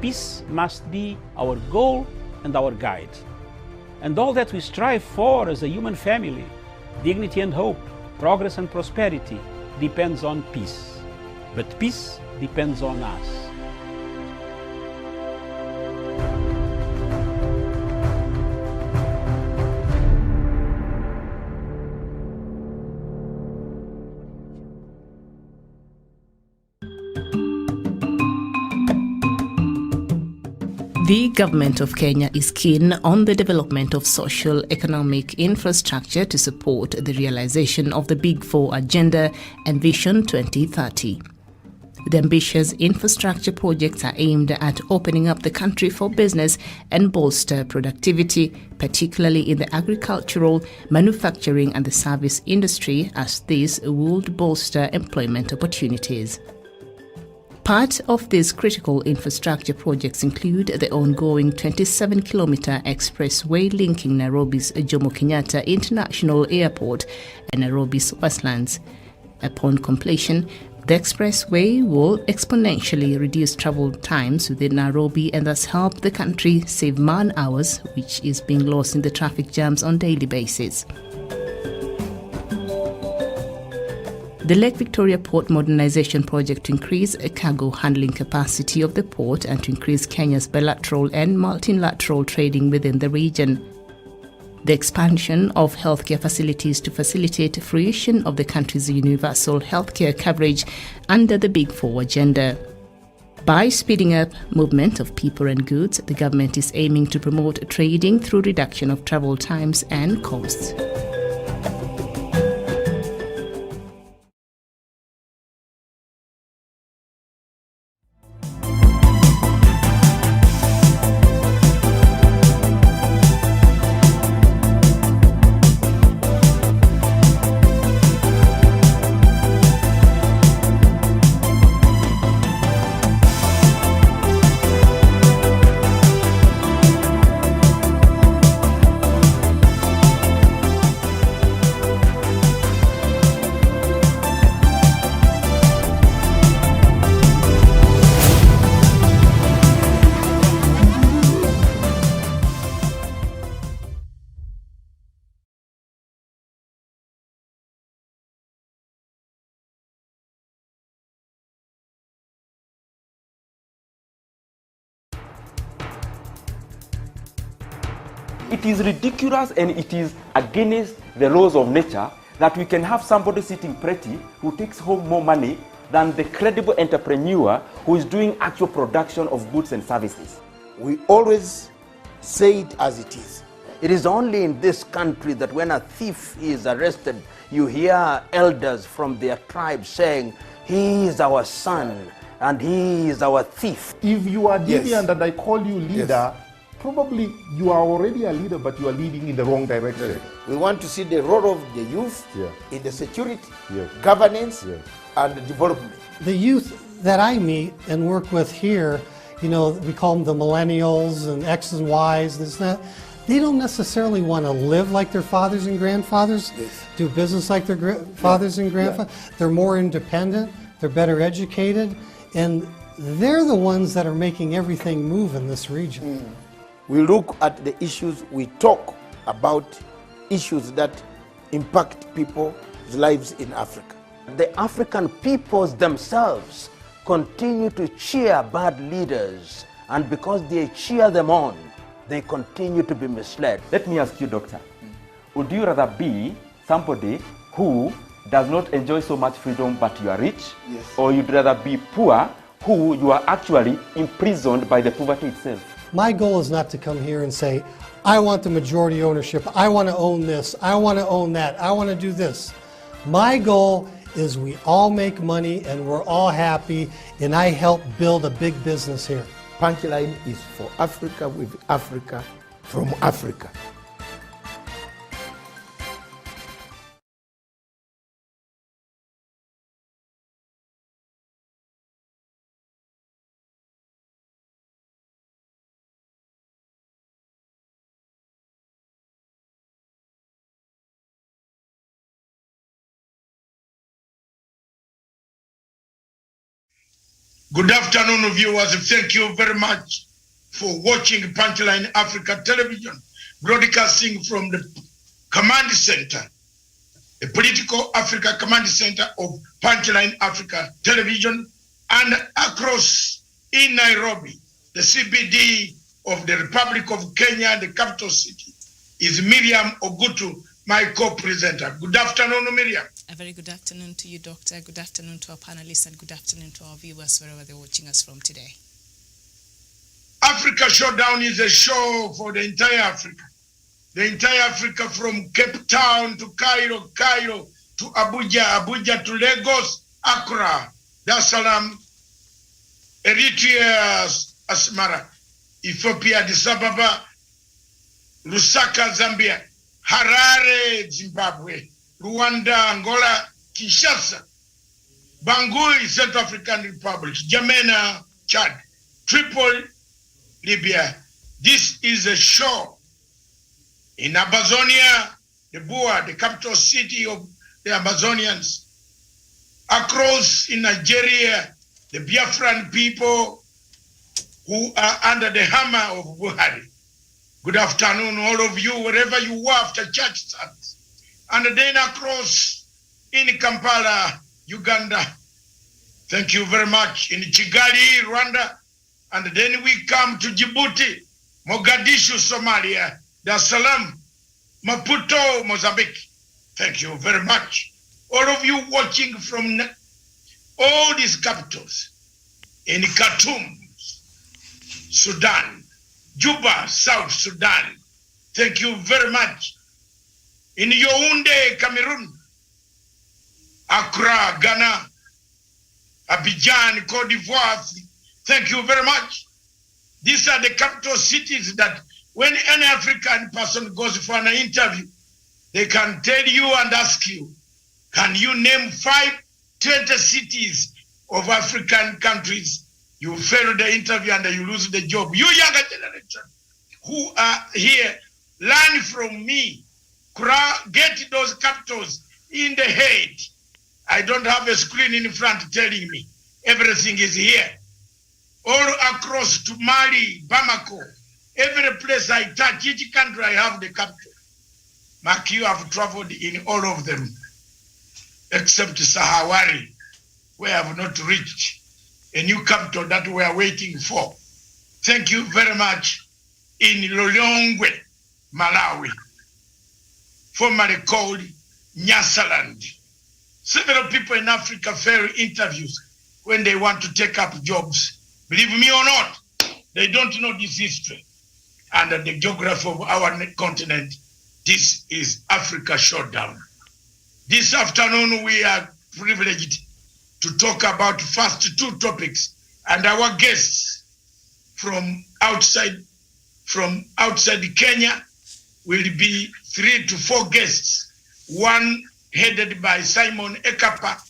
peace must be our goal and our guide. And all that we strive for as a human family, dignity and hope, progress and prosperity, depends on peace. But peace depends on us. The government of Kenya is keen on the development of social economic infrastructure to support the realization of the Big Four agenda and Vision 2030. The ambitious infrastructure projects are aimed at opening up the country for business and bolster productivity, particularly in the agricultural, manufacturing and the service industry, as this would bolster employment opportunities. Part of these critical infrastructure projects include the ongoing 27-kilometer expressway linking Nairobi's Jomo Kenyatta International Airport and Nairobi's Westlands. Upon completion, the expressway will exponentially reduce travel times within Nairobi and thus help the country save man-hours, which is being lost in the traffic jams on a daily basis. The Lake Victoria Port Modernization Project to increase cargo handling capacity of the port and to increase Kenya's bilateral and multilateral trading within the region. The expansion of healthcare facilities to facilitate fruition of the country's universal healthcare coverage under the Big Four agenda. By speeding up movement of people and goods, the government is aiming to promote trading through reduction of travel times and costs. It is ridiculous and it is against the laws of nature that we can have somebody sitting pretty who takes home more money than the credible entrepreneur who is doing actual production of goods and services. We always say it as it is. It is only in this country that when a thief is arrested, you hear elders from their tribe saying, "He is our son and he is our thief." If you are deviant Yes. and I call you leader, Yes. probably you are already a leader, but you are leading in the wrong direction. We want to see the role of the youth Yeah. in the security, Yes. governance, Yes. and development. The youth that I meet and work with here, you know, we call them the millennials and X's and Y's, this and that. They don't necessarily want to live like their fathers and grandfathers, Yes. do business like their fathers and grandfathers. They're more independent, they're better educated, and they're the ones that are making everything move in this region. We look at the issues, we talk about issues that impact people's lives in Africa. The African peoples themselves continue to cheer bad leaders, and because they cheer them on, they continue to be misled. Let me ask you, doctor, would you rather be somebody who does not enjoy so much freedom but you are rich? Yes. Or you'd rather be poor who you are actually imprisoned by the poverty itself? My goal is not to come here and say, I want the majority ownership, I want to own this, I want to own that, I want to do this. My goal is we all make money and we're all happy, and I help build a big business here. Punchline is for Africa, with Africa, from Africa. Good afternoon, viewers. Thank you very much for watching Punchline Africa Television, broadcasting from the command center, the Political Africa Command Center of Punchline Africa Television, and across in Nairobi, the CBD of the Republic of Kenya, the capital city, is Miriam Ogutu, my co-presenter. Good afternoon, Miriam. A very good afternoon to you, Doctor. Good afternoon to our panelists, and good afternoon to our viewers wherever they're watching us from today. Africa Showdown is a show for the entire Africa. The entire Africa, from Cape Town to Cairo, Cairo to Abuja, Abuja to Lagos, Accra, Dar es Salaam, Eritrea, Asmara, Ethiopia, Addis Ababa, Lusaka, Zambia, Harare, Zimbabwe, Rwanda, Angola, Kinshasa, Bangui, South African Republic, Jamena, Chad, Tripoli, Libya. This is a show in Amazonia, the Bua, the capital city of the Amazonians. Across in Nigeria, the Biafran people who are under the hammer of Buhari. Good afternoon, all of you, wherever you were after church service. And then across in Kampala, Uganda. Thank you very much. In Kigali, Rwanda. And then we come to Djibouti, Mogadishu, Somalia, Dar es Salaam, Maputo, Mozambique. Thank you very much. All of you watching from all these capitals. In Khartoum, Sudan, Juba, South Sudan. Thank you very much. In Yaoundé, Cameroon, Accra, Ghana, Abidjan, Cote d'Ivoire. Thank you very much. These are the capital cities that when any African person goes for an interview, they can tell you and ask you, can you name 20 cities of African countries? You fail the interview and you lose the job. You younger generation who are here, learn from me. Get those capitals in the head. I don't have a screen in front telling me everything is here. All across to Mali, Bamako, every place I touch, each country I have the capital. Mark, you have traveled in all of them, except Sahawari, where I have not reached a new capital that we are waiting for. Thank you very much. In Lolongwe, Malawi, formerly called Nyasaland. Several people in Africa fail interviews when they want to take up jobs. Believe me or not, they don't know this history and the geography of our continent. This is Africa Showdown. This afternoon, we are privileged to talk about first two topics, and our guests from outside Kenya will be 3 to 4 guests. One headed by Simon Ekapa,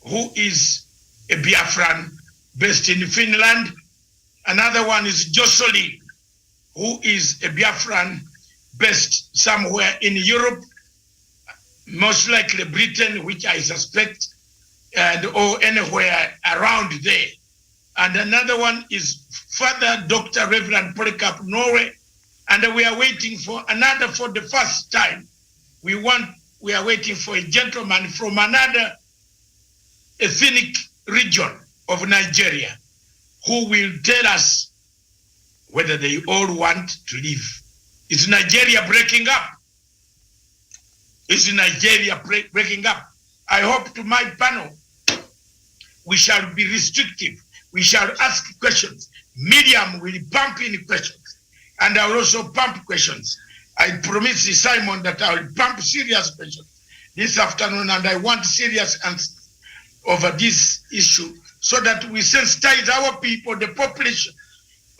who is a Biafran based in Finland. Another one is Jocelyn, who is a Biafran based somewhere in Europe, most likely Britain, which I suspect, or anywhere around there. And another one is Father Dr. Reverend Polycarp Norway, and we are waiting for another for the first time. We are waiting for a gentleman from another ethnic region of Nigeria who will tell us whether they all want to live. Is Nigeria breaking up? Is Nigeria breaking up? I hope to my panel, we shall be restrictive. We shall ask questions. Miriam will pump in questions. And I will also pump questions. I promise Simon that I will pump serious questions this afternoon, and I want serious answers over this issue so that we sensitize our people, the population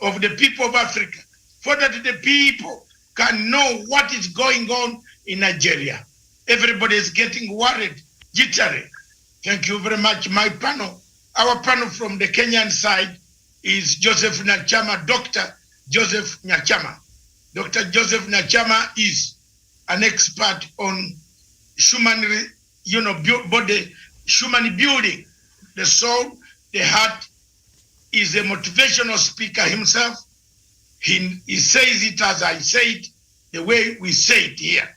of the people of Africa, so that the people can know what is going on in Nigeria. Everybody is getting worried, jittery. Thank you very much. My panel, our panel from the Kenyan side is Joseph Nyachama, Dr. Joseph Nyachama. Dr. Joseph Nyachama is an expert on human, body, human building, the soul, the heart, is a motivational speaker himself. He says it as I say it, the way we say it here.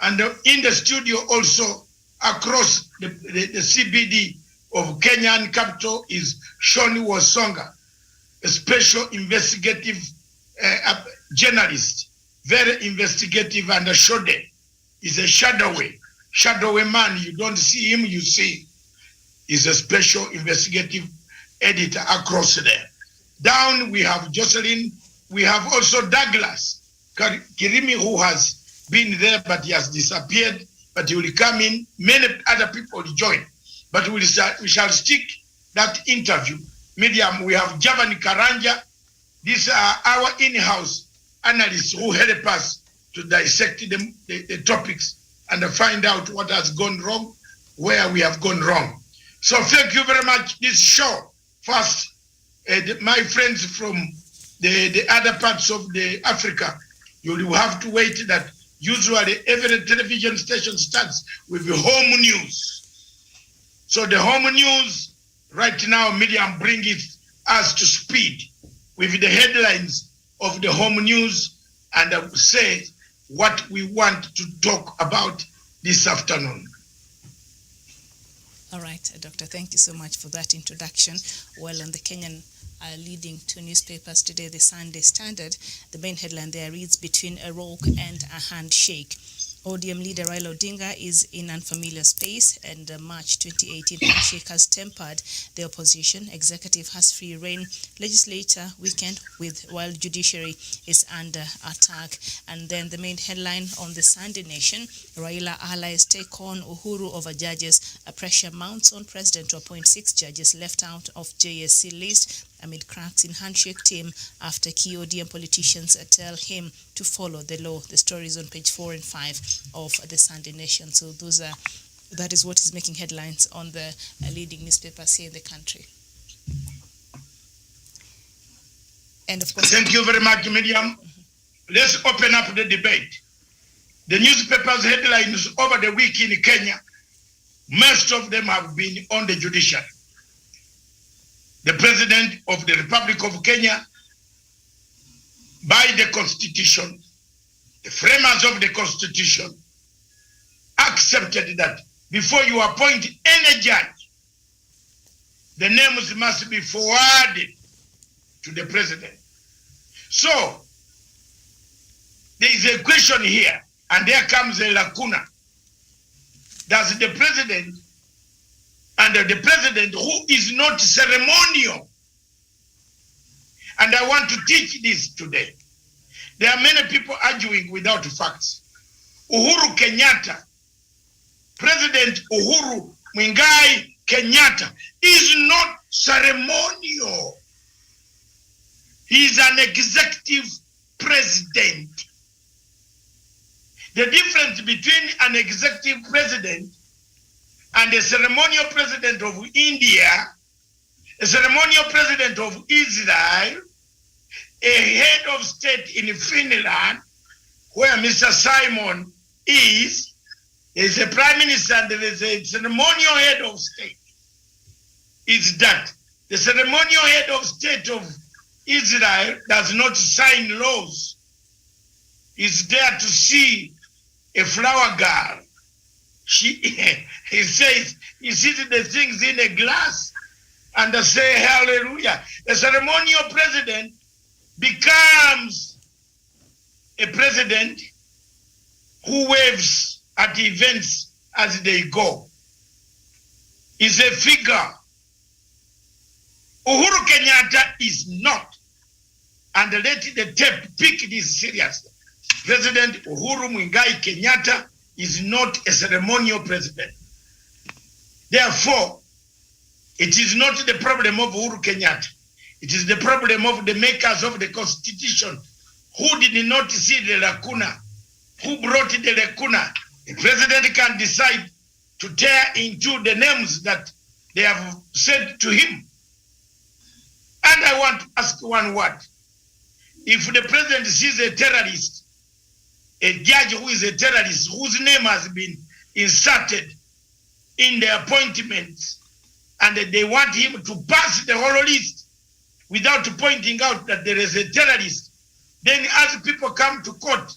And in the studio also, across the CBD of Kenyan capital is Shoni Wasonga, a special investigative journalist, very investigative, and a shode. Is a shadowy man. You don't see him, you see. He's a special investigative editor across there. Down we have Jocelyn. We have also Douglas Kirimi, who has been there, but he has disappeared. But he will come in. Many other people will join. But we shall stick that interview. Medium, we have Javan Karanja. These are our in-house analysts who help us to dissect the topics and find out what has gone wrong, where we have gone wrong. So thank you very much. This show, first, my friends from the other parts of the Africa, you will have to wait that usually every television station starts with the home news. So the home news, right now, Miriam brings it us to speed with the headlines of the home news and say what we want to talk about this afternoon. All right, Doctor, thank you so much for that introduction. Well, on the Kenyan leading two newspapers today, the Sunday Standard, the main headline there reads, "Between a rock and a handshake." ODM leader Raila Odinga is in unfamiliar space, and March 2018 handshake has tempered the opposition. Executive has free reign. Legislature weekend while judiciary is under attack. And then the main headline on the Sunday Nation, Raila allies take on Uhuru over judges. A pressure mounts on president to appoint 6 judges left out of JSC list amid cracks in handshake team after key ODM politicians tell him to follow the law. The story is on page 4 and 5 of the Sunday Nation. So that is what is making headlines on the leading newspapers here in the country. And of course, thank you very much, Miriam. Let's open up the debate. The newspapers' headlines over the week in Kenya, most of them have been on the judiciary. The President of the Republic of Kenya, by the Constitution, the framers of the Constitution, accepted that before you appoint any judge, the names must be forwarded to the President. So, there is a question here, and there comes a lacuna. Does the President, under the President who is not ceremonial, and I want to teach this today. There are many people arguing without facts. Uhuru Kenyatta, President Uhuru Muigai Kenyatta, is not ceremonial. He is an executive president. The difference between an executive president and a ceremonial president of India, a ceremonial president of Israel, a head of state in Finland, where Mr. Simon is a prime minister and there is a ceremonial head of state, is that the ceremonial head of state of Israel does not sign laws. He's there to see a flower girl. He says, he sees the things in a glass and they say hallelujah. The ceremonial president becomes a president who waves at events as they go. Is a figure. Uhuru Kenyatta is not. And let the tape pick this seriously. President Uhuru Muigai Kenyatta is not a ceremonial president. Therefore, it is not the problem of Uhuru Kenyatta. It is the problem of the makers of the Constitution who did not see the lacuna, who brought the lacuna. The president can decide to tear into the names that they have said to him. And I want to ask one word. If the president sees a terrorist, a judge who is a terrorist, whose name has been inserted in the appointments, and they want him to pass the whole list, without pointing out that there is a terrorist, then as people come to court,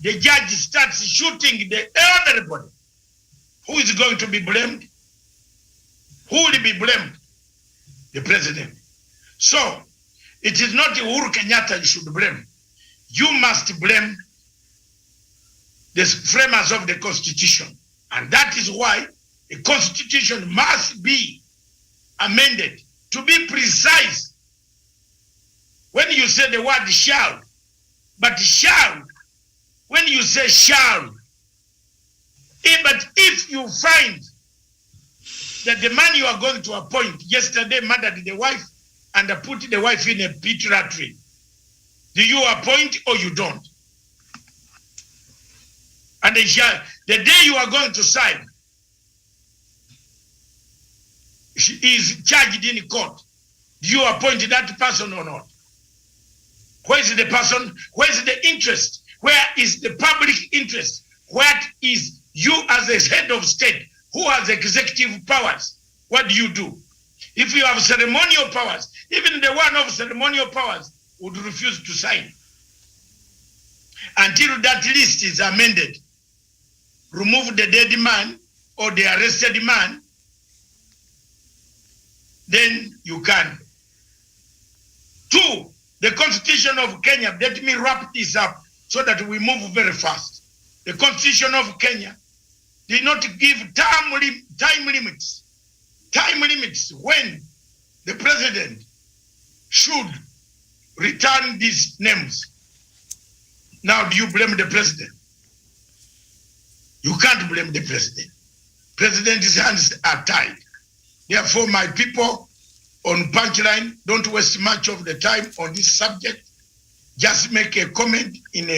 the judge starts shooting everybody. Who is going to be blamed? Who will be blamed? The president. So, it is not Uhuru Kenyatta you should blame. You must blame the framers of the Constitution. And that is why the Constitution must be amended to be precise. When you say the word shall, but shall, when you say shall, but if you find that the man you are going to appoint yesterday murdered the wife and put the wife in a pituitary, do you appoint or you don't? And the day you are going to sign, she is charged in court. Do you appoint that person or not? Where is the person? Where is the interest? Where is the public interest? What is you as a head of state who has executive powers? What do? If you have ceremonial powers, even the one of ceremonial powers would refuse to sign until that list is amended. Remove the dead man or the arrested man, then you can. 2, the Constitution of Kenya, let me wrap this up so that we move very fast. The Constitution of Kenya did not give time limits when the president should return these names. Now, do you blame the president? You can't blame the president. President's hands are tied. Therefore, my people on Punchline, don't waste much of the time on this subject. Just make a comment in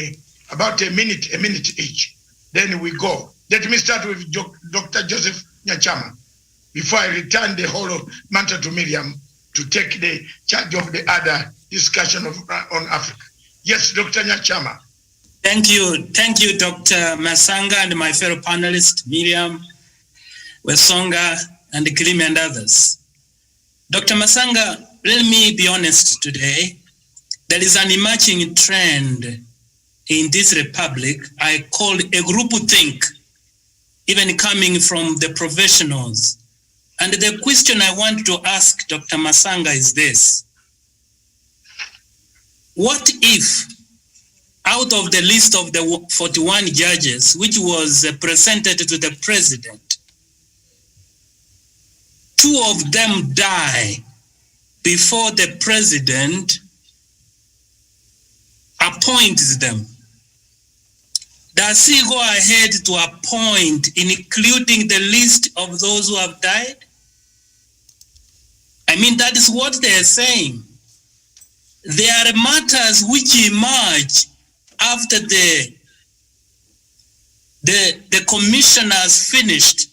about a minute each. Then we go. Let me start with Dr. Joseph Nyachama before I return the whole matter to Miriam to take the charge of the other discussion on Africa. Yes, Dr. Nyachama. Thank you, Dr. Masanga and my fellow panelists, Miriam, Wesonga, and Kilimi and others. Dr. Masanga, let me be honest today. There is an emerging trend in this republic I call a groupthink, even coming from the professionals. And the question I want to ask Dr. Masanga is this. What if, out of the list of the 41 judges, which was presented to the president, 2 of them die before the president appoints them? Does he go ahead to appoint, including the list of those who have died? I mean, that is what they are saying. There are matters which emerge after the commission has finished.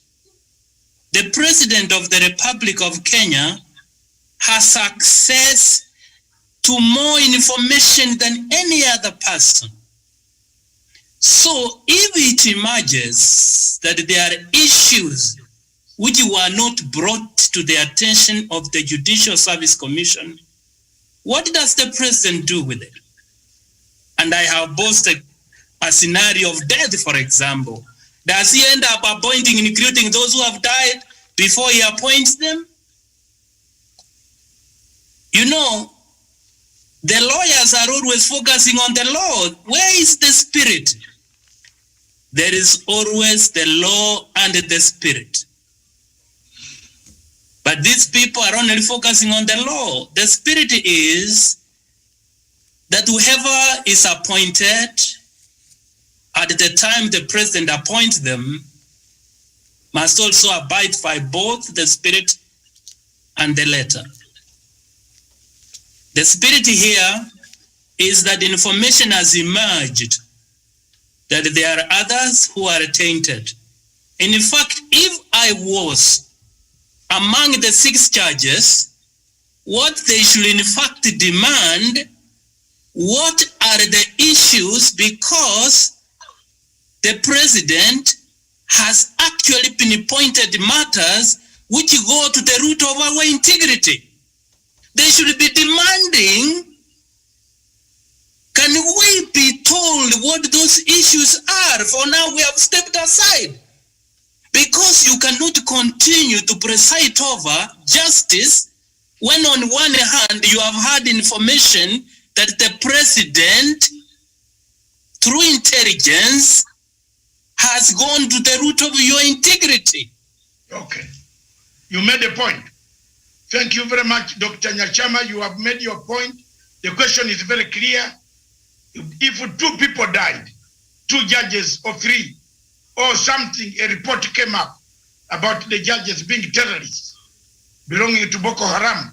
The President of the Republic of Kenya has access to more information than any other person. So if it emerges that there are issues which were not brought to the attention of the Judicial Service Commission, what does the president do with it? And I have posted a scenario of death, for example. Does he end up appointing, including those who have died, before he appoints them? You know, the lawyers are always focusing on the law. Where is the spirit? There is always the law and the spirit. But these people are only focusing on the law. The spirit is that whoever is appointed at the time the president appoints them must also abide by both the spirit and the letter. The spirit here is that information has emerged that there are others who are tainted. In fact, if I was among the 6 charges, what they should in fact demand, what are the issues, because the president has actually pinpointed matters which go to the root of our integrity. They should be demanding, can we be told what those issues are? For now, we have stepped aside. Because you cannot continue to preside over justice when on one hand you have had information that the president, through intelligence, has gone to the root of your integrity. Okay. You made a point. Thank you very much, Dr. Nyachama. You have made your point. The question is very clear. If 2 people died, 2 judges or 3, or something, a report came up about the judges being terrorists, belonging to Boko Haram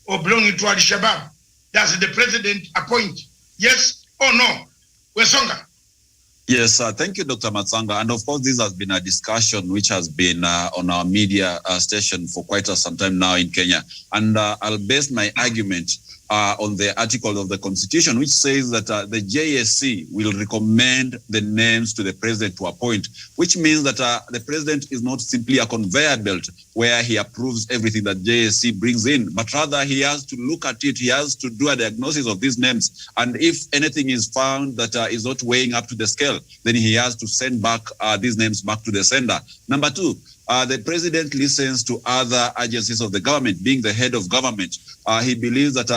or belonging to Al-Shabaab, does the president appoint? Yes or no? Wesonga. Yes, thank you, Dr. Matsanga. And of course, this has been a discussion which has been on our media station for quite some time now in Kenya. And I'll base my argument on the article of the Constitution, which says that the JSC will recommend the names to the president to appoint, which means that the president is not simply a conveyor belt where he approves everything that JSC brings in, but rather he has to look at it, he has to do a diagnosis of these names. And if anything is found that is not weighing up to the scale, then he has to send back these names back to the sender. Number 2, the president listens to other agencies of the government, being the head of government. He believes that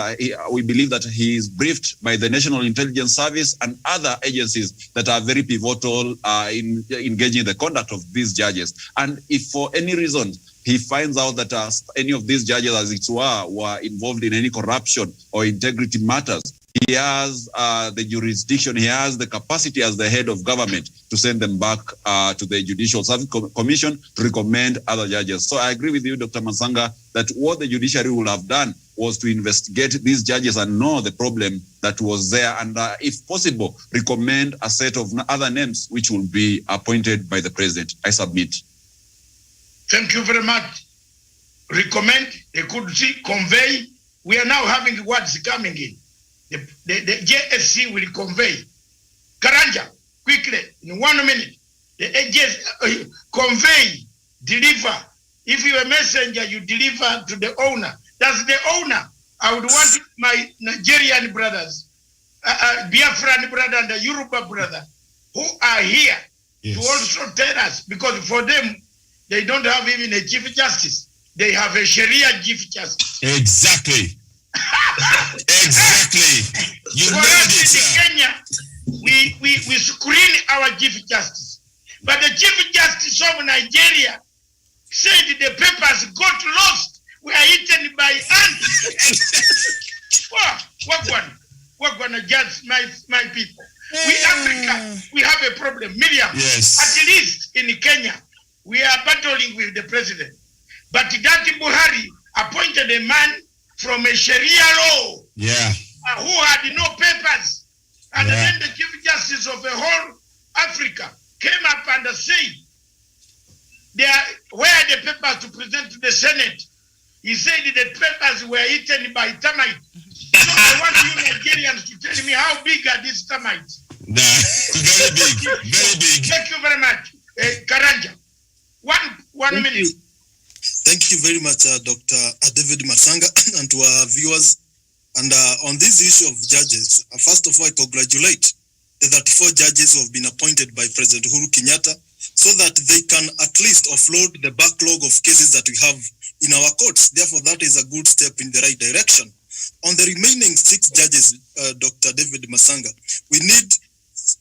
we believe that he is briefed by the National Intelligence Service and other agencies that are very pivotal in engaging the conduct of these judges. And if for any reason he finds out that any of these judges, as it were involved in any corruption or integrity matters, he has the jurisdiction, he has the capacity as the head of government to send them back to the Judicial Service Commission to recommend other judges. So I agree with you, Dr. Matsanga, that what the judiciary would have done was to investigate these judges and know the problem that was there, and if possible, recommend a set of other names which will be appointed by the president. I submit. Thank you very much. Recommend, they could see, convey. We are now having words coming in. The JSC will convey. Karanja, quickly, in 1 minute. The JSC convey, deliver. If you're a messenger, you deliver to the owner. That's the owner. I would want my Nigerian brothers, Biafran brother and the Yoruba brother, who are here to also tell us, because for them, they don't have even a chief justice. They have a Sharia chief justice. Exactly. Exactly. You for know us it, in Kenya, we screen our chief justice. But the chief justice of Nigeria said the papers got lost, were eaten by ants. What gonna judge my people? We Africa, we have a problem. Miriam, at least in Kenya, we are battling with the president. But that Buhari appointed a man from a Sharia law who had no papers. And then the Chief Justice of the whole Africa came up and said, where are the papers to present to the Senate? He said the papers were eaten by termites. So I want you Nigerians to tell me how big are these termites? Very big, very big. Thank you very much. Karanja, one minute. Thank you very much, Dr. David Masanga, and to our viewers. And on this issue of judges, first of all, I congratulate the 34 judges who have been appointed by President Uhuru Kenyatta so that they can at least offload the backlog of cases that we have in our courts. Therefore, that is a good step in the right direction. On the remaining 6 judges, Dr. David Masanga, we need,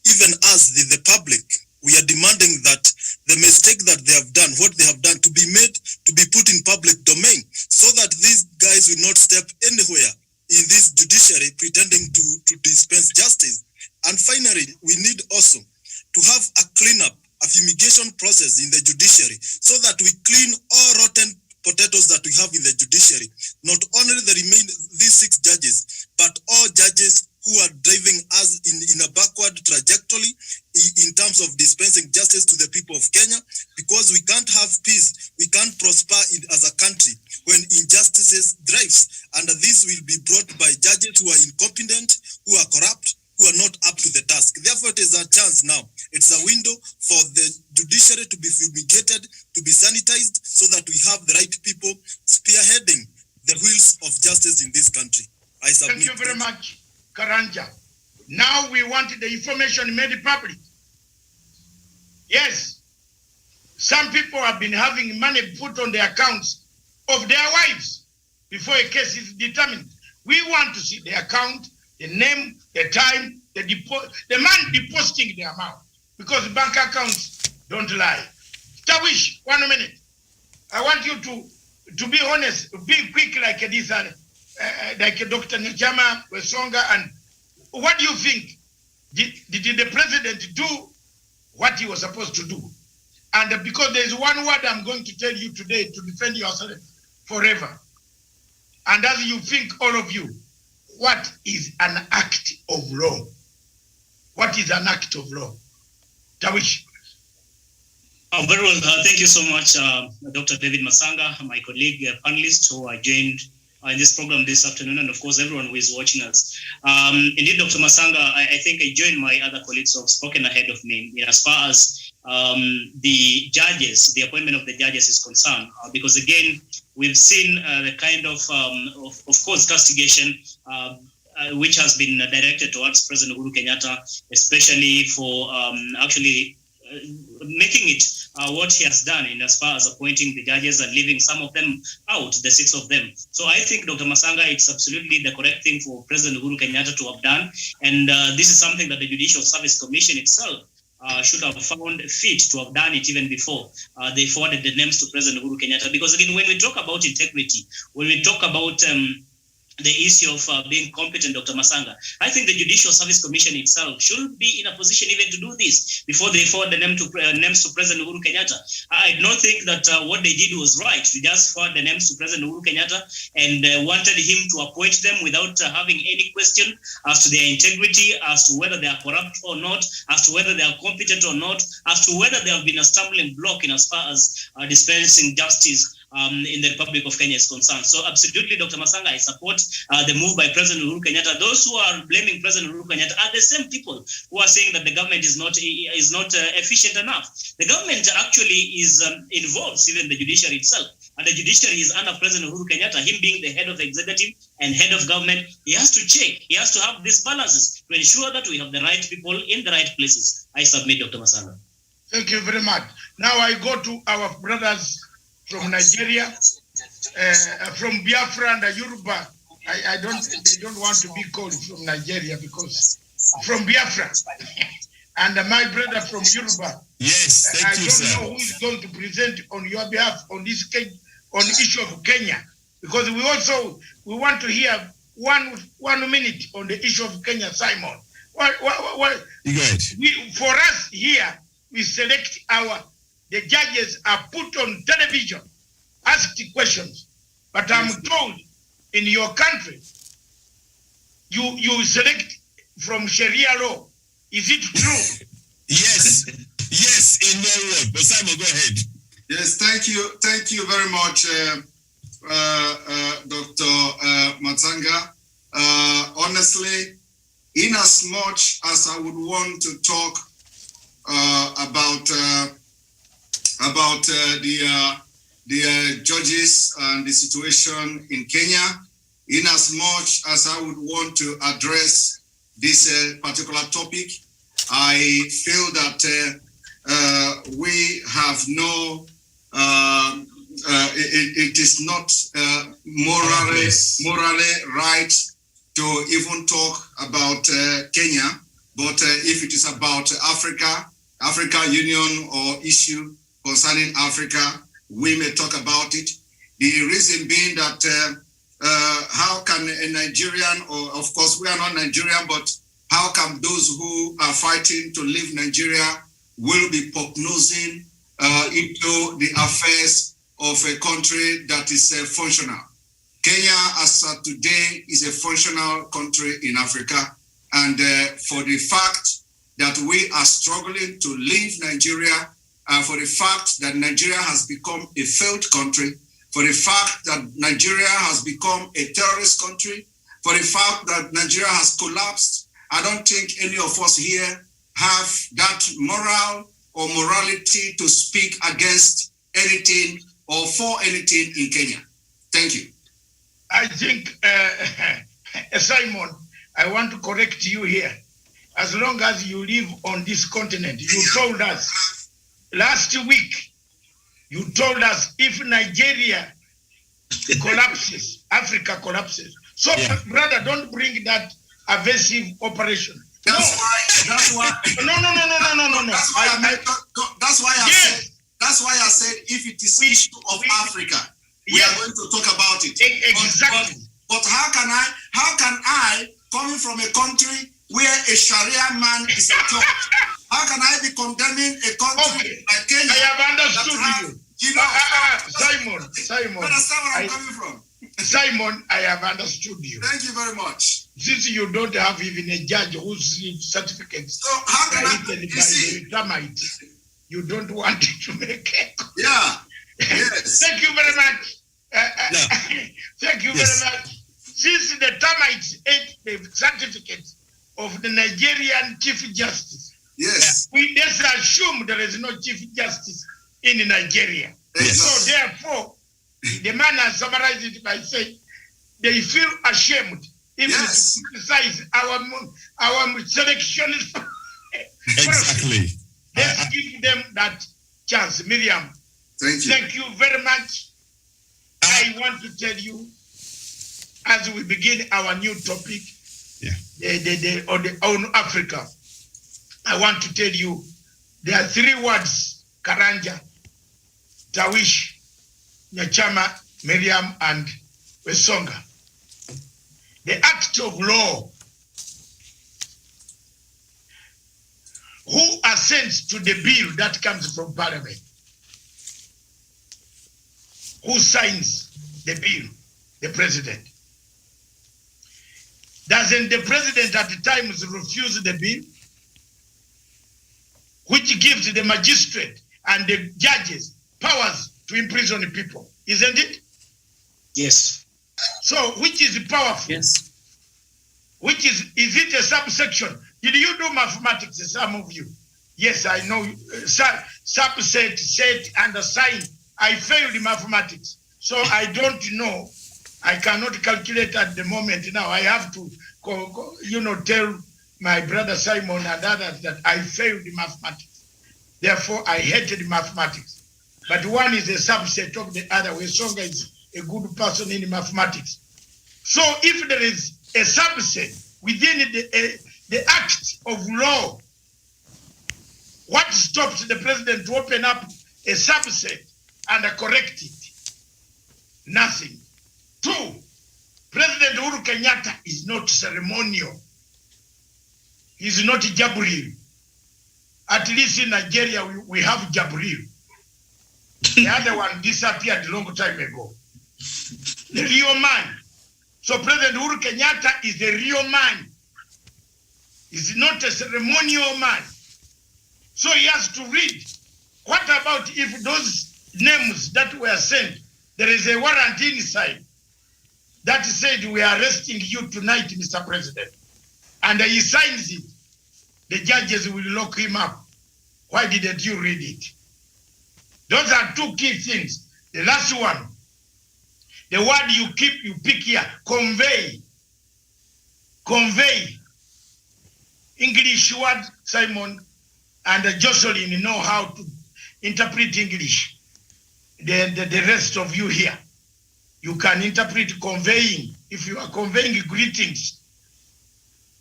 even as the public, we are demanding that the mistake that they have done, what they have done, to be made, to be put in public domain, so that these guys will not step anywhere in this judiciary pretending to dispense justice. And finally, we need also to have a cleanup, a fumigation process in the judiciary, so that we clean all rotten potatoes that we have in the judiciary. Not only these 6 judges, but all judges who are driving us in a backward trajectory in terms of dispensing justice to the people of Kenya, because we can't have peace, we can't prosper as a country when injustices drives, and this will be brought by judges who are incompetent, who are corrupt, who are not up to the task. Therefore, it is a chance now. It's a window for the judiciary to be fumigated, to be sanitized, so that we have the right people spearheading the wheels of justice in this country. I submit. Thank you very much, Karanja. Now we want the information made public. Yes, some people have been having money put on the accounts of their wives before a case is determined. We want to see the account, the name, the time, the man depositing the amount, because bank accounts don't lie. Tawish, 1 minute. I want you to be honest, be quick like this, like Dr. Njama, Wesonga, and what do you think? Did the president do what he was supposed to do? And because there is one word I'm going to tell you today to defend yourself forever. And as you think, all of you, what is an act of law? What is an act of law? Tawish. Very well. Thank you so much, Dr. David Masanga, my colleague, panelist who joined in this program this afternoon, and of course, everyone who is watching us. Indeed, Dr. Masanga, I think I joined my other colleagues who have spoken ahead of me as far as the judges, the appointment of the judges is concerned, because again, we've seen the kind of course, castigation which has been directed towards President Uhuru Kenyatta, especially for actually making it what he has done in as far as appointing the judges and leaving some of them out, the 6 of them. So I think, Dr. Masanga, it's absolutely the correct thing for President Uhuru Kenyatta to have done. And this is something that the Judicial Service Commission itself should have found fit to have done it even before they forwarded the names to President Uhuru Kenyatta. Because again, when we talk about integrity, when we talk about the issue of being competent, Dr. Masanga, I think the Judicial Service Commission itself should be in a position even to do this before they forward the names to President Uhuru Kenyatta. I don't think that what they did was right, to just forward the names to President Uhuru Kenyatta and wanted him to appoint them without having any question as to their integrity, as to whether they are corrupt or not, as to whether they are competent or not, as to whether they have been a stumbling block in as far as dispensing justice in the Republic of Kenya is concerned. So absolutely, Dr. Masanga, I support the move by President Uhuru Kenyatta. Those who are blaming President Uhuru Kenyatta are the same people who are saying that the government is not efficient enough. The government actually is involves even the judiciary itself. And the judiciary is under President Uhuru Kenyatta, him being the head of the executive and head of government. He has to check, he has to have these balances to ensure that we have the right people in the right places. I submit, Dr. Masanga. Thank you very much. Now I go to our brothers from Nigeria, from Biafra and Yoruba. They don't want to be called from Nigeria because from Biafra. And my brother from Yoruba. Yes, thank you, sir. I don't know who is going to present on your behalf on this issue of Kenya, because we want to hear one minute on the issue of Kenya, Simon. For us here, we select the judges are put on television, asked questions. But I'm told in your country, you select from Sharia law. Is it true? Yes, in their word. But Simon, go ahead. Yes, thank you very much, Dr. Matsanga. Honestly, in as much as I would want to talk about the judges and the situation in Kenya, in as much as I would want to address this particular topic, I feel that we have no, it is not morally right to even talk about Kenya, but if it is about Africa Union or issue concerning Africa, we may talk about it. The reason being that how can a Nigerian, or of course we are not Nigerian, but how come those who are fighting to leave Nigeria will be prognosing into the affairs of a country that is functional? Kenya, as today, is a functional country in Africa. And for the fact that we are struggling to leave Nigeria, and for the fact that Nigeria has become a failed country, for the fact that Nigeria has become a terrorist country, for the fact that Nigeria has collapsed, I don't think any of us here have that moral or morality to speak against anything or for anything in Kenya. Thank you. I think, Simon, I want to correct you here. As long as you live on this continent, you told us last week, you told us if Nigeria collapses, Africa collapses. So, brother, don't bring that evasive operation. That's why. No. That's why I said if it is issue of Africa, we are going to talk about it. Exactly. But how can I, coming from a country where a Sharia man is a judge, how can I be condemning a country like Kenya? I have understood you. Simon. Understand where I'm coming from? Simon, I have understood you. Thank you very much. Since you don't have even a judge whose certificates so how can you don't want it to make it. Yeah. Yes. Thank you very much. Thank you very much. Since the termites ate the certificate of the Nigerian Chief Justice, yes, we just assume there is no Chief Justice in Nigeria. Yes. So therefore, the man has summarized it by saying they feel ashamed if we criticize our selection. Exactly. Let's give them that chance. Miriam, thank you very much. I want to tell you, as we begin our new topic, on Africa, I want to tell you, there are 3 words: Karanja, Tawish, Nyachama, Miriam, and Wesonga. The act of law. Who assents to the bill that comes from Parliament? Who signs the bill? The president. Doesn't the president at times refuse the bill? Which gives the magistrate and the judges powers to imprison people, isn't it? Yes. So which is powerful? Yes. Which is it a subsection? Did you do mathematics, some of you? Yes, I know. Subset, set, and assign. I failed mathematics. So I don't know. I cannot calculate at the moment now. I have to, tell my brother Simon and others that I failed mathematics. Therefore, I hated mathematics. But one is a subset of the other. Wesonga is a good person in mathematics. So if there is a subset within the act of law, what stops the president to open up a subset and correct it? Nothing. 2, President Uhuru Kenyatta is not ceremonial. He's not Jabril. At least in Nigeria, we have Jabril. The other one disappeared a long time ago. The real man. So President Uhuru Kenyatta is the real man. He's not a ceremonial man. So he has to read. What about if those names that were sent, there is a warrant inside that said, we are arresting you tonight, Mr. President. And he signs it. The judges will lock him up. Why didn't you read it? Those are 2 key things. The last one, the word you pick here, convey. Convey. English word, Simon and Jocelyn know how to interpret English. The rest of you here, you can interpret conveying. If you are conveying greetings,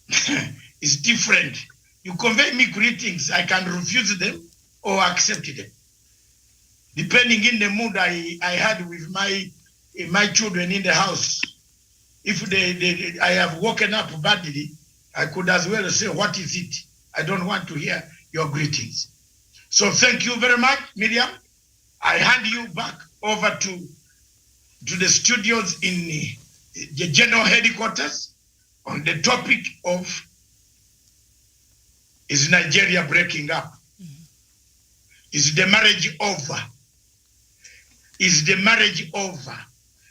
it's different. You convey me greetings, I can refuse them or accept them, depending in the mood I had with my children in the house. If I have woken up badly, I could as well say, what is it? I don't want to hear your greetings. So thank you very much, Miriam. I hand you back over to the studios in the general headquarters on the topic of, is Nigeria breaking up? Is the marriage over? Is the marriage over?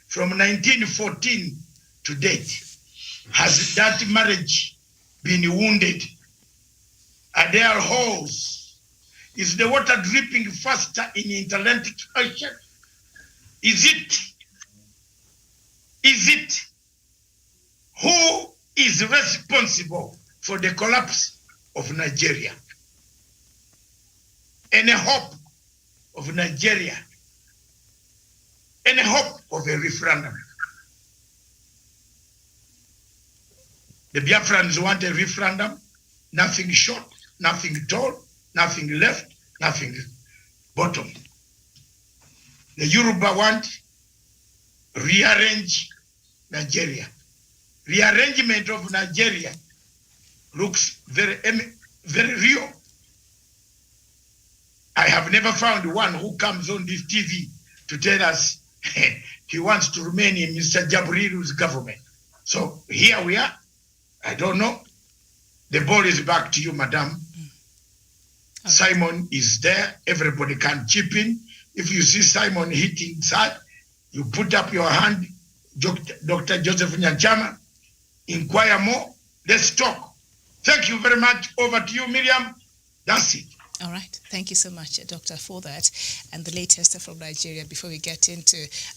From 1914 to date, has that marriage been wounded? Are there holes? Is the water dripping faster in the Atlantic Ocean? Is it is responsible for the collapse of Nigeria. Any hope of Nigeria, any hope of a referendum. The Biafrans want a referendum, nothing short, nothing tall, nothing left, nothing bottom. The Yoruba want rearrange Nigeria. Rearrangement of Nigeria looks very real. I have never found one who comes on this TV to tell us he wants to remain in Mr. Jabrilu's government. So here we are. I don't know. The ball is back to you, madam. Simon is there. Everybody can chip in. If you see Simon hitting that, you put up your hand, Dr. Joseph Nyanchama, inquire more. Let's talk. Thank you very much. Over to you, Miriam. That's it. All right. Thank you so much, Doctor, for that. And the latest from Nigeria, before we get into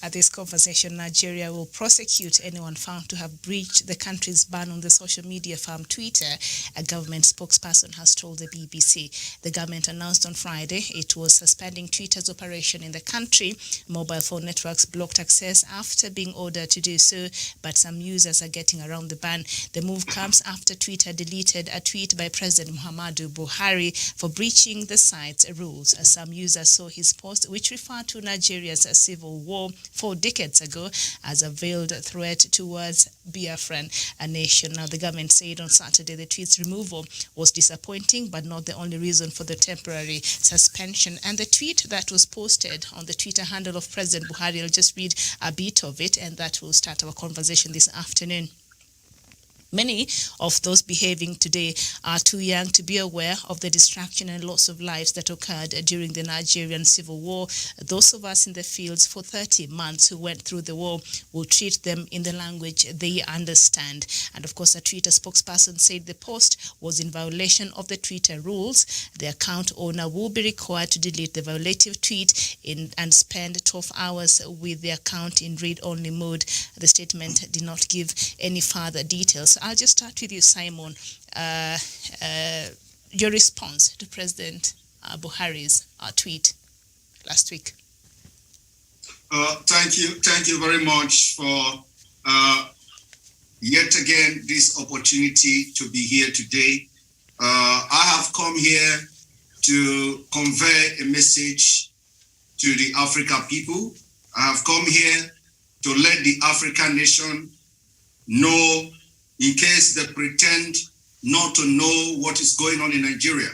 this conversation, Nigeria will prosecute anyone found to have breached the country's ban on the social media firm Twitter, a government spokesperson has told the BBC. The government announced on Friday it was suspending Twitter's operation in the country. Mobile phone networks blocked access after being ordered to do so, but some users are getting around the ban. The move comes after Twitter deleted a tweet by President Muhammadu Buhari for breaching the site's rules. Some users saw his post, which referred to Nigeria's civil war 4 decades ago as a veiled threat towards Biafran, a nation. Now, the government said on Saturday the tweet's removal was disappointing, but not the only reason for the temporary suspension. And the tweet that was posted on the Twitter handle of President Buhari, I'll just read a bit of it, and that will start our conversation this afternoon. Many of those behaving today are too young to be aware of the destruction and loss of lives that occurred during the Nigerian civil war. Those of us in the fields for 30 months who went through the war will treat them in the language they understand. And of course, a Twitter spokesperson said the post was in violation of the Twitter rules. The account owner will be required to delete the violative tweet and spend 12 hours with the account in read-only mode. The statement did not give any further details. I'll just start with you, Simon. Your response to President Buhari's tweet last week. Thank you very much for yet again this opportunity to be here today. I have come here to convey a message to the African people. I have come here to let the African nation know, in case they pretend not to know what is going on in Nigeria.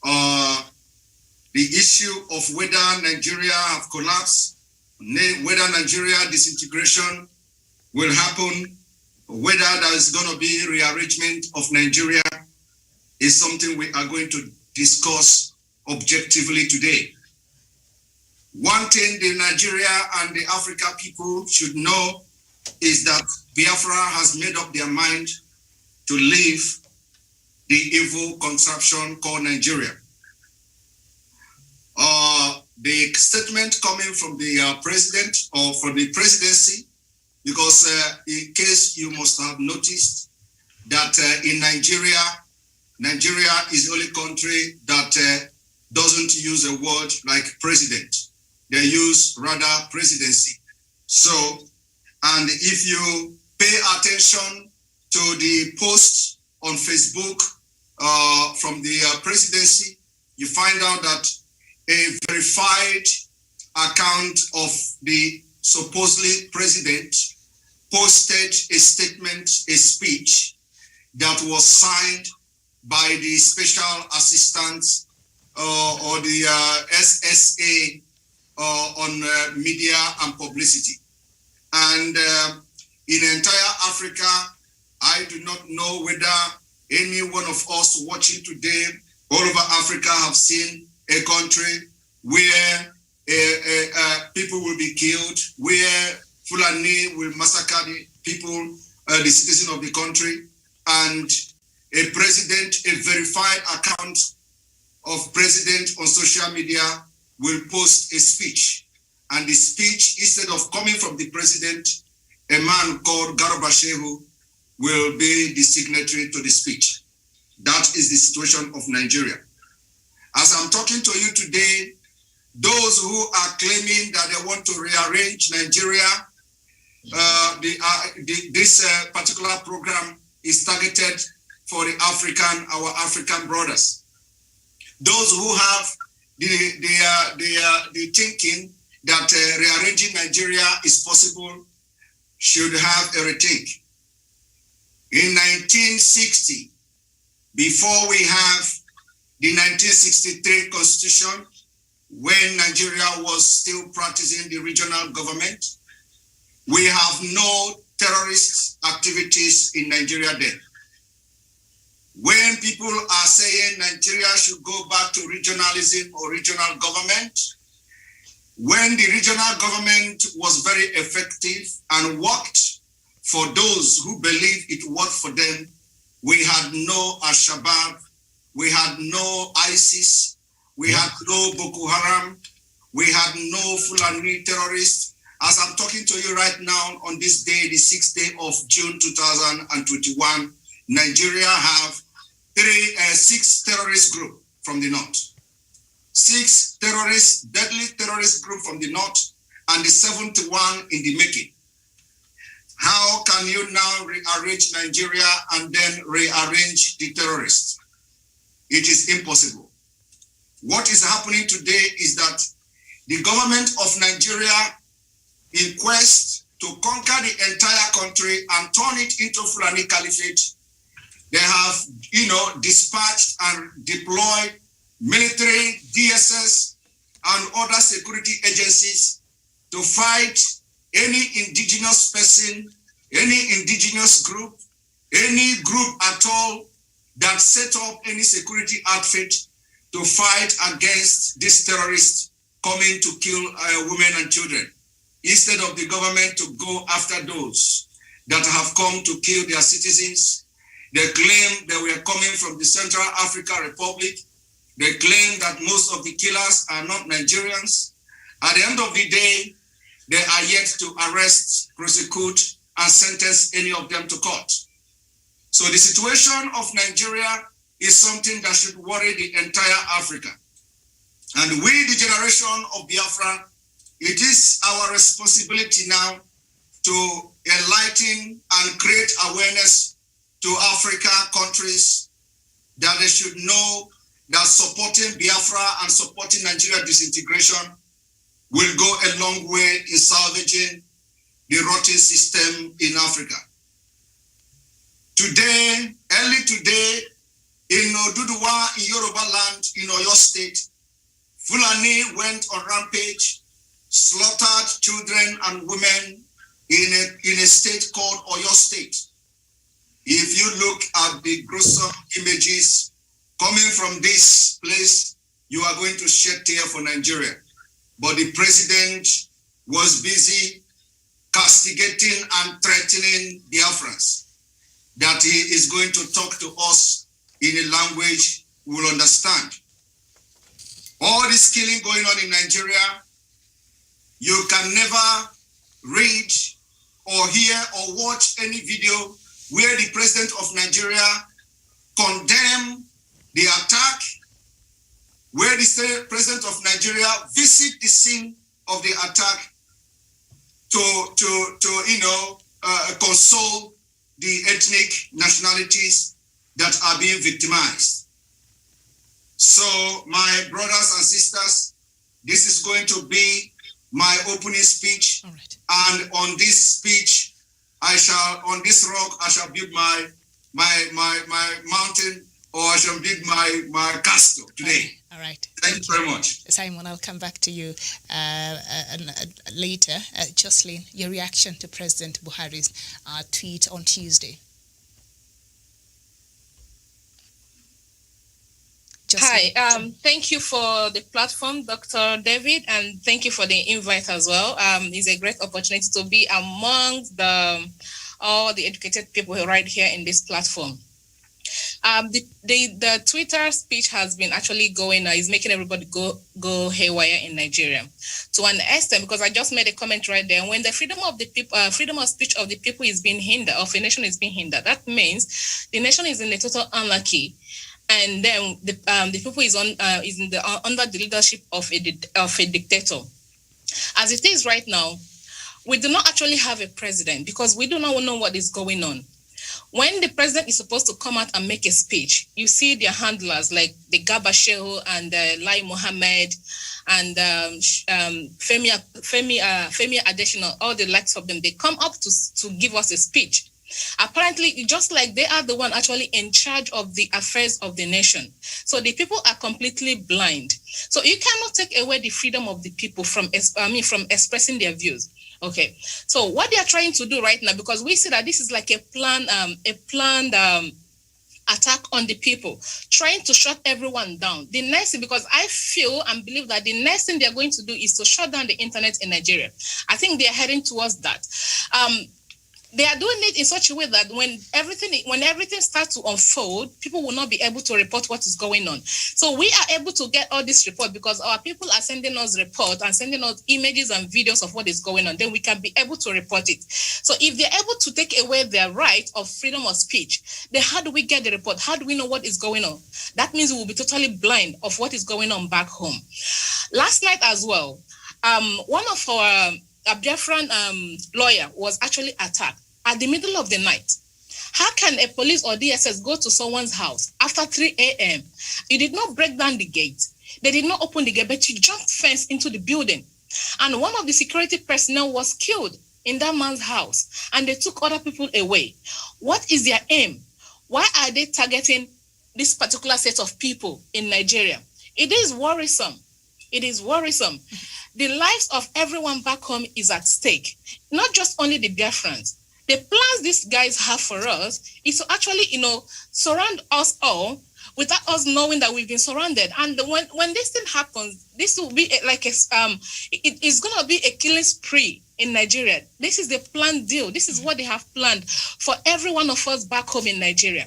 The issue of whether Nigeria have collapsed, whether Nigeria disintegration will happen, whether there is going to be rearrangement of Nigeria is something we are going to discuss objectively today. One thing the Nigeria and the Africa people should know is that Biafra has made up their mind to leave the evil contraption called Nigeria. The statement coming from the president or from the presidency, because in case you must have noticed that in Nigeria is the only country that doesn't use a word like president. They use rather presidency. So, and if you pay attention to the post on Facebook from the presidency, you find out that a verified account of the supposedly president posted a statement, a speech that was signed by the special assistant or the SSA on media and publicity. And in entire Africa, I do not know whether any one of us watching today all over Africa have seen a country where people will be killed, where Fulani will massacre the people, the citizens of the country, and a president, a verified account of president on social media will post a speech. And the speech, instead of coming from the president, a man called Garba Shehu, will be the signatory to the speech. That is the situation of Nigeria. As I'm talking to you today, those who are claiming that they want to rearrange Nigeria, this particular program is targeted for our African brothers. Those who have the thinking that rearranging Nigeria is possible should have a rethink. In 1960, before we have the 1963 Constitution, when Nigeria was still practicing the regional government, we have no terrorist activities in Nigeria then. When people are saying Nigeria should go back to regionalism or regional government, when the regional government was very effective and worked for those who believe it worked for them, we had no Al-Shabaab, we had no ISIS, we had no Boko Haram, we had no Fulani terrorists. As I'm talking to you right now on this day, the 6th day of June 2021, Nigeria have 6 terrorist groups from the north. 6 deadly terrorist group from the north, and the 7th one in the making. How can you now rearrange Nigeria and then rearrange the terrorists? It is impossible. What is happening today is that the government of Nigeria, in quest to conquer the entire country and turn it into Fulani Caliphate, they have, dispatched and deployed military, DSS, and other security agencies to fight any indigenous person, any indigenous group, any group at all that set up any security outfit to fight against these terrorists coming to kill women and children, instead of the government to go after those that have come to kill their citizens. They claim they were coming from the Central African Republic. They claim that most of the killers are not Nigerians. At the end of the day, they are yet to arrest, prosecute, and sentence any of them to court. So the situation of Nigeria is something that should worry the entire Africa. And we, the generation of Biafra, it is our responsibility now to enlighten and create awareness to Africa countries that they should know that supporting Biafra and supporting Nigeria disintegration will go a long way in salvaging the rotten system in Africa. Today, early today, in Oduduwa, in Yoruba land, in Oyo State, Fulani went on rampage, slaughtered children and women in a state called Oyo State. If you look at the gruesome images coming from this place, you are going to shed tears for Nigeria. But the president was busy castigating and threatening Biafrans that he is going to talk to us in a language we will understand. All this killing going on in Nigeria, you can never read or hear or watch any video where the president of Nigeria condemned the attack, where the president of Nigeria visit the scene of the attack to console the ethnic nationalities that are being victimized. So, my brothers and sisters, this is going to be my opening speech. All right. And on this speech, on this rock, I shall build my mountain, or I shall build my castle today. All right. Thank you very much. Simon, I'll come back to you later. Jocelyn, your reaction to President Buhari's tweet on Tuesday. Jocelyn. Hi, thank you for the platform, Dr. David, and thank you for the invite as well. It's a great opportunity to be among all the educated people right here in this platform. The Twitter speech has been actually going, is making everybody go haywire in Nigeria to an extent, because I just made a comment right there. When the freedom of speech of the people is being hindered, of a nation is being hindered, that means the nation is in a total anarchy, and then the people is under the leadership of a dictator. As it is right now, we do not actually have a president because we do not know what is going on. When the president is supposed to come out and make a speech, you see their handlers like the Garba Shehu and Lai Mohammed and Femi Adesina, all the likes of them, they come up to give us a speech. Apparently, just like they are the one actually in charge of the affairs of the nation. So the people are completely blind. So you cannot take away the freedom of the people from expressing their views. Okay, so what they are trying to do right now, because we see that this is like a planned attack on the people, trying to shut everyone down. The next thing, because I feel and believe that the next thing they are going to do is to shut down the internet in Nigeria. I think they are heading towards that. They are doing it in such a way that when everything starts to unfold, people will not be able to report what is going on. So we are able to get all this report because our people are sending us reports and sending us images and videos of what is going on. Then we can be able to report it. So if they're able to take away their right of freedom of speech, then how do we get the report? How do we know what is going on? That means we will be totally blind of what is going on back home. Last night as well, one of our Biafran lawyer was actually attacked at the middle of the night. How can a police or DSS go to someone's house after 3 a.m.? You did not break down the gate. They did not open the gate, but you jumped fence into the building. And one of the security personnel was killed in that man's house, and they took other people away. What is their aim? Why are they targeting this particular set of people in Nigeria? It is worrisome. It is worrisome. The lives of everyone back home is at stake, not just only the Biafrans. The plans these guys have for us is to actually, surround us all without us knowing that we've been surrounded. And when this thing happens, this will be it is going to be a killing spree in Nigeria. This is the planned deal. This is what they have planned for every one of us back home in Nigeria.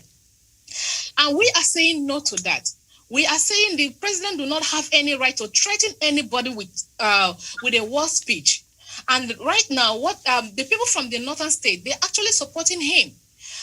And we are saying no to that. We are saying the president do not have any right to threaten anybody with a war speech. And right now, what the people from the northern state, they're actually supporting him.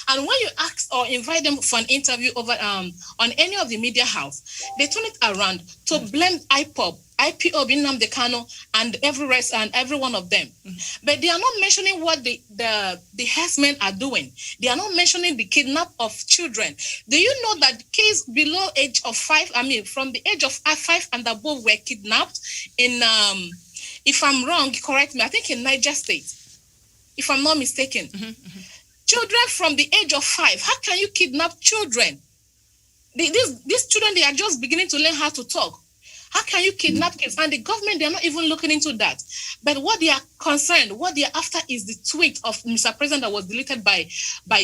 And when you ask or invite them for an interview over on any of the media house, they turn it around to blame IPOB, Nnamdi Kanu, and every one of them. Mm-hmm. But they are not mentioning what the herdsmen are doing. They are not mentioning the kidnap of children. Do you know that kids below age of 5, from the age of 5 and above were kidnapped in if I'm wrong, correct me, I think in Niger State, if I'm not mistaken. Mm-hmm, mm-hmm. Children from the age of 5, how can you kidnap children? These children, they are just beginning to learn how to talk. How can you kidnap kids? And the government, they're not even looking into that. But what they are concerned, what they are after is the tweet of Mr. President that was deleted by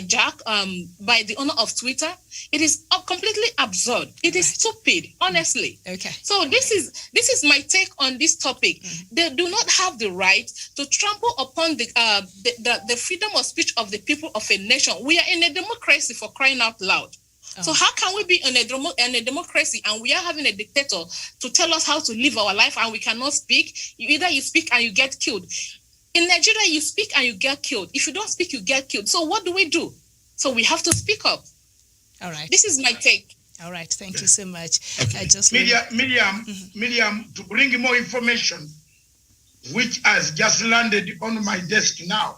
Jack, by the owner of Twitter. It is completely absurd. It is stupid, honestly. Okay. So this is my take on this topic. Mm-hmm. They do not have the right to trample upon the freedom of speech of the people of a nation. We are in a democracy, for crying out loud. Oh. So how can we be in a democracy and we are having a dictator to tell us how to live our life and we cannot speak? Either you speak and you get killed. In Nigeria, you speak and you get killed. If you don't speak, you get killed. So what do we do? So we have to speak up. All right. This is my take. All right. Thank you so much. Okay. Miriam, to bring more information, which has just landed on my desk now.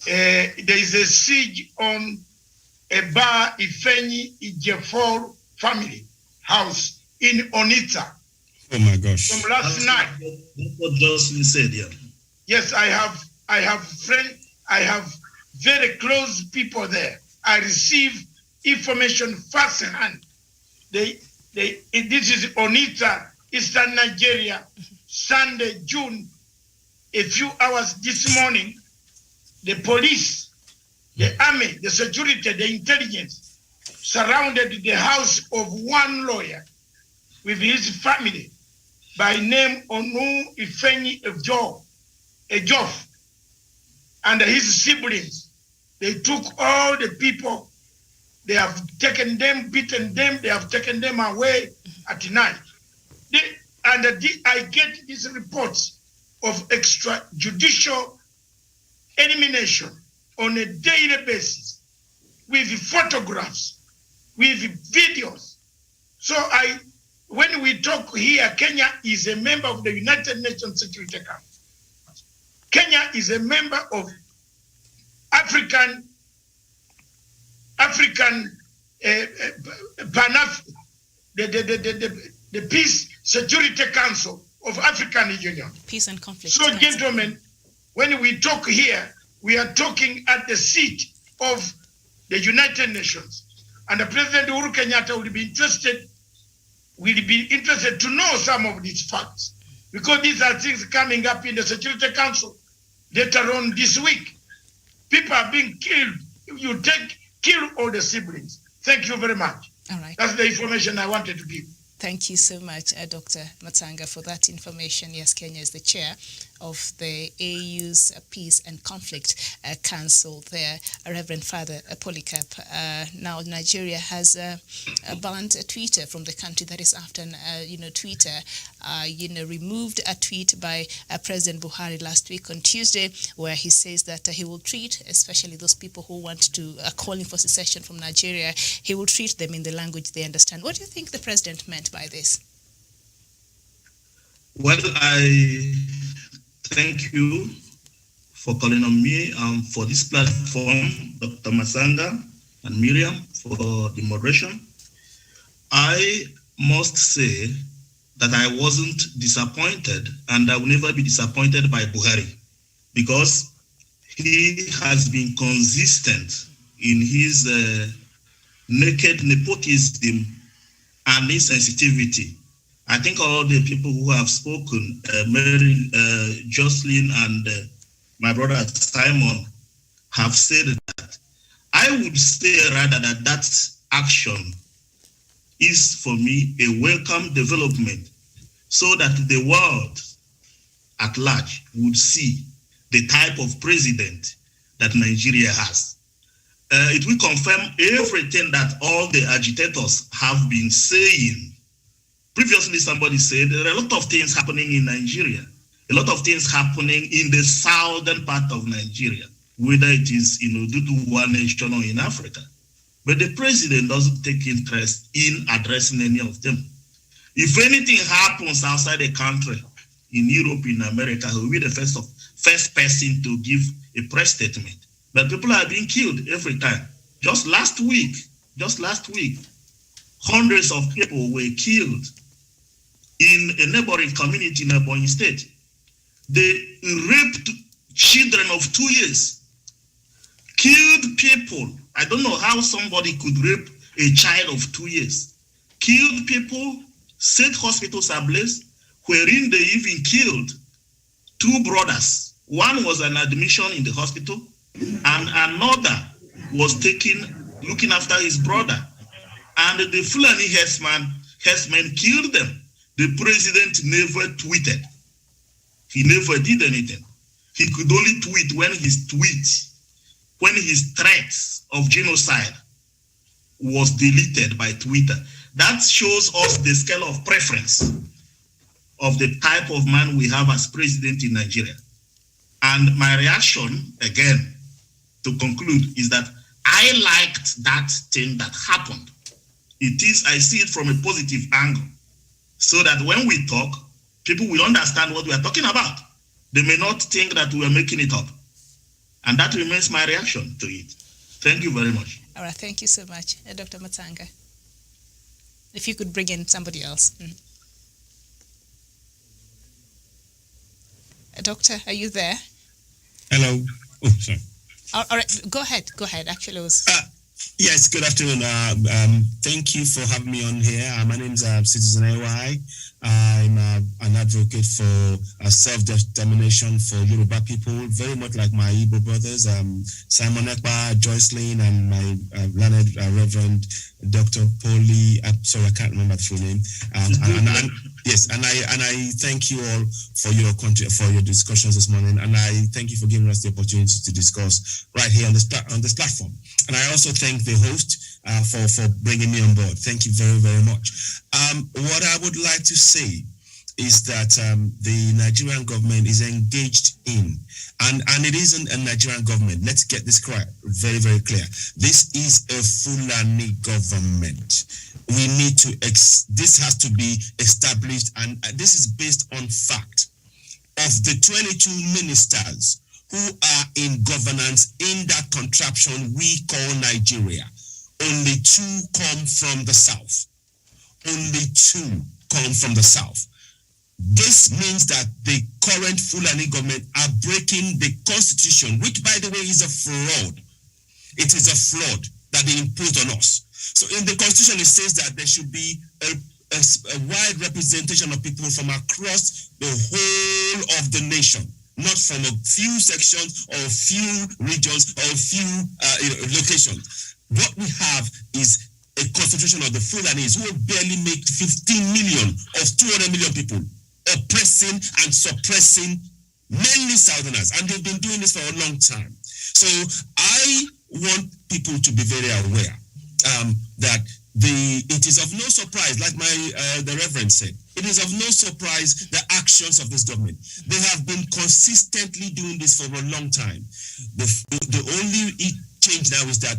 There is a siege on Eba Ifeni Ijefor family house in Onitsha. Oh my gosh! From last night. That's what just been said, yeah. Yes, I have friends. I have very close people there. I receive information firsthand. This is Onitsha, Eastern Nigeria, Sunday, June. A few hours this morning, the police, the army, the security, the intelligence surrounded the house of one lawyer with his family by name Onu Ifeni Ejof and his siblings. They took all the people They have taken them, beaten them, they have taken them away at night. I get these reports of extrajudicial elimination on a daily basis with photographs, with videos. So when we talk here, Kenya is a member of the United Nations Security Council. Kenya is a member of the Peace Security Council of African Union. Peace and Conflict. So, gentlemen, when we talk here, we are talking at the seat of the United Nations. And the President Uhuru Kenyatta will be interested to know some of these facts, because these are things coming up in the Security Council later on this week. People are being killed. You kill all the siblings. Thank you very much. All right. That's the information I wanted to give. Thank you so much, Dr. Matsanga, for that information. Yes, Kenya is the chair of the AU's Peace and Conflict Council there, Reverend Father Polycarp. Now, Nigeria has banned Twitter from the country. That is after, Twitter, removed a tweet by President Buhari last week on Tuesday, where he says that he will treat, especially those people who want to calling for secession from Nigeria, he will treat them in the language they understand. What do you think the president meant by this? Well, I thank you for calling on me for this platform, Dr. Masanga and Miriam, for the moderation. I must say that I wasn't disappointed, and I will never be disappointed by Buhari, because he has been consistent in his naked nepotism and insensitivity. I think all the people who have spoken, Mary, Jocelyn, and my brother Simon, have said that. I would say rather that action is, for me, a welcome development, so that the world at large would see the type of president that Nigeria has. It will confirm everything that all the agitators have been saying. Previously, somebody said there are a lot of things happening in Nigeria, a lot of things happening in the southern part of Nigeria, whether it is in Oduduwa nation or in Africa. But the president doesn't take interest in addressing any of them. If anything happens outside the country, in Europe, in America, he will be the first person to give a press statement. But people are being killed every time. Just last week, hundreds of people were killed in a neighboring community in Ebonyi State. They raped children of 2 years, killed people. I don't know how somebody could rape a child of 2 years. Killed people, set hospitals ablaze, wherein they even killed 2 brothers. One was an admission in the hospital, and another was looking after his brother. And the Fulani herdsmen killed them. The president never tweeted. He never did anything. He could only tweet when his threats of genocide was deleted by Twitter. That shows us the scale of preference of the type of man we have as president in Nigeria. And my reaction, again, to conclude, is that I liked that thing that happened. I see it from a positive angle, so that when we talk, people will understand what we are talking about. They may not think that we are making it up. And that remains my reaction to it. Thank you very much. All right, thank you so much, Dr. Matsanga. If you could bring in somebody else. Doctor, are you there? Hello. Oh, sorry. All right, go ahead. Actually, it was... Yes, good afternoon. Thank you for having me on here. My name is Citizen AY. I'm an advocate for self-determination for Yoruba people, very much like my Igbo brothers, Simon Ekpa, Jocelyn, and my learned Reverend Dr. Polly. Sorry, I can't remember the full name. Yes, and I thank you all for your discussions this morning, and I thank you for giving us the opportunity to discuss right here on this platform. And I also thank the host for bringing me on board. Thank you very, very much. What I would like to say is that the Nigerian government is engaged in, and it isn't a Nigerian government. Let's get this correct, very, very clear. This is a Fulani government. We need to, this has to be established, and this is based on fact. Of the 22 ministers who are in governance in that contraption we call Nigeria, only 2 come from the south. Only 2 come from the south. This means that the current Fulani government are breaking the constitution, which, by the way, is a fraud. It is a fraud that they imposed on us. So in the constitution, it says that there should be a wide representation of people from across the whole of the nation, not from a few sections or a few regions or a few locations. What we have is a constitution of the Fulanis who will barely make 15 million of 200 million people, oppressing and suppressing mainly Southerners, and they've been doing this for a long time. So I want people to be very aware that it is of no surprise, like the Reverend said, it is of no surprise the actions of this government. They have been consistently doing this for a long time. The only change now is that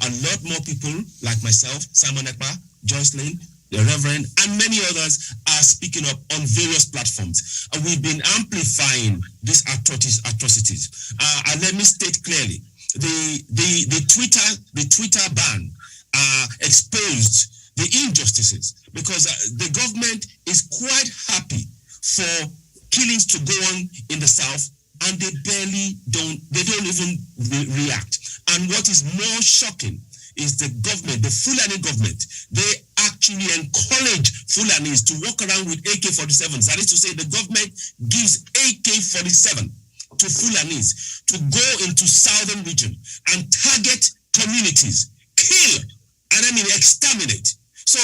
a lot more people like myself, Simon Ekpa, Joycelyn, the Reverend, and many others are speaking up on various platforms. And we've been amplifying these atrocities. And let me state clearly, the Twitter ban exposed the injustices, because the government is quite happy for killings to go on in the south, and they don't even react. And what is more shocking is the government, the Fulani government, they actually encourage Fulanis to walk around with AK-47s. That is to say, the government gives AK-47 to Fulanis to go into southern region and target communities, kill, and exterminate. So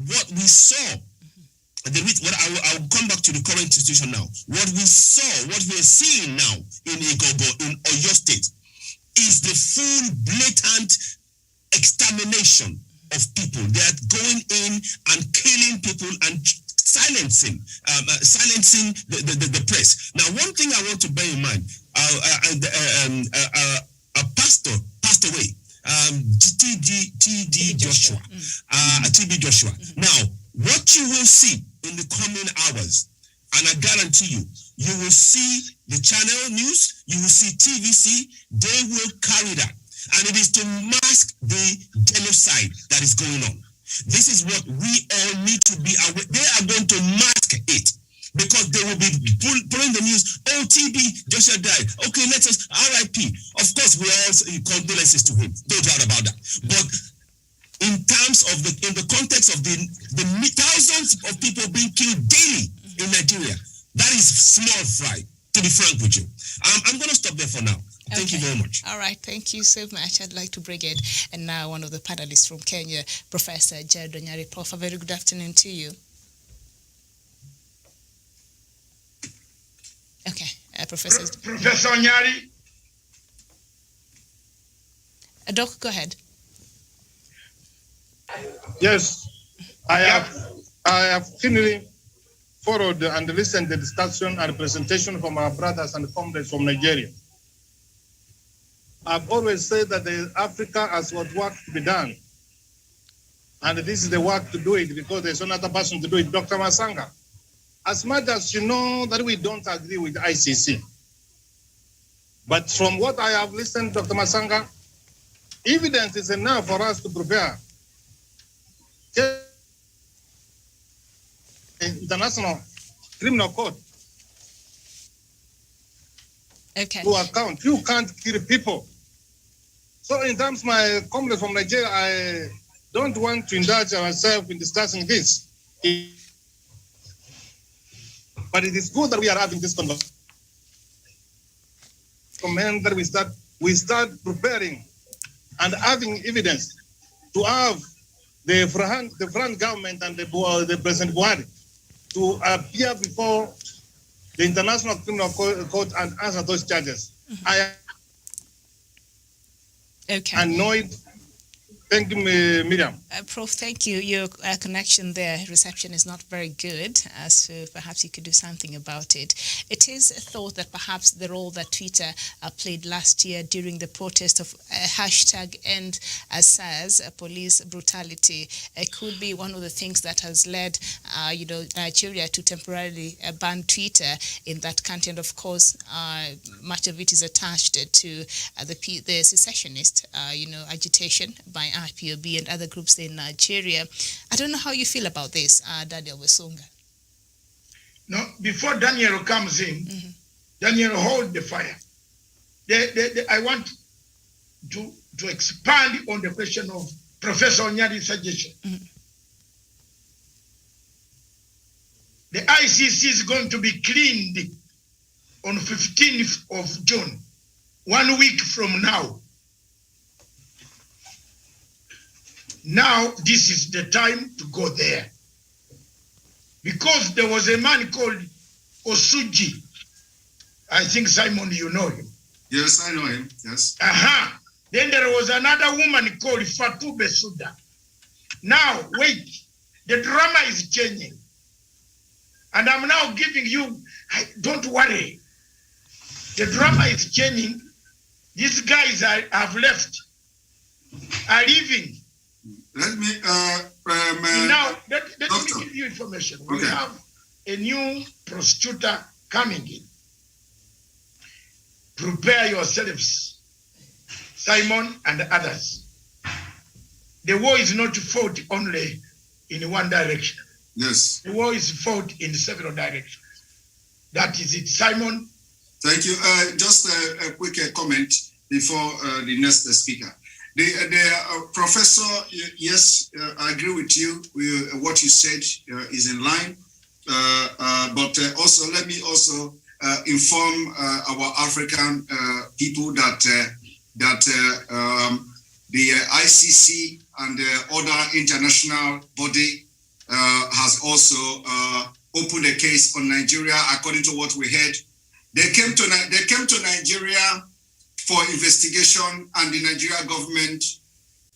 what we saw, I will come back to the current situation now. What we are seeing now in Igogo, in Oyo State, is the full blatant extermination of people. They are going in and killing people and silencing the press. Now, one thing I want to bear in mind, a pastor passed away, TB Joshua. Now, what you will see in the coming hours, and I guarantee you, you will see the channel news, you will see TVC, they will carry that. And it is to mask the genocide that is going on. This is what we all need to be aware. They are going to mask it, because they will be pulling the news. Oh, TB Joshua died. Okay, let us RIP. Of course, we all condolences to him. No doubt about that. But in terms of in the context of the thousands of people being killed daily in Nigeria, that is small fry, to be frank with you. I'm going to stop there for now. Thank you very much. All right, thank you so much. I'd like to bring it. And now one of the panelists from Kenya, Professor Jared Onyari. Prof, a very good afternoon to you. Okay, Professor Onyari. Doc, go ahead. Yes, I have keenly followed and listened to the discussion and presentation from our brothers and comrades from Nigeria. I've always said that Africa has got work to be done. And this is the work to do it, because there's another person to do it, Dr. Masanga. As much as you know that we don't agree with ICC, but from what I have listened, Dr. Masanga, evidence is enough for us to prepare International Criminal Court to account. You can't kill people. So in terms of my comrades from Nigeria, I don't want to indulge ourselves in discussing this. But it is good that we are having this conversation. Recommend that we start preparing and having evidence to have the front government and the President Buhari to appear before the International Criminal Court and answer those charges. I am annoyed. Thank you, Miriam. Prof, thank you. Your connection there, reception is not very good, so perhaps you could do something about it. It is thought that perhaps the role that Twitter played last year during the protest of #EndSARS, police brutality, could be one of the things that has led, Nigeria to temporarily ban Twitter in that country. And of course, much of it is attached to the secessionist, agitation by IPOB and other groups in Nigeria. I don't know how you feel about this, Daniel Wesonga. No, before Daniel comes in, Daniel, hold the fire. I want to expand on the question of Professor Onyadi's suggestion. The ICC is going to be cleaned on 15th of June, 1 week from now. Now, this is the time to go there. Because there was a man called Osuji. I think, Simon, you know him. Yes, I know him. Yes. Then there was another woman called Fatou Bensouda. Now, wait. The drama is changing. And I'm now giving you, don't worry. The drama is changing. These guys have left, are leaving. Let me now let me give you information. We have a new prosecutor coming in. Prepare yourselves, Simon and others. The war is not fought only in one direction. Yes. The war is fought in several directions. That is it, Simon. Thank you. Just a quick comment before the next speaker. The professor, yes, I agree with you. What you said is in line. But also, let me also inform our African people that the ICC and other international body has also opened a case on Nigeria. According to what we heard, they came to Nigeria for investigation, and the Nigeria government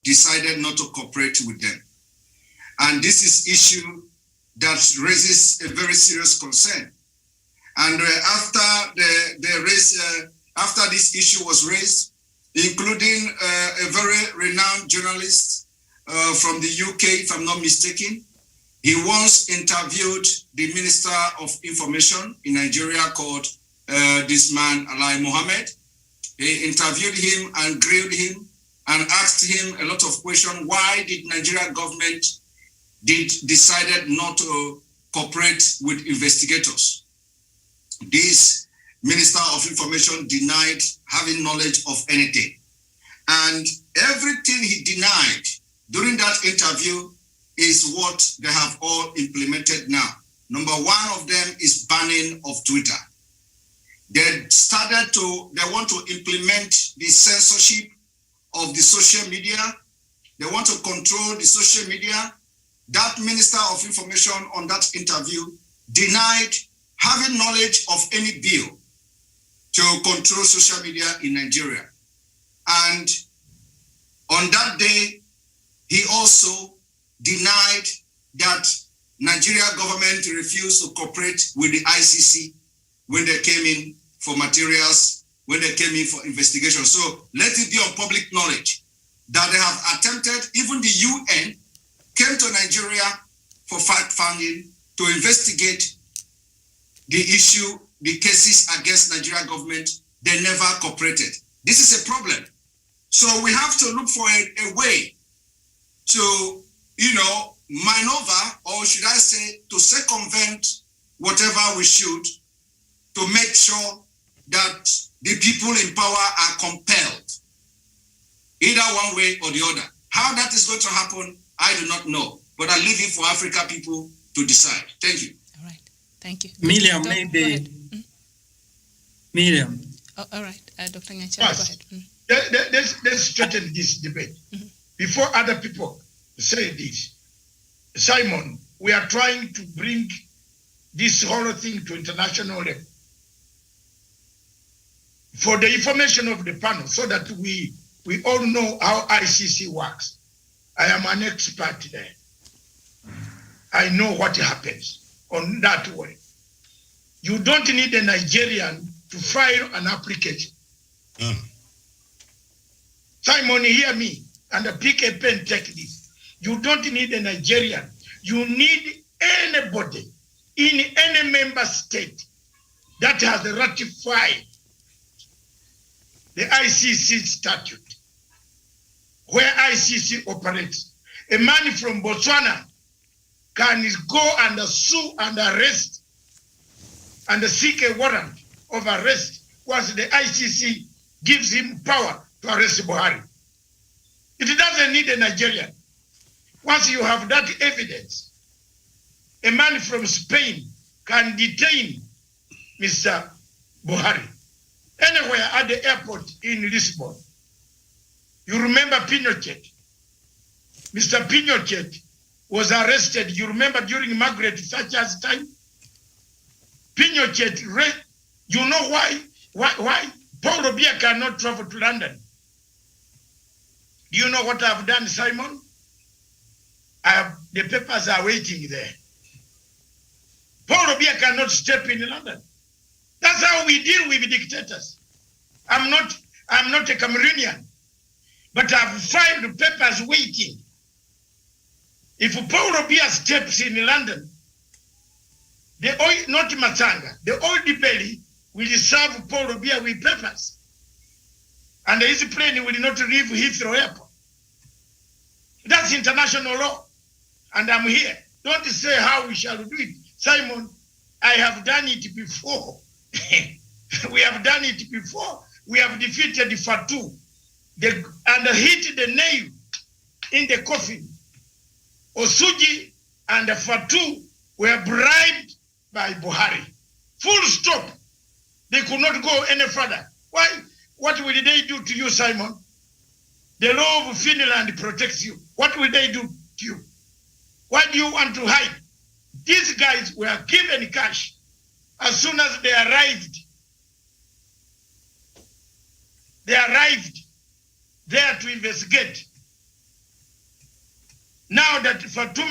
decided not to cooperate with them. And this is issue that raises a very serious concern. And after this issue was raised, including a very renowned journalist from the UK, if I'm not mistaken, he once interviewed the Minister of Information in Nigeria called this man, Alai Mohammed. He interviewed him and grilled him and asked him a lot of questions. Why did Nigeria government decided not to cooperate with investigators? This Minister of Information denied having knowledge of anything. And everything he denied during that interview is what they have all implemented now. Number one of them is banning of Twitter. They want to implement the censorship of the social media. They want to control the social media. That Minister of Information on that interview denied having knowledge of any bill to control social media in Nigeria. And on that day, he also denied that Nigeria government refused to cooperate with the ICC when they came in for materials, when they came in for investigation. So let it be on public knowledge that they have attempted, even the UN came to Nigeria for fact-finding to investigate the issue, the cases against Nigeria government. They never cooperated. This is a problem. So we have to look for a way to, maneuver, or should I say, to circumvent whatever we should, to make sure that the people in power are compelled, either one way or the other. How that is going to happen, I do not know. But I leave it for Africa people to decide. Thank you. All right. Thank you. Miriam, maybe. Miriam. Oh, all right. Dr. Nyacha, go ahead. Let's straighten this debate. Before other people say this, Simon, we are trying to bring this whole thing to international level. For the information of the panel, so that we all know how ICC works. I am an expert there. I know what happens on that way. You don't need a Nigerian to file an application. Simon, hear me, and pick a pen, take this. You don't need a Nigerian. You need anybody in any member state that has ratified the ICC statute, where ICC operates. A man from Botswana can go and sue and arrest and seek a warrant of arrest once the ICC gives him power to arrest Buhari. It doesn't need a Nigerian. Once you have that evidence, a man from Spain can detain Mr. Buhari anywhere at the airport in Lisbon. You remember Pinochet. Mr. Pinochet was arrested, you remember, during Margaret Thatcher's time? Pinochet, you know why Paul Robia cannot travel to London? Do you know what I've done, Simon? The papers are waiting there. Paul Robia cannot step in London. That's how we deal with dictators. I'm not a Cameroonian, but I've filed papers waiting. If Paul Robia steps in London, not Matsanga, the old belly will serve Paul Robia with papers. And his plane will not leave Heathrow Airport. That's international law. And I'm here. Don't say how we shall do it. Simon, I have done it before. We have done it before. We have defeated Fatou and hit the nail in the coffin. Osuji and Fatou were bribed by Buhari. Full stop. They could not go any further. Why? What will they do to you, Simon? The law of Finland protects you. What will they do to you? Why do you want to hide? These guys were given cash as soon as they arrived. They arrived there to investigate. Now that Fatou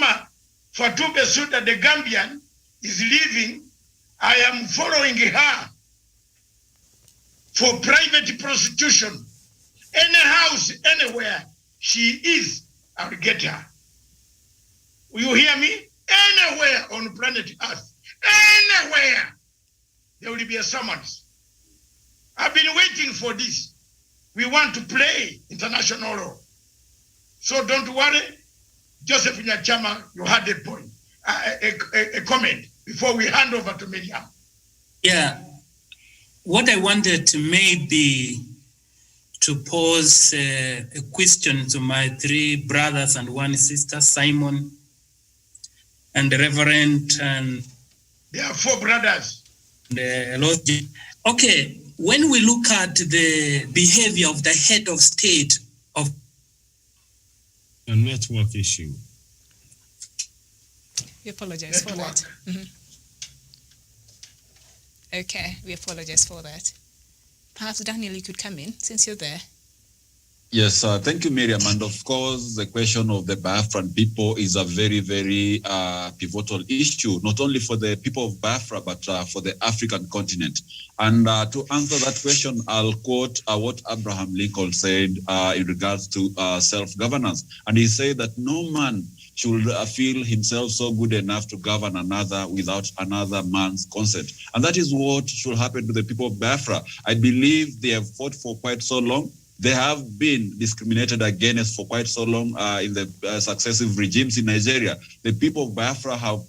Bensouda, the Gambian, is leaving, I am following her for private prostitution. Any house, anywhere she is, I will get her. Will you hear me? Anywhere on planet Earth, anywhere, there will be a summons. I've been waiting for this. We want to play international law. So don't worry. Joseph Nyachama, you had a point, a comment before we hand over to Miriam. Yeah, what I wanted to maybe to pose a question to my three brothers and one sister, Simon and the Reverend. And there are four brothers. Okay, when we look at the behavior of the head of state of a network issue. We apologize for that. Okay, we apologize for that. Perhaps, Daniel, you could come in since you're there. Yes, thank you, Miriam. And of course, the question of the Biafran people is a very, very pivotal issue, not only for the people of Biafra, but for the African continent. And to answer that question, I'll quote what Abraham Lincoln said in regards to self-governance. And he said that no man should feel himself so good enough to govern another without another man's consent. And that is what should happen to the people of Biafra. I believe they have fought for quite so long. They have been discriminated against for quite so long in the successive regimes in Nigeria. The people of Biafra have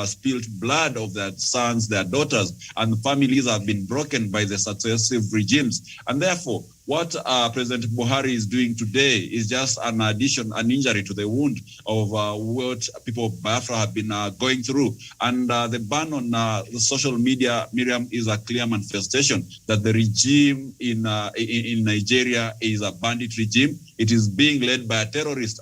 spilled blood of their sons, their daughters, and families have been broken by the successive regimes. And therefore, What President Buhari is doing today is just an addition, an injury to the wound of what people of Biafra have been going through. And the ban on the social media, Miriam, is a clear manifestation that the regime in Nigeria is a bandit regime. It is being led by a terrorist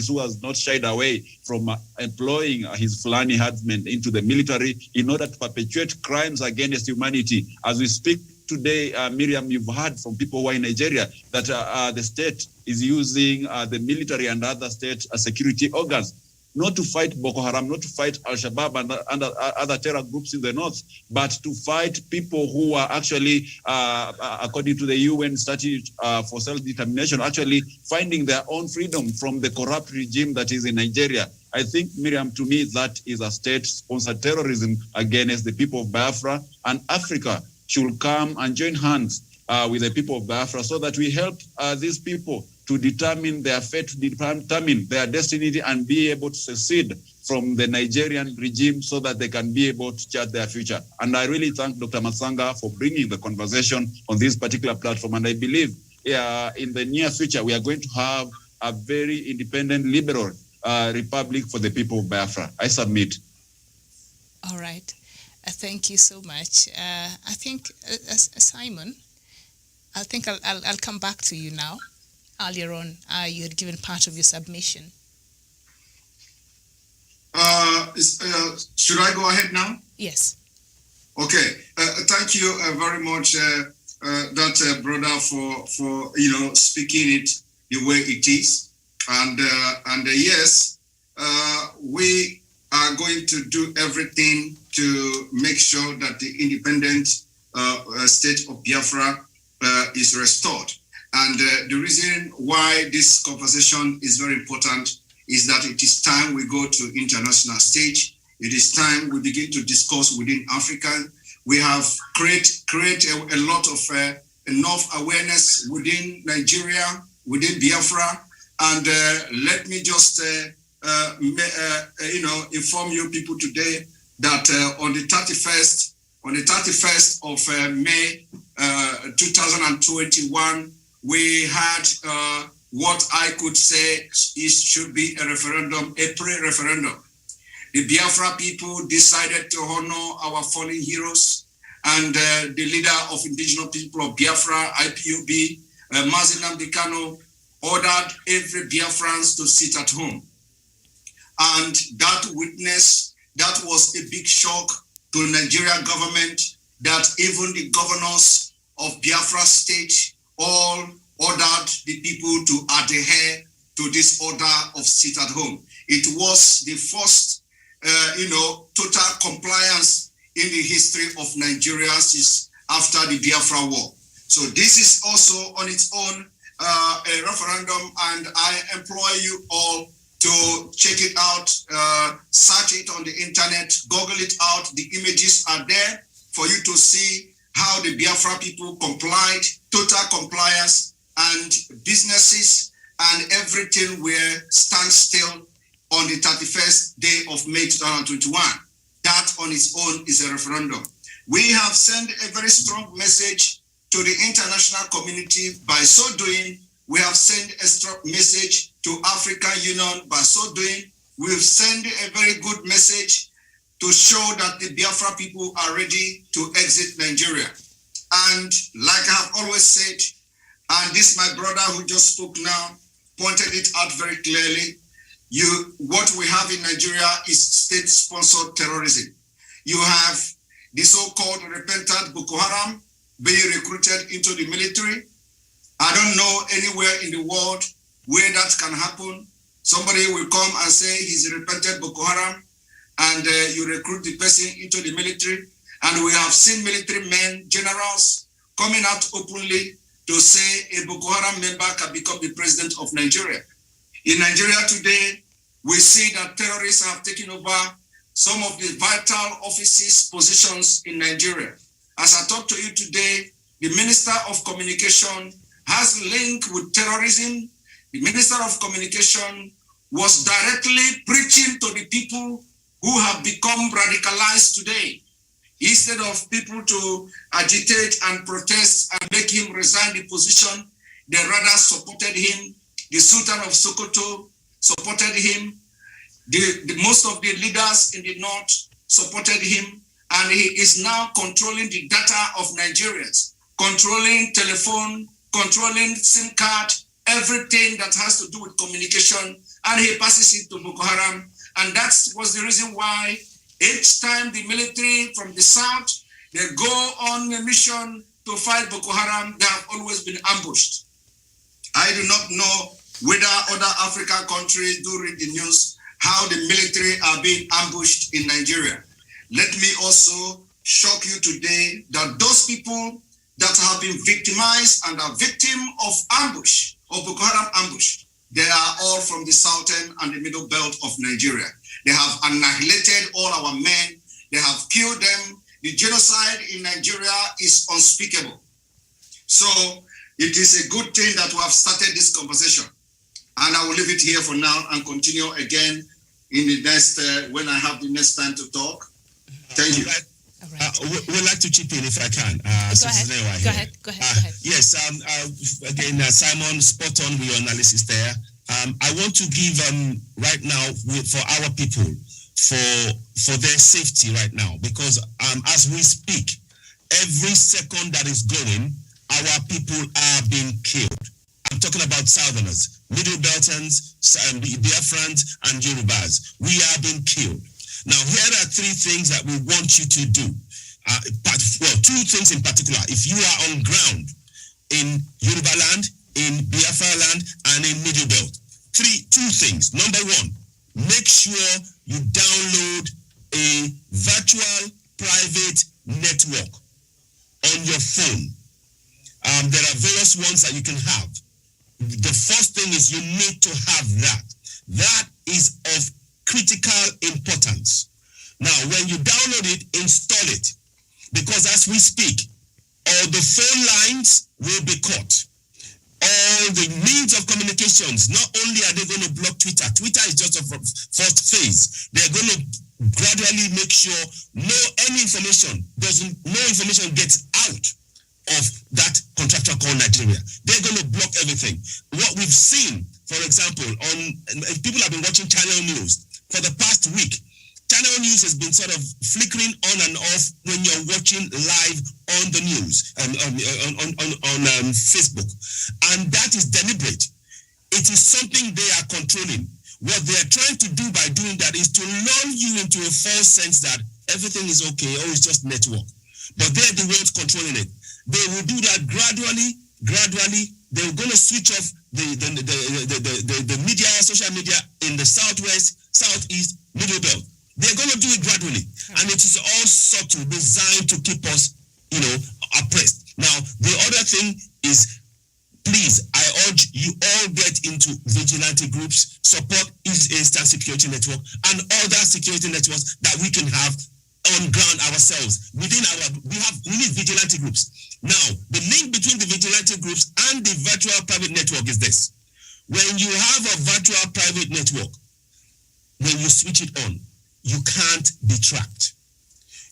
who has not shied away from employing his Fulani herdsmen into the military in order to perpetuate crimes against humanity. As we speak today, Miriam, you've heard from people who are in Nigeria that the state is using the military and other state security organs not to fight Boko Haram, not to fight Al-Shabaab and other terror groups in the north, but to fight people who are actually, according to the UN Statute for Self-Determination, actually finding their own freedom from the corrupt regime that is in Nigeria. I think, Miriam, to me, that is a state-sponsored terrorism against the people of Biafra, and Africa should come and join hands with the people of Biafra so that we help these people to determine their fate, to determine their destiny, and be able to secede from the Nigerian regime so that they can be able to chart their future. And I really thank Dr. Masanga for bringing the conversation on this particular platform. And I believe in the near future, we are going to have a very independent, liberal republic for the people of Biafra. I submit. All right. Thank you so much. I think, Simon, I think I'll come back to you now. Earlier on, you had given part of your submission. Should I go ahead now? Yes. Okay. Thank you very much, that brother, for speaking it the way it is. And yes, we are going to do everything to make sure that the independent state of Biafra is restored. And the reason why this conversation is very important is that it is time we go to international stage. It is time we begin to discuss within Africa. We have create a lot of enough awareness within Nigeria, within Biafra. And let me just inform you people today that on the 31st of May 2021, we had what I could say should be a referendum, a pre-referendum. The Biafra people decided to honor our fallen heroes, and the leader of indigenous people of Biafra, IPOB, Mazi Nnamdi Kanu, ordered every Biafrans to sit at home. And that was a big shock to the Nigerian government, that even the governors of Biafra state all ordered the people to adhere to this order of sit at home. It was the first, total compliance in the history of Nigeria since after the Biafra War. So this is also on its own a referendum, and I implore you all to check it out, search it on the internet, Google it out. The images are there for you to see how the Biafra people complied, total compliance, and businesses and everything were standstill on the 31st day of May 2021. That on its own is a referendum. We have sent a very strong message to the international community. By so doing, we have sent a strong message to African Union. By so doing, we've sent a very good message to show that the Biafra people are ready to exit Nigeria. And like I have always said, and this my brother who just spoke now pointed it out very clearly, what we have in Nigeria is state-sponsored terrorism. You have the so-called repentant Boko Haram being recruited into the military. I don't know anywhere in the world where that can happen. Somebody will come and say he's a repentant Boko Haram, and you recruit the person into the military. And we have seen military men, generals, coming out openly to say a Boko Haram member can become the president of Nigeria. In Nigeria today, we see that terrorists have taken over some of the vital offices, positions in Nigeria. As I talk to you today, the Minister of Communication has link with terrorism. The Minister of Communication was directly preaching to the people who have become radicalized today. Instead of people to agitate and protest and make him resign the position, they rather supported him. The Sultan of Sokoto supported him. Most of the leaders in the north supported him. And he is now controlling the data of Nigerians, controlling telephone, controlling SIM card, everything that has to do with communication, and he passes it to Boko Haram. And that was the reason why each time the military from the south, they go on a mission to fight Boko Haram, they have always been ambushed. I do not know whether other African countries do read the news, how the military are being ambushed in Nigeria. Let me also shock you today that those people that have been victimized and are victim of ambush, of Boko Haram ambush, they are all from the southern and the middle belt of Nigeria. They have annihilated all our men. They have killed them. The genocide in Nigeria is unspeakable. So it is a good thing that we have started this conversation. And I will leave it here for now and continue again in the next, when I have the next time to talk. Thank you. We'd like to chip in if I can. Go ahead. Yes, again, Simon, spot on with your analysis there. I want to give right now for our people, for their safety right now, because as we speak, every second that is going, our people are being killed. I'm talking about Southerners, Middle Beltons, Biafrans, and Yorubas. We are being killed. Now, here are three things that we want you to do. Two things in particular. If you are on ground in Yoruba land, in Biafra land, and in Middle Belt, two things. Number one, make sure you download a virtual private network on your phone. There are various ones that you can have. The first thing is you need to have that. That is of critical importance. Now, when you download it, install it. Because as we speak, all the phone lines will be cut. All the means of communications, not only are they going to block Twitter, Twitter is just a first phase. They're going to gradually make sure no information gets out of that contractor called Nigeria. They're going to block everything. What we've seen, for example, if people have been watching Channel News for the past week, Channel News has been sort of flickering on and off when you're watching live on the news and on Facebook. And that is deliberate. It is something they are controlling. What they are trying to do by doing that is to lull you into a false sense that everything is okay, or it's just network. But they're the ones controlling it. They will do that gradually. They're going to switch off the media, social media in the southwest, southeast, middle belt. They're going to do it gradually. And it is all subtle, designed to keep us, oppressed. Now, the other thing is, please, I urge you all get into vigilante groups, support Eastern Security Network and other security networks that we can have on ground ourselves. We need vigilante groups. Now, the link between the vigilante groups and the virtual private network is this. When you have a virtual private network, when you switch it on, you can't be tracked.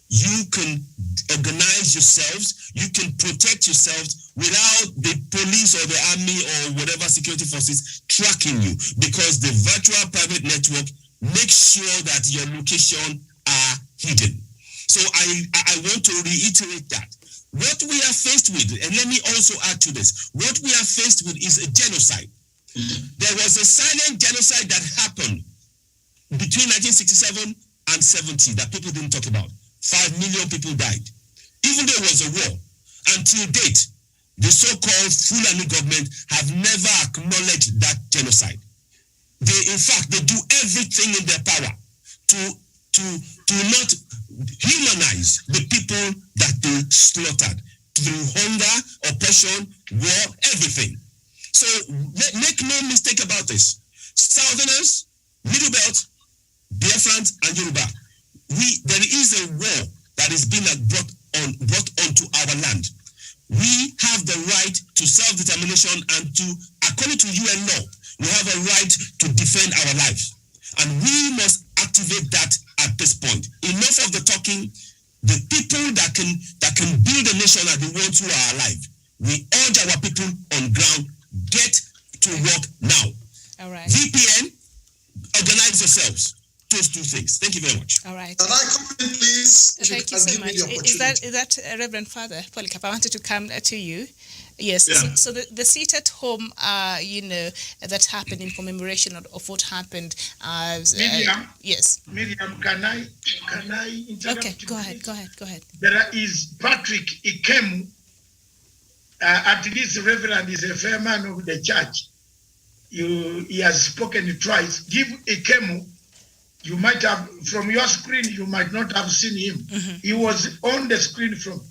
You can organize yourselves, you can protect yourselves without the police or the army or whatever security forces tracking you, because the virtual private network makes sure that your location are hidden. So I want to reiterate that. What we are faced with, and let me also add to this, what we are faced with is a genocide. There was a silent genocide that happened between 1967 and 70 that people didn't talk about. 5 million people died. Even though it was a war, until date, the so-called Fulani government have never acknowledged that genocide. In fact, they do everything in their power to not humanize the people that they slaughtered through hunger, oppression, war, everything. So make no mistake about this. Southerners, Middle Belt, Biafrans, and Yoruba, there is a war that is being brought onto our land. We have the right to self-determination and to, according to UN law, we have a right to defend our lives. And we must activate that at this point. Enough of the talking. The people that can build a nation are the ones who are alive. We urge our people on ground, get to work now. All right. VPN, organize yourselves. Those two things. Thank you very much. All right. Can I come in, please? Thank you so much. Is that Reverend Father Polycarp? I wanted to come to you. Yes. Yeah. So the seat at home, that happened in commemoration of what happened. Miriam. Yes. Miriam, can I interrupt? Okay. Go ahead. There is Patrick Ikemu. At least Reverend is a fair man of the church. He has spoken twice. Give Ikemu. You might have, from your screen, you might not have seen him. Mm-hmm. He was on the screen from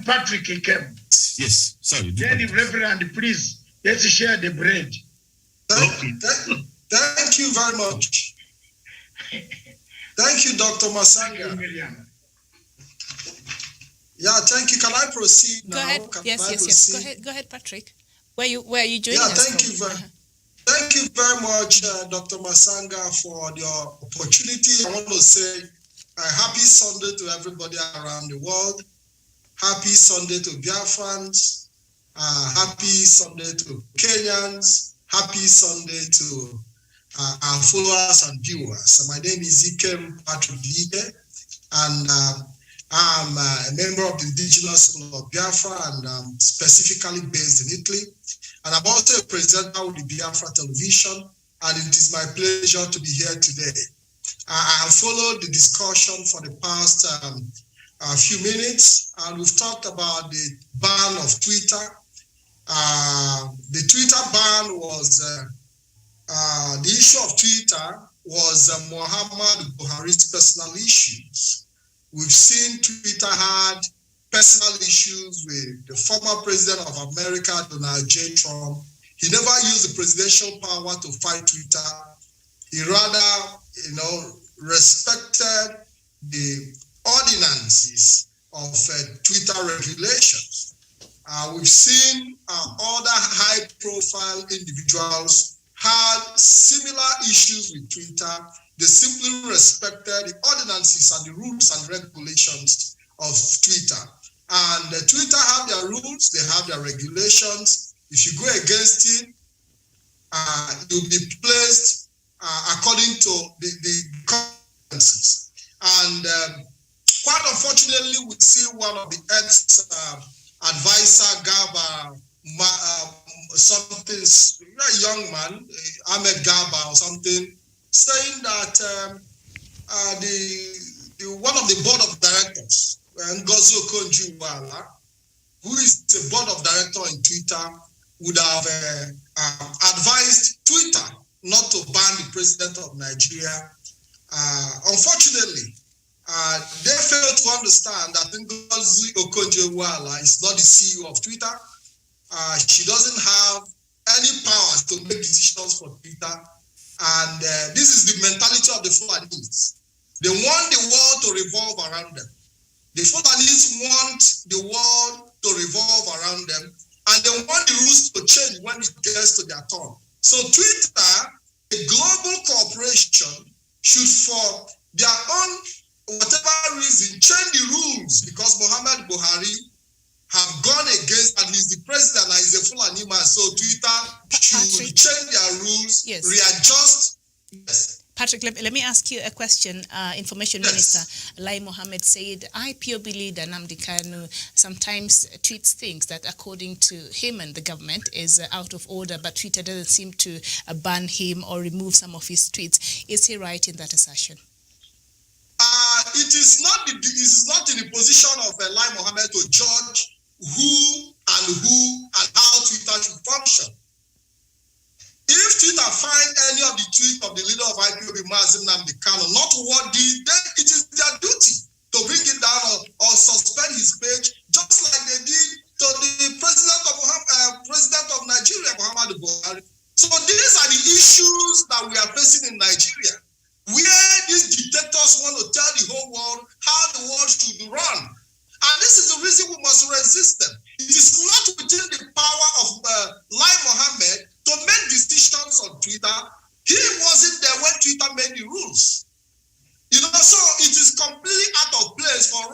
Patrick Ikem. Yes, sorry. Then, Reverend, please, let's share the bread. Thank you very much. Thank you, Dr. Masanga. Yeah, thank you. Can I proceed now? Go ahead. Yes. Go ahead, Patrick. Where are you joining us from? Thank you very much, Dr. Masanga, for the opportunity. I want to say happy Sunday to everybody around the world. Happy Sunday to Biafrans. Happy Sunday to Kenyans. Happy Sunday to our followers and viewers. My name is Ikem Patrick Lige, and I'm a member of the Indigenous People of Biafra, and I'm specifically based in Italy. And I'm also a presenter with the Biafra Television, and it is my pleasure to be here today. I have followed the discussion for the past few minutes, and we've talked about the ban of Twitter. The Twitter ban was, the issue of Twitter was Muhammad Buhari's personal issues. We've seen Twitter had personal issues with the former president of America, Donald J. Trump. He never used the presidential power to fight Twitter. He rather, respected the ordinances of Twitter regulations. We've seen other high-profile individuals had similar issues with Twitter. They simply respected the ordinances and the rules and regulations of Twitter. And Twitter have their rules, they have their regulations. If you go against it, you'll be placed according to the consequences. And quite unfortunately, we see one of the ex-advisor, Garba, something, a young man, Ahmed Garba or something, saying that one of the board of directors, Ngozi Okonjo-Iweala, who is the board of director in Twitter, would have advised Twitter not to ban the president of Nigeria. Unfortunately, they failed to understand that Ngozi Okonjo-Iweala is not the CEO of Twitter. She doesn't have any powers to make decisions for Twitter. And this is the mentality of the Fulanis. They want the world to revolve around them. The Fulanis want the world to revolve around them, and they want the rules to change when it gets to their turn. So Twitter, a global corporation, should for their own, whatever reason, change the rules, because Muhammad Buhari have gone against, and he's the president and he's a Fulani man, so Twitter should change their rules, readjust. Yes. Patrick, let me ask you a question. Information Minister Lai Mohammed said IPOB leader Nnamdi Kanu sometimes tweets things that, according to him and the government, is out of order, but Twitter doesn't seem to ban him or remove some of his tweets. Is he right in that assertion? It is not in the position of Lai Mohammed to judge who and how Twitter should function. If Twitter find any of the tweets of the leader of IPOB, Mazi Nnamdi Kanu, not worthy, then it is their duty to bring it down or suspend his page, just like they did to the president of Nigeria, Muhammadu Buhari. So these are the issues that we are facing in Nigeria, where these dictators want to tell the whole world how the world should run. And this is the reason we must resist them. It is not within the power of Lai Mohammed to make decisions on Twitter. He wasn't there when Twitter made the rules. So it is completely out of place for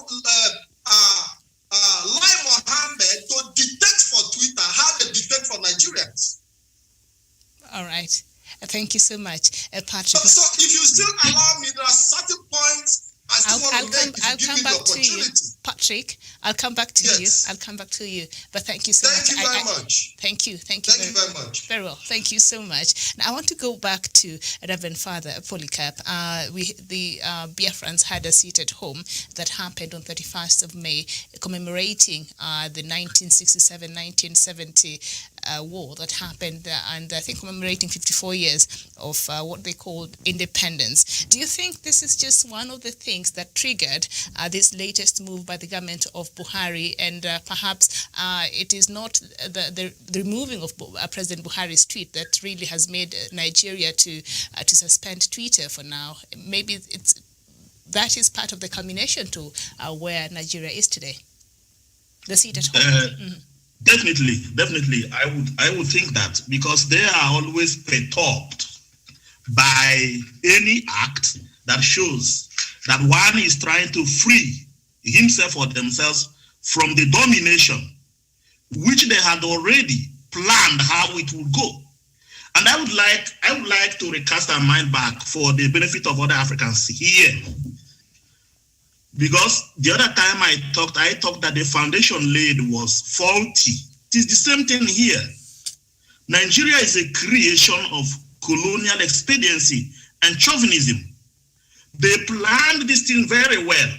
All right. Thank you so much, Patrick. So if you still allow me, there are certain points I still want to make. I'll come back to you, Patrick. I'll come back to you. I'll come back to you. But thank you so much. Thank you very much. Thank you. Thank you very much. Very well. Thank you so much. Now I want to go back to Reverend Father Polycarp. The Biafrans had a seat at home that happened on 31st of May, commemorating the 1967-1970 war that happened, and I think commemorating 54 years of what they called independence. Do you think this is just one of the things that triggered this latest move by the government of Buhari, and perhaps it is not the removing of President Buhari's tweet that really has made Nigeria to suspend Twitter for now? Maybe that is part of the culmination to where Nigeria is today. The seat at home. Definitely. I would think that, because they are always perturbed by any act that shows that one is trying to free himself or themselves from the domination which they had already planned how it would go. And I would like to recast our mind back for the benefit of other Africans here. Because the other time I talked that the foundation laid was faulty. It is the same thing here. Nigeria is a creation of colonial expediency and chauvinism. They planned this thing very well.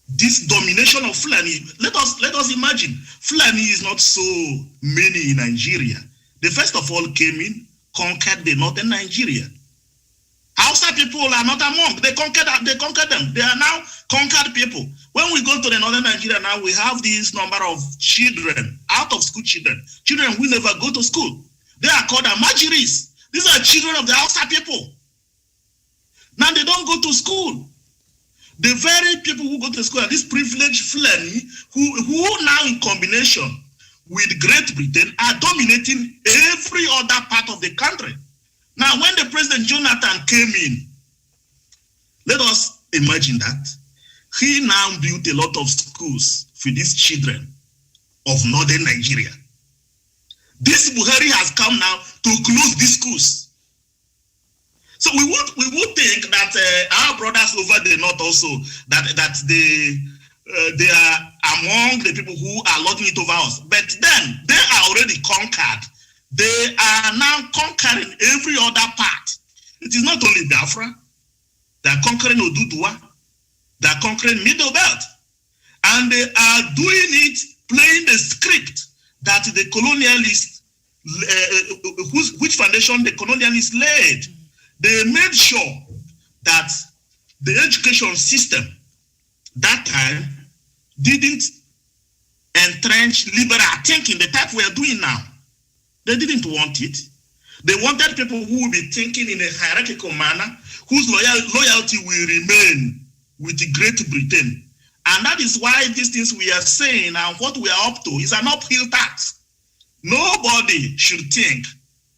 This domination of Fulani, let us imagine, Fulani is not so many in Nigeria. They first of all came in, conquered the northern Nigeria. Hausa people are not among. They conquered them. They are now conquered people. When we go to the northern Nigeria now, we have this number of children, out of school children who never go to school. They are called Amajiris. These are children of the Hausa people. Now they don't go to school. The very people who go to school are these privileged Fulani who now in combination with Great Britain are dominating every other part of the country. Now, when the President Jonathan came in, let us imagine that he now built a lot of schools for these children of northern Nigeria. This Buhari has come now to close these schools. So we would think that our brothers over the north also, that they are among the people who are lording it over us. But then they are already conquered. They are now conquering every other part. It is not only Biafra. They are conquering Oduduwa. They are conquering Middle Belt. And they are doing it, playing the script that the colonialists, which foundation the colonialists laid. They made sure that the education system that time didn't entrench liberal thinking, the type we are doing now. They didn't want it. They wanted people who will be thinking in a hierarchical manner, whose loyalty will remain with Great Britain. And that is why these things we are saying and what we are up to is an uphill task. Nobody should think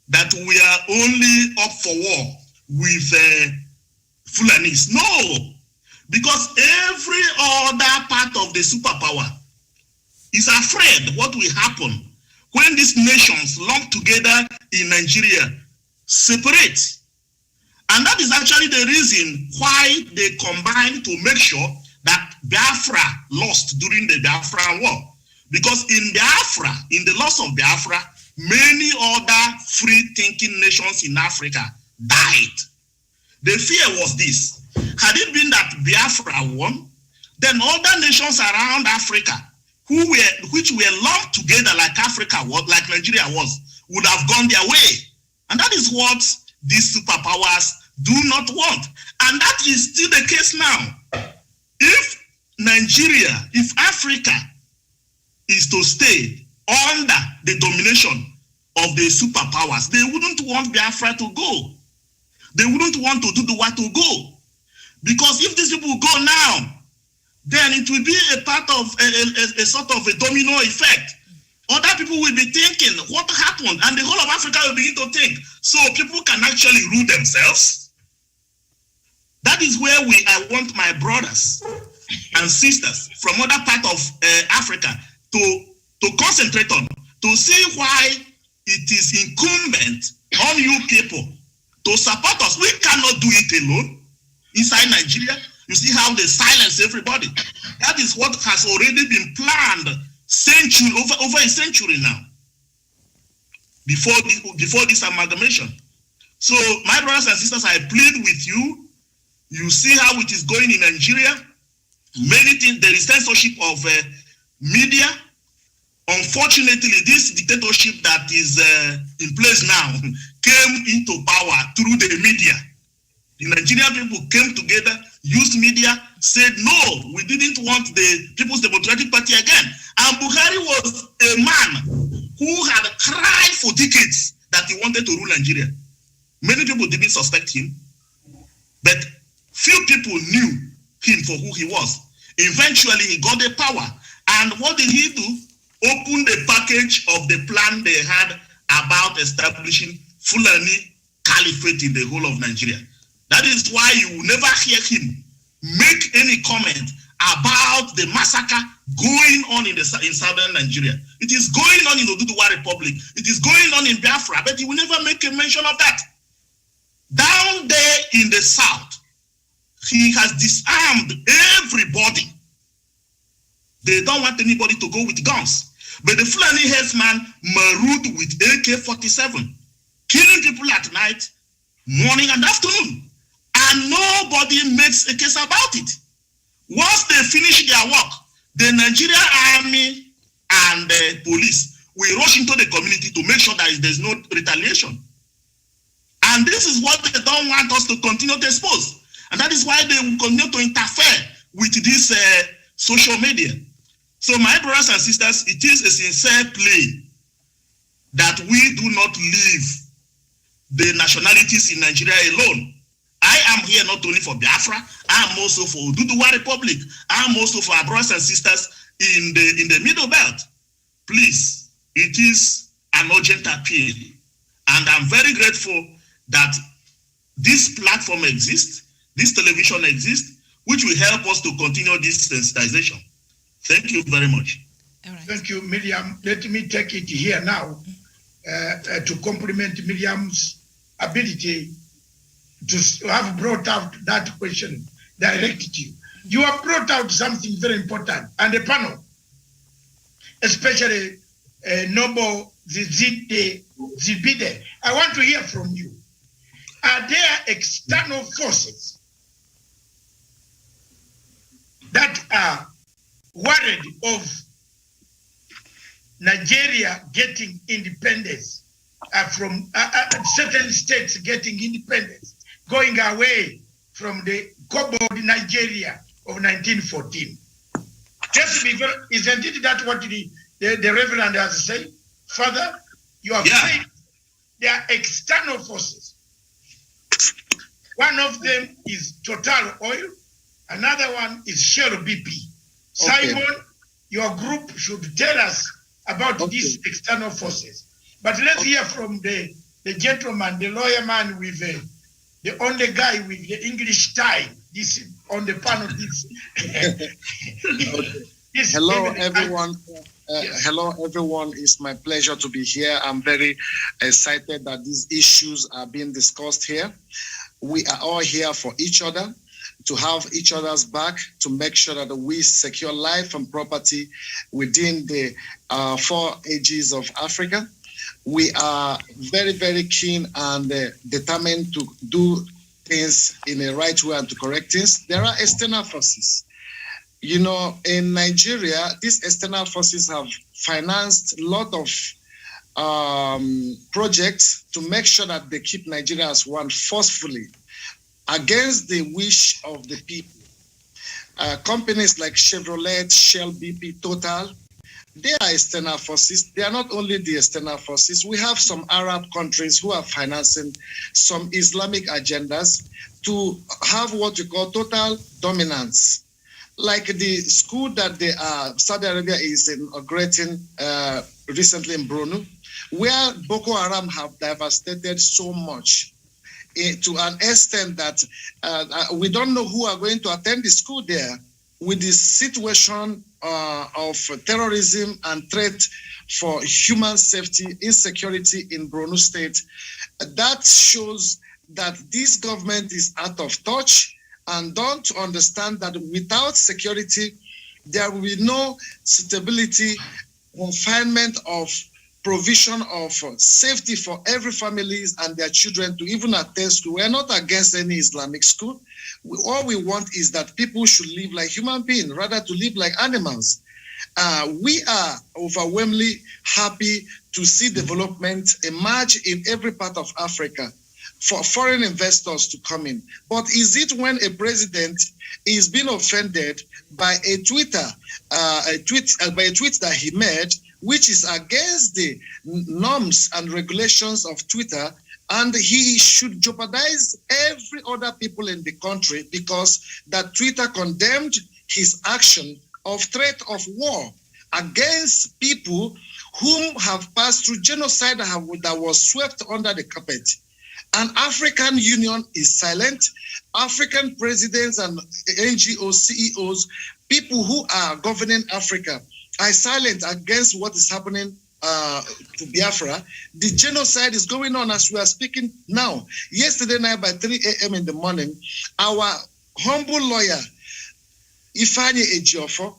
that we are only up for war with Fulanis. No, because every other part of the superpower is afraid what will happen when these nations lump together in Nigeria separate. And that is actually the reason why they combined to make sure that Biafra lost during the Biafra War. Because in Biafra, in the loss of Biafra, many other free-thinking nations in Africa died. The fear was this. Had it been that Biafra won, then other nations around Africa which were lumped together like Africa was, like Nigeria was, would have gone their way. And that is what these superpowers do not want. And that is still the case now. If Nigeria, if Africa is to stay under the domination of the superpowers, they wouldn't want Biafra to go. They wouldn't want to do the what to go. Because if these people go now, then it will be a part of a sort of a domino effect. Other people will be thinking, what happened? And the whole of Africa will begin to think. So people can actually rule themselves. That is where I want my brothers and sisters from other parts of Africa to concentrate on, to see why it is incumbent on you people to support us. We cannot do it alone. Inside Nigeria, you see how they silence everybody. That is what has already been planned over a century now, before this amalgamation. So, my brothers and sisters, I plead with you. You see how it is going in Nigeria. Many things, there is censorship of media. Unfortunately, this dictatorship that is in place now came into power through the media. The Nigerian people came together, used media, said, no, we didn't want the People's Democratic Party again. And Buhari was a man who had cried for decades that he wanted to rule Nigeria. Many people didn't suspect him, but few people knew him for who he was. Eventually, he got the power. And what did he do? Open the package of the plan they had about establishing Fulani Caliphate in the whole of Nigeria. That is why you will never hear him make any comment about the massacre going on in southern Nigeria. It is going on in the Oduduwa Republic. It is going on in Biafra, but he will never make a mention of that. Down there in the south, he has disarmed everybody. They don't want anybody to go with guns. But the Fulani headsman marooned with AK-47, killing people at night, morning and afternoon. And nobody makes a case about it. Once they finish their work, the Nigerian army and the police will rush into the community to make sure that there's no retaliation. And this is what they don't want us to continue to expose. And that is why they will continue to interfere with this social media. So my brothers and sisters, it is a sincere plea that we do not leave the nationalities in Nigeria alone. I am here not only for Biafra, I am also for Oduduwa Republic. I am also for our brothers and sisters in the Middle Belt. Please, it is an urgent appeal. And I'm very grateful that this platform exists, this television exists, which will help us to continue this sensitization. Thank you very much. All right. Thank you, Miriam. Let me take it here now to compliment Miriam's ability to have brought out that question directed to you. You have brought out something very important, and the panel, especially Noble Zibide, I want to hear from you. Are there external forces that are worried of Nigeria getting independence from certain states getting independence, going away from the Kobo Nigeria of 1914? Just to be very, isn't it that what the Reverend has said? Father, you have said there are external forces. One of them is Total Oil, another one is Shell BP. Okay. Simon, your group should tell us about these external forces. But let's hear from the gentleman, the lawyer man with the only guy with the English tie. This on the panel. This hello, everyone. Yes. Hello, everyone. It's my pleasure to be here. I'm very excited that these issues are being discussed here. We are all here for each other, to have each other's back, to make sure that we secure life and property within the 4 ages of Africa. We are very, very keen and determined to do things in the right way and to correct things. There are external forces. You know, in Nigeria, these external forces have financed a lot of projects to make sure that they keep Nigeria as one forcefully against the wish of the people. Companies like Chevrolet, Shell, BP, Total, they are external forces. They are not only the external forces. We have some Arab countries who are financing some Islamic agendas to have what you call total dominance. Like the school that Saudi Arabia is inaugurating recently in Brunei, where Boko Haram have devastated so much to an extent that we don't know who are going to attend the school there. With the situation of terrorism and threat for human safety, insecurity in Borno State. That shows that this government is out of touch and don't understand that without security, there will be no stability, confinement of provision of safety for every families and their children to even attend school. We're not against any Islamic school. All we want is that people should live like human beings rather to live like animals. We are overwhelmingly happy to see development emerge in every part of Africa for foreign investors to come in. But is it when a president is being offended by a tweet that he made, which is against the norms and regulations of Twitter, and he should jeopardize every other people in the country because that Twitter condemned his action of threat of war against people whom have passed through genocide that was swept under the carpet. And African Union is silent. African presidents and NGO CEOs, people who are governing Africa, are silent against what is happening to Biafra. The genocide is going on as we are speaking now. Yesterday night by 3 a.m. in the morning, our humble lawyer, Ifeanyi Ejiofor,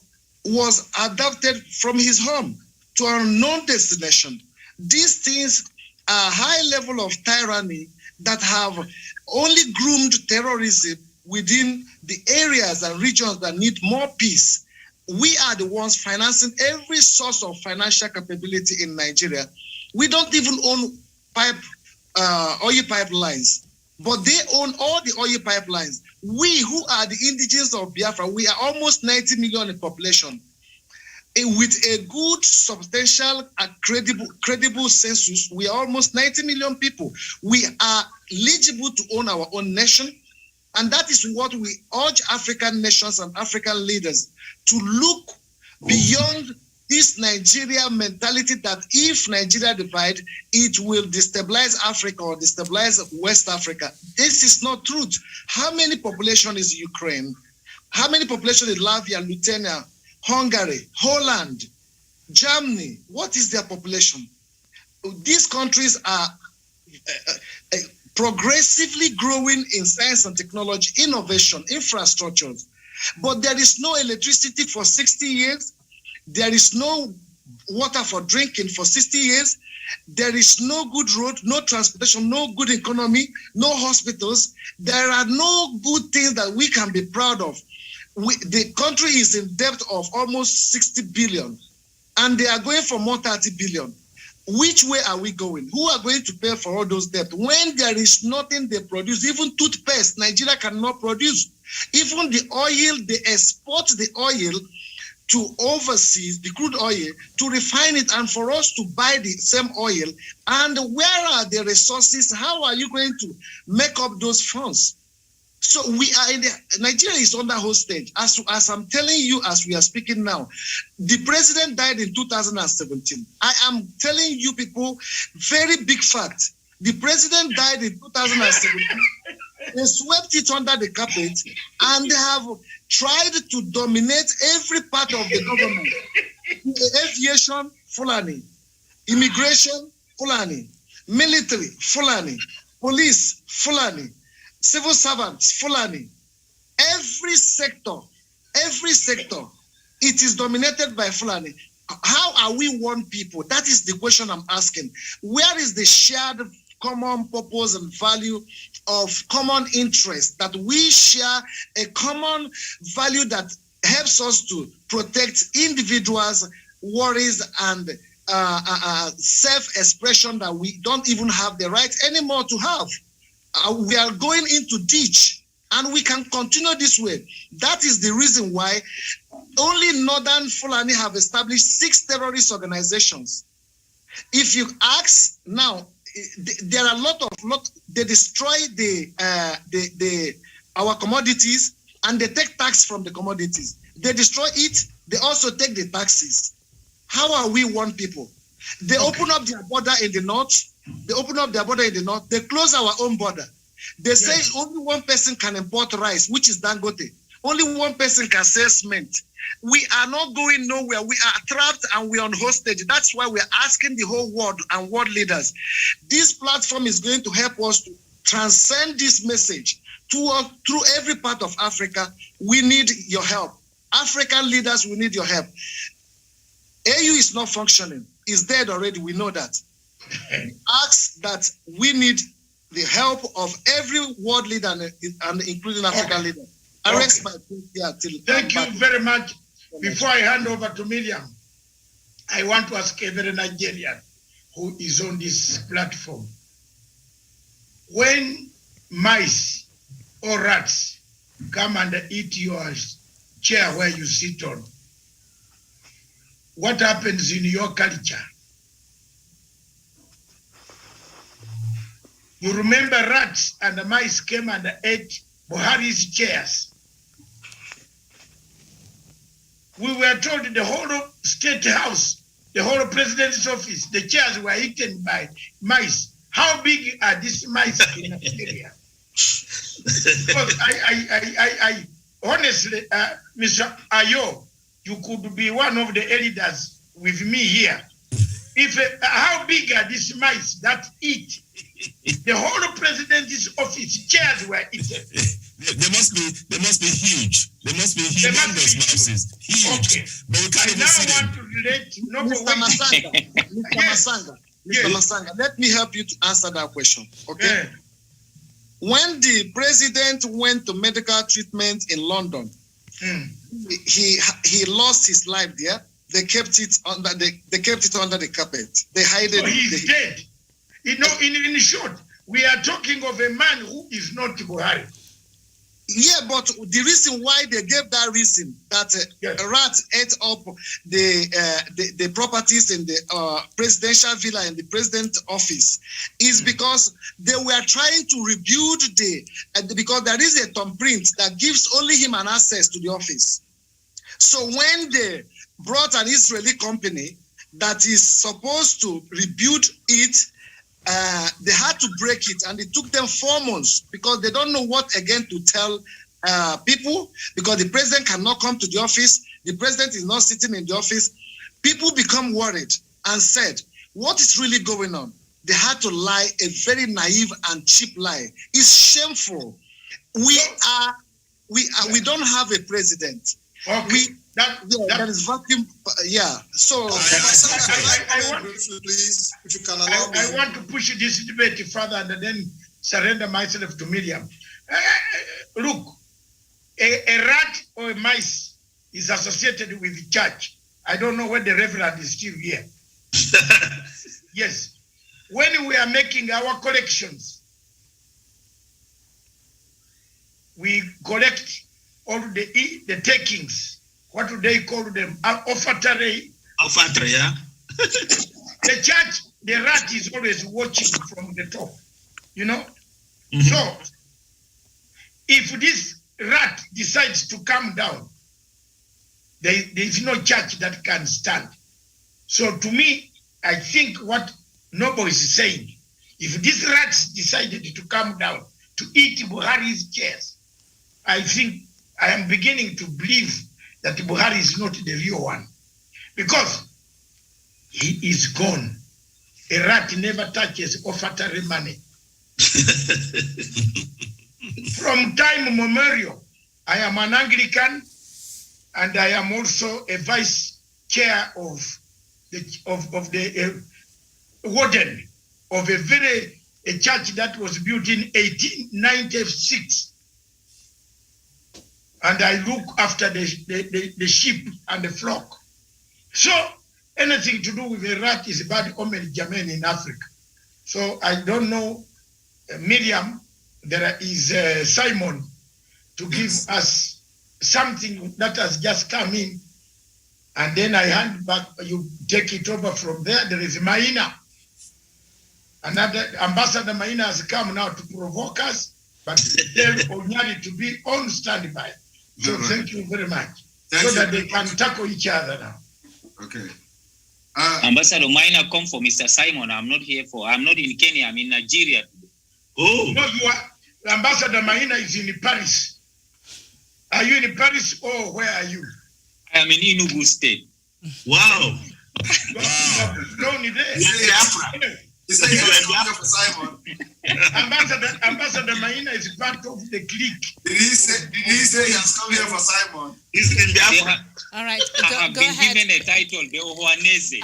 was adopted from his home to an unknown destination. These things are high level of tyranny that have only groomed terrorism within the areas and regions that need more peace. We are the ones financing every source of financial capability in Nigeria. We don't even own oil pipelines, but they own all the oil pipelines. We who are the indigenes of Biafra, we are almost 90 million in population. With a good, substantial, credible census, we are almost 90 million people. We are eligible to own our own nation. And that is what we urge African nations and African leaders to look beyond this Nigeria mentality that if Nigeria divide, it will destabilize Africa or destabilize West Africa. This is not truth. How many population is Ukraine? How many population is Latvia, Lithuania, Hungary, Holland, Germany? What is their population? These countries are progressively growing in science and technology, innovation, infrastructures. But there is no electricity for 60 years. There is no water for drinking for 60 years. There is no good road, no transportation, no good economy, no hospitals. There are no good things that we can be proud of. The country is in debt of almost 60 billion, and they are going for more 30 billion. Which way are we going? Who are going to pay for all those debts? When there is nothing they produce, even toothpaste, Nigeria cannot produce. Even the oil, they export the oil to overseas, the crude oil, to refine it and for us to buy the same oil. And where are the resources? How are you going to make up those funds? So we are Nigeria is under hostage. As I'm telling you, as we are speaking now, the president died in 2017. I am telling you people, very big fact. The president died in 2017. They swept it under the carpet and they have tried to dominate every part of the government. Aviation, Fulani. Immigration, Fulani. Military, Fulani. Police, Fulani. Civil servants, Fulani. Every sector, it is dominated by Fulani. How are we one people? That is the question I'm asking. Where is the shared common purpose and value of common interest, that we share a common value that helps us to protect individuals' worries and self-expression that we don't even have the right anymore to have? We are going into ditch, and we can continue this way. That is the reason why only Northern Fulani have established 6 terrorist organizations. If you ask now, there are they destroy our commodities, and they take tax from the commodities. They destroy it, they also take the taxes. How are we one people? They open up their border in the north. They close our own border. They say only one person can import rice, which is Dangote. Only one person can say cement. We are not going nowhere. We are trapped and we are on hostage. That's why we're asking the whole world and world leaders. This platform is going to help us to transcend this message through every part of Africa. We need your help. African leaders, we need your help. AU is not functioning. It's dead already. We know that. We ask that we need the help of every world leader and including African leaders. I rest my case here till. Thank you very much. Before I hand over to Miriam, I want to ask every Nigerian who is on this platform. When mice or rats come and eat your chair where you sit on, what happens in your culture? You remember rats and the mice came and ate Buhari's chairs. We were told the whole state house, the whole president's office, the chairs were eaten by mice. How big are these mice in Nigeria? Because I honestly, Mr. Ayo, you could be one of the elders with me here. How big are these mice that eat? The whole president's office chairs were eaten. They must be huge. They must be humongous mouses. Huge. Okay. But we can't even see them. Mr. Masanga, let me help you to answer that question. Okay. Yeah. When the president went to medical treatment in London, he lost his life there. They kept it under the carpet. They hid it. So he's dead. You know, in short, we are talking of a man who is not Buhari. Yeah, but the reason why they gave that reason that rats ate up the properties in the presidential villa in the president's office is because they were trying to rebuild because there is a thumbprint that gives only him an access to the office. So when they brought an Israeli company that is supposed to rebuild it, they had to break it, and it took them 4 months because they don't know what again to tell people, because the president cannot come to the office. The president is not sitting in the office. People become worried and said, what is really going on? They had to lie, a very naive and cheap lie. It's shameful. We don't have a president. Okay. That is vacuum. Yeah. So I want to push this debate further and then surrender myself to Miriam. Look, a rat or a mice is associated with church. I don't know whether the reverend is still here. Yes. When we are making our collections, we collect all the takings. What do they call them? Offertory. Offertory, yeah. The church, the rat is always watching from the top, you know? Mm-hmm. So, if this rat decides to come down, there is no church that can stand. So, to me, I think what Nobo is saying, if these rats decided to come down to eat Buhari's chairs, I think I am beginning to believe that Buhari is not the real one, because he is gone. A rat never touches offertory money. From time immemorial, I am an Anglican, and I am also a vice chair of the warden of a church that was built in 1896. And I look after the sheep and the flock. So anything to do with a rat is bad omen, Jermaine, in Africa. So I don't know, Miriam, there is Simon to give us something that has just come in. And then I hand back, you take it over from there. There is Maina. Another Ambassador Maina has come now to provoke us, but tell Onyari to be on standby. So thank you very much. So that they can tackle each other now. Okay. Ambassador Maina, come for Mr. Simon. I'm not in Kenya, I'm in Nigeria. Oh. No, Ambassador Maina is in Paris. Are you in Paris or where are you? I am in Enugu State. Wow. Don't need it. He said he has come here for Simon. Ambassador Maina is part of the clique. Did he say he has come here for Simon? He's in Biafra. All right, I've go been ahead. given a title, the Ohuanese.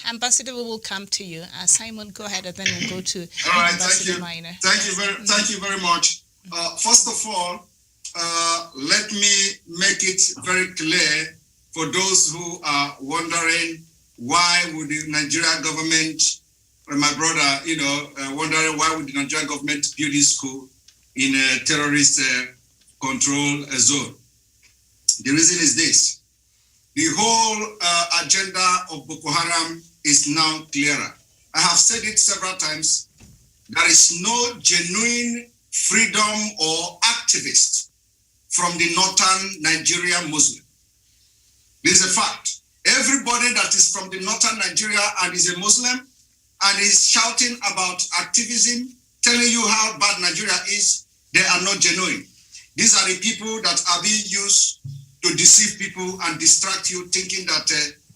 Ambassador, we will come to you. Simon, go ahead, and then we'll go to all right, Ambassador Maina. Thank you very much. First of all, let me make it very clear for those who are wondering why would the Nigerian government, my brother, wondering why would the Nigerian government build this school in a terrorist control zone. The reason is this. The whole agenda of Boko Haram is now clearer. I have said it several times. There is no genuine freedom or activist from the northern Nigeria Muslim. This is a fact. Everybody that is from the northern Nigeria and is a Muslim and is shouting about activism, telling you how bad Nigeria is, they are not genuine. These are the people that are being used to deceive people and distract you, thinking that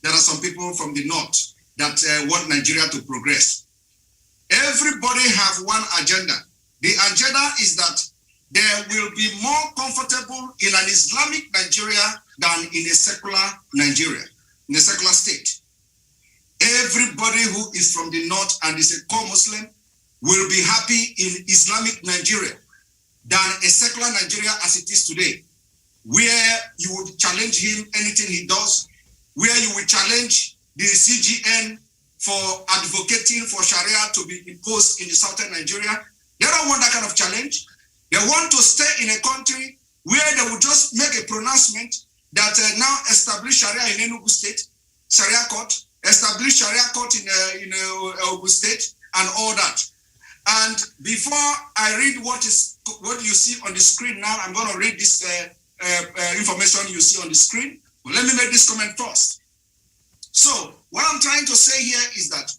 there are some people from the north that want Nigeria to progress. Everybody have one agenda. The agenda is that there will be more comfortable in an Islamic Nigeria than in a secular Nigeria, in a secular state. Everybody who is from the north and is a core Muslim will be happy in Islamic Nigeria than a secular Nigeria as it is today, where you would challenge him anything he does, where you will challenge the CGN for advocating for Sharia to be imposed in the southern Nigeria. They don't want that kind of challenge. They want to stay in a country where they will just make a pronouncement that now establish Sharia in Enugu State, Sharia court, establish Sharia court in Ogun State, and all that. And before I read what you see on the screen now, I'm going to read this information you see on the screen. But let me make this comment first. So what I'm trying to say here is that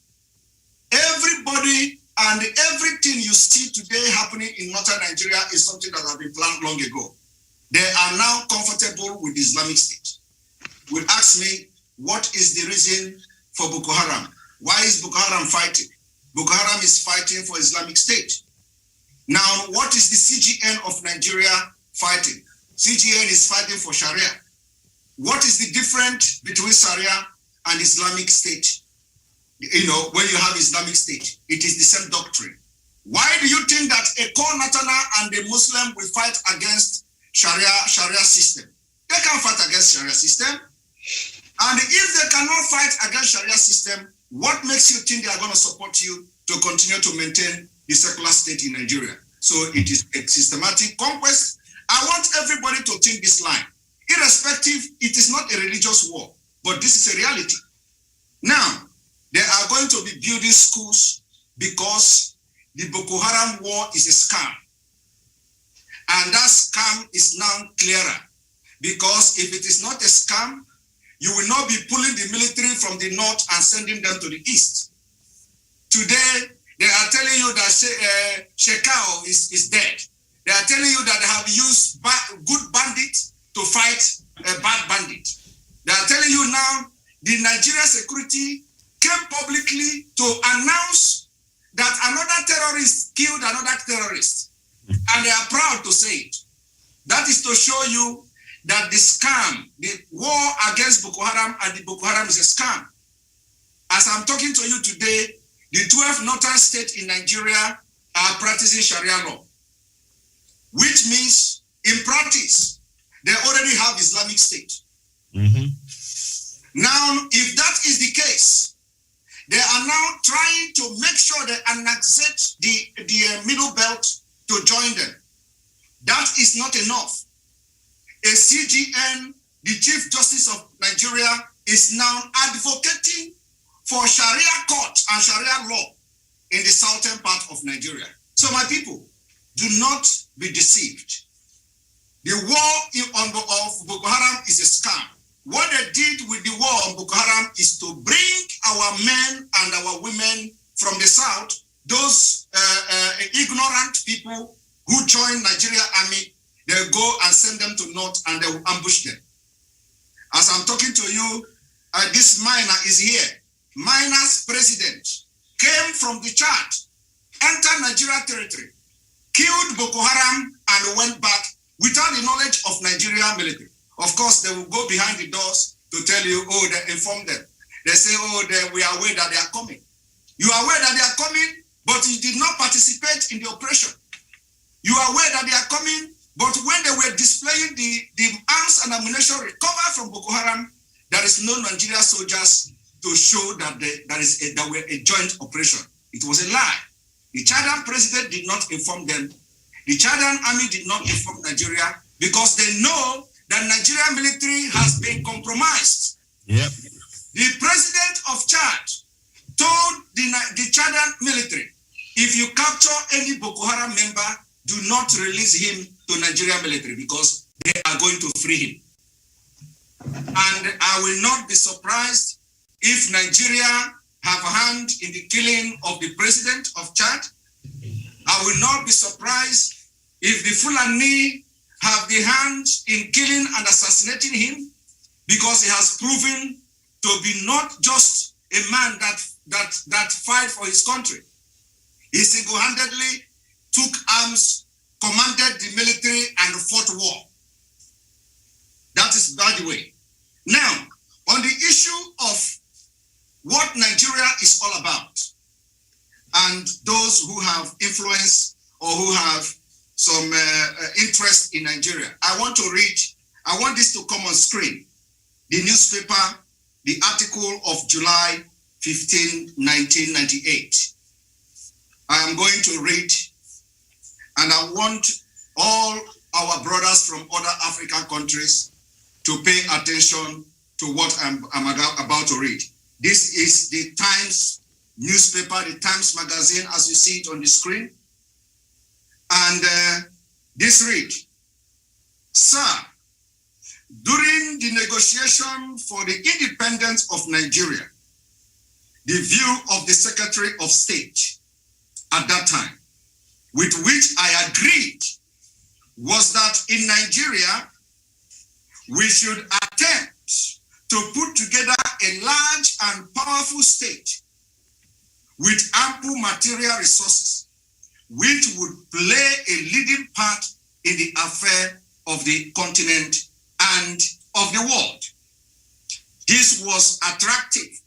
everybody and everything you see today happening in northern Nigeria is something that has been planned long ago. They are now comfortable with the Islamic State. Will ask me, what is the reason for Boko Haram? Why is Boko Haram fighting? Boko Haram is fighting for Islamic State. Now, what is the CGN of Nigeria fighting? CGN is fighting for Sharia. What is the difference between Sharia and Islamic State? When you have Islamic State, it is the same doctrine. Why do you think that a core Natana and a Muslim will fight against Sharia system? They can't fight against Sharia system. And if they cannot fight against Sharia system, what makes you think they are going to support you to continue to maintain the secular state in Nigeria? So it is a systematic conquest. I want everybody to think this line. Irrespective, it is not a religious war, but this is a reality. Now, they are going to be building schools because the Boko Haram war is a scam. And that scam is now clearer. Because if it is not a scam, you will not be pulling the military from the north and sending them to the east. Today, they are telling you that Shekau is dead. They are telling you that they have used good bandits to fight a bad bandit. They are telling you now the Nigerian security came publicly to announce that another terrorist killed another terrorist. And they are proud to say it. That is to show you that the scam, the war against Boko Haram and the Boko Haram is a scam. As I'm talking to you today, the 12 northern states in Nigeria are practicing Sharia law, which means in practice, they already have Islamic State. Mm-hmm. Now, if that is the case, they are now trying to make sure they annex the middle belt to join them. That is not enough. A CGN, the Chief Justice of Nigeria, is now advocating for Sharia court and Sharia law in the southern part of Nigeria. So my people, do not be deceived. The war of Boko Haram is a scam. What they did with the war on Boko Haram is to bring our men and our women from the south, those ignorant people who joined Nigeria army. they'll go and send them to North and they will ambush them. As I'm talking to you, this miner is here. Miner's president came from the Chad, entered Nigeria territory, killed Boko Haram and went back without the knowledge of Nigeria military. Of course, they will go behind the doors to tell you, oh, they informed them. They say, oh, we are aware that they are coming. You are aware that they are coming, but you did not participate in the operation. You are aware that they are coming, but when they were displaying the arms and ammunition recovered from Boko Haram, there is no Nigerian soldiers to show that there were a joint operation. It was a lie. The Chadian president did not inform them. The Chadian army did not inform Nigeria because they know that Nigerian military has been compromised. Yep. The president of Chad told the Chadian military, if you capture any Boko Haram member, do not release him to Nigerian military because they are going to free him. And I will not be surprised if Nigeria have a hand in the killing of the president of Chad. I will not be surprised if the Fulani have the hand in killing and assassinating him because he has proven to be not just a man that fight for his country. He single-handedly took arms, commanded the military, and fought war. That is by the way. Now, on the issue of what Nigeria is all about, and those who have influence or who have some interest in Nigeria, I want this to come on screen. The newspaper, the article of July 15, 1998. I am going to read, and I want all our brothers from other African countries to pay attention to what I'm about to read. This is the Times newspaper, the Times magazine, as you see it on the screen. And this read, Sir, during the negotiation for the independence of Nigeria, the view of the Secretary of State at that time, with which I agreed, was that in Nigeria, we should attempt to put together a large and powerful state with ample material resources, which would play a leading part in the affair of the continent and of the world. This was attractive,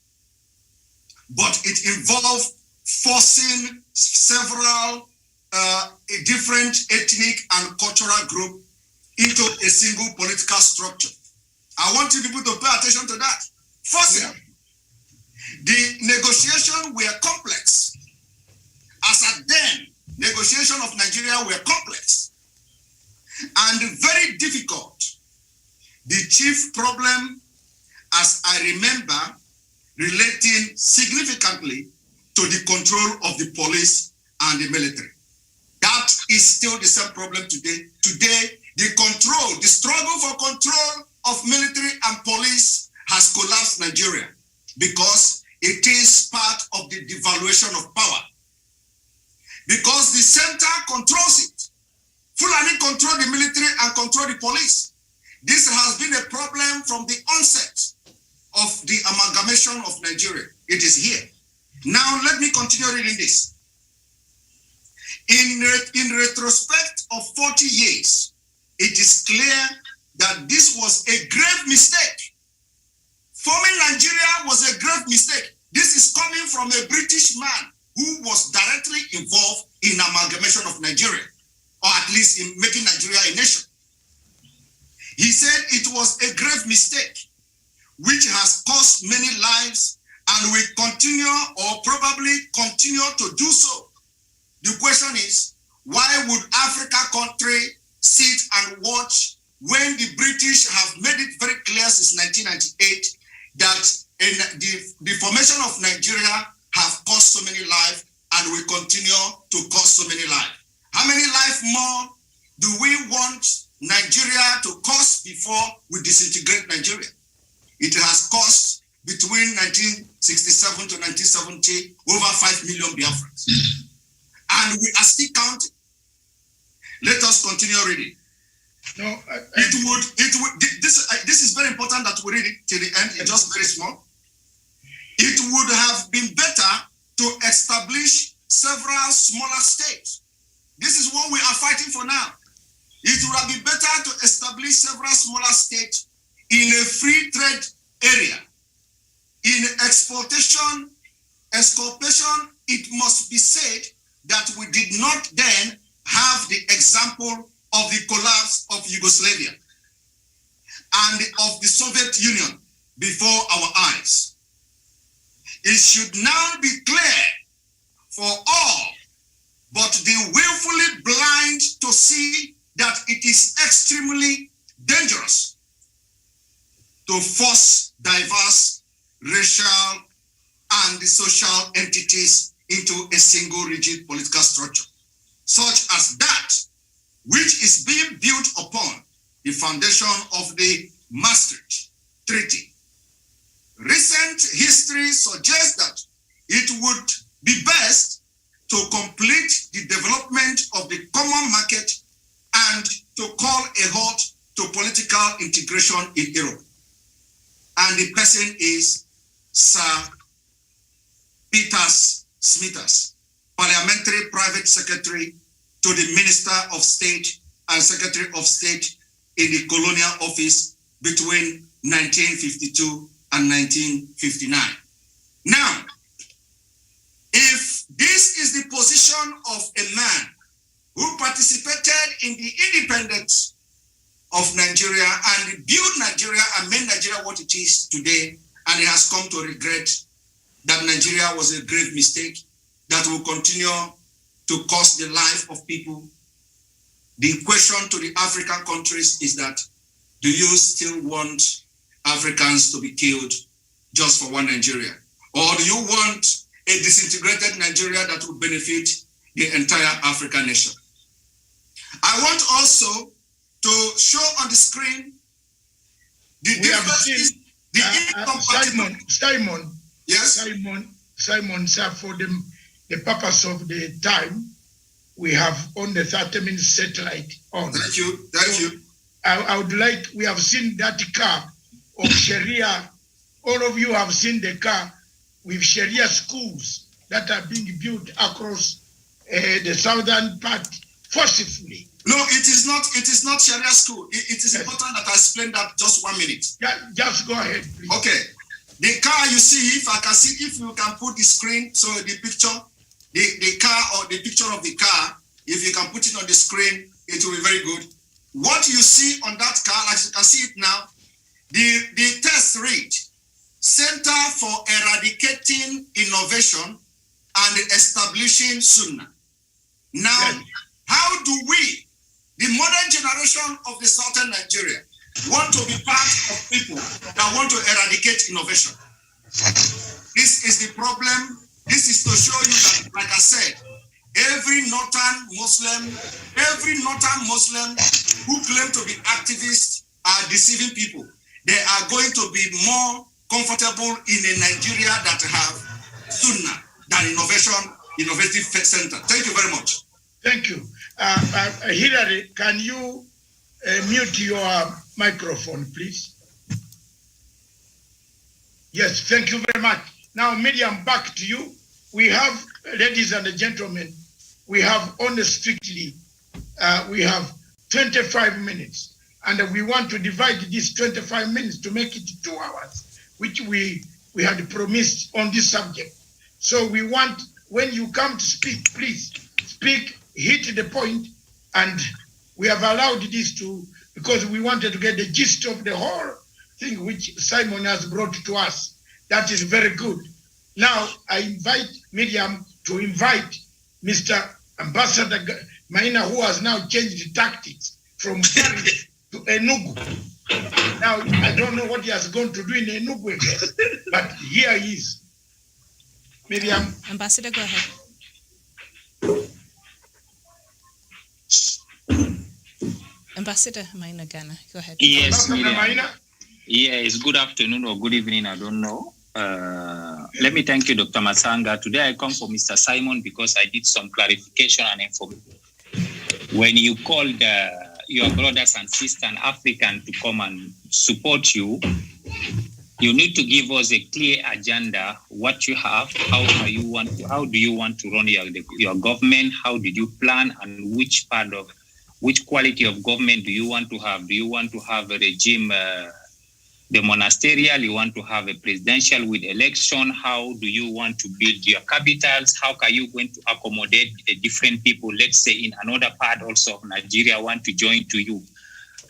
but it involved forcing several different ethnic and cultural groups into a single political structure. I want you people to pay attention to that. Forcing. The negotiations were complex. As at then, negotiation of Nigeria were complex and very difficult. The chief problem, as I remember, relating significantly to the control of the police and the military. That is still the same problem today. Today, the struggle for control of military and police has collapsed Nigeria because it is part of the devaluation of power. Because the center controls it. Fulani control the military and control the police. This has been a problem from the onset of the amalgamation of Nigeria. It is here. Now, let me continue reading this. In retrospect of 40 years, it is clear that this was a grave mistake. Forming Nigeria was a grave mistake. This is coming from a British man who was directly involved in amalgamation of Nigeria, or at least in making Nigeria a nation. He said it was a grave mistake, which has cost many lives and will continue or probably continue to do so. The question is, why would Africa country sit and watch when the British have made it very clear since 1998 that the formation of Nigeria have cost so many lives and will continue to cost so many lives? How many lives more do we want Nigeria to cost before we disintegrate Nigeria? It has cost between 1967 to 1970 over 5 million Biafrans. And we are still counting. Let us continue reading. No, this is very important that we read it till the end. It's just very small. It would have been better to establish several smaller states. This is what we are fighting for now. It would have been better to establish several smaller states in a free trade area. In exportation, it must be said that we did not then have the example of the collapse of Yugoslavia and of the Soviet Union before our eyes. It should now be clear for all but the willfully blind to see that it is extremely dangerous to force diverse racial and social entities into a single rigid political structure, such as that which is being built upon the foundation of the Maastricht Treaty. Recent history suggests that it would be best to complete the development of the common market and to call a halt to political integration in Europe. And the person is Sir Peters Smithers, Parliamentary Private Secretary to the Minister of State and Secretary of State in the Colonial Office between 1952 and 1959. Now, if this is the position of a man who participated in the independence of Nigeria and built Nigeria and made Nigeria what it is today, and he has come to regret that Nigeria was a grave mistake that will continue to cost the life of people, the question to the African countries is that, do you still want Africans to be killed just for one Nigeria? Or do you want a disintegrated Nigeria that will benefit the entire African nation? I want also to show on the screen the differences, the Simon. Yes? Simon, sir, for the purpose of the time, we have on the 30-minute satellite on. Thank you. I would like, we have seen that car of Sharia. All of you have seen the car with Sharia schools that are being built across the southern part forcibly. No, it is not Sharia school. It is important that I explain that just 1 minute. Yeah, just go ahead, please. Okay. The car you see, if you can put the screen, so the picture, the car or the picture of the car, if you can put it on the screen, it will be very good. What you see on that car, as you can see it now, the test read, Center for Eradicating Innovation and Establishing Sunnah. Now, how do we, the modern generation of the southern Nigeria, want to be part of people that want to eradicate innovation? This is the problem. This is to show you that, like I said, every northern Muslim who claim to be activists are deceiving people. They are going to be more comfortable in a Nigeria that have Sunnah than innovative center. Thank you very much. Thank you. Hillary, can you mute your microphone, please? Yes, thank you very much. Now, Miriam, back to you. We have, ladies and gentlemen, we have only strictly, we have 25 minutes. And we want to divide these 25 minutes to make it 2 hours, which we had promised on this subject. So we want, when you come to speak, please speak, hit the point, and we have allowed this to, because we wanted to get the gist of the whole thing which Simon has brought to us. That is very good. Now, I invite Miriam to invite Mr. Ambassador Maina, who has now changed tactics from Paris to Enugu. Now, I don't know what he has gone to do in Enugu again, but here he is. Miriam. Ambassador, go ahead. Ambassador Maina Ghana, go ahead. Yes, Miriam. Yes, good afternoon or good evening, I don't know. Let me thank you, Dr. Masanga. Today I come for Mr. Simon because I did some clarification and information. When you called your brothers and sisters African to come and support you, you need to give us a clear agenda, what you have, how do you want to run your government, how did you plan, and which quality of government do you want to have? Do you want to have a regime, the monasterial, you want to have a presidential with election? How do you want to build your capitals? How are you going to accommodate the different people, let's say in another part also of Nigeria want to join to you?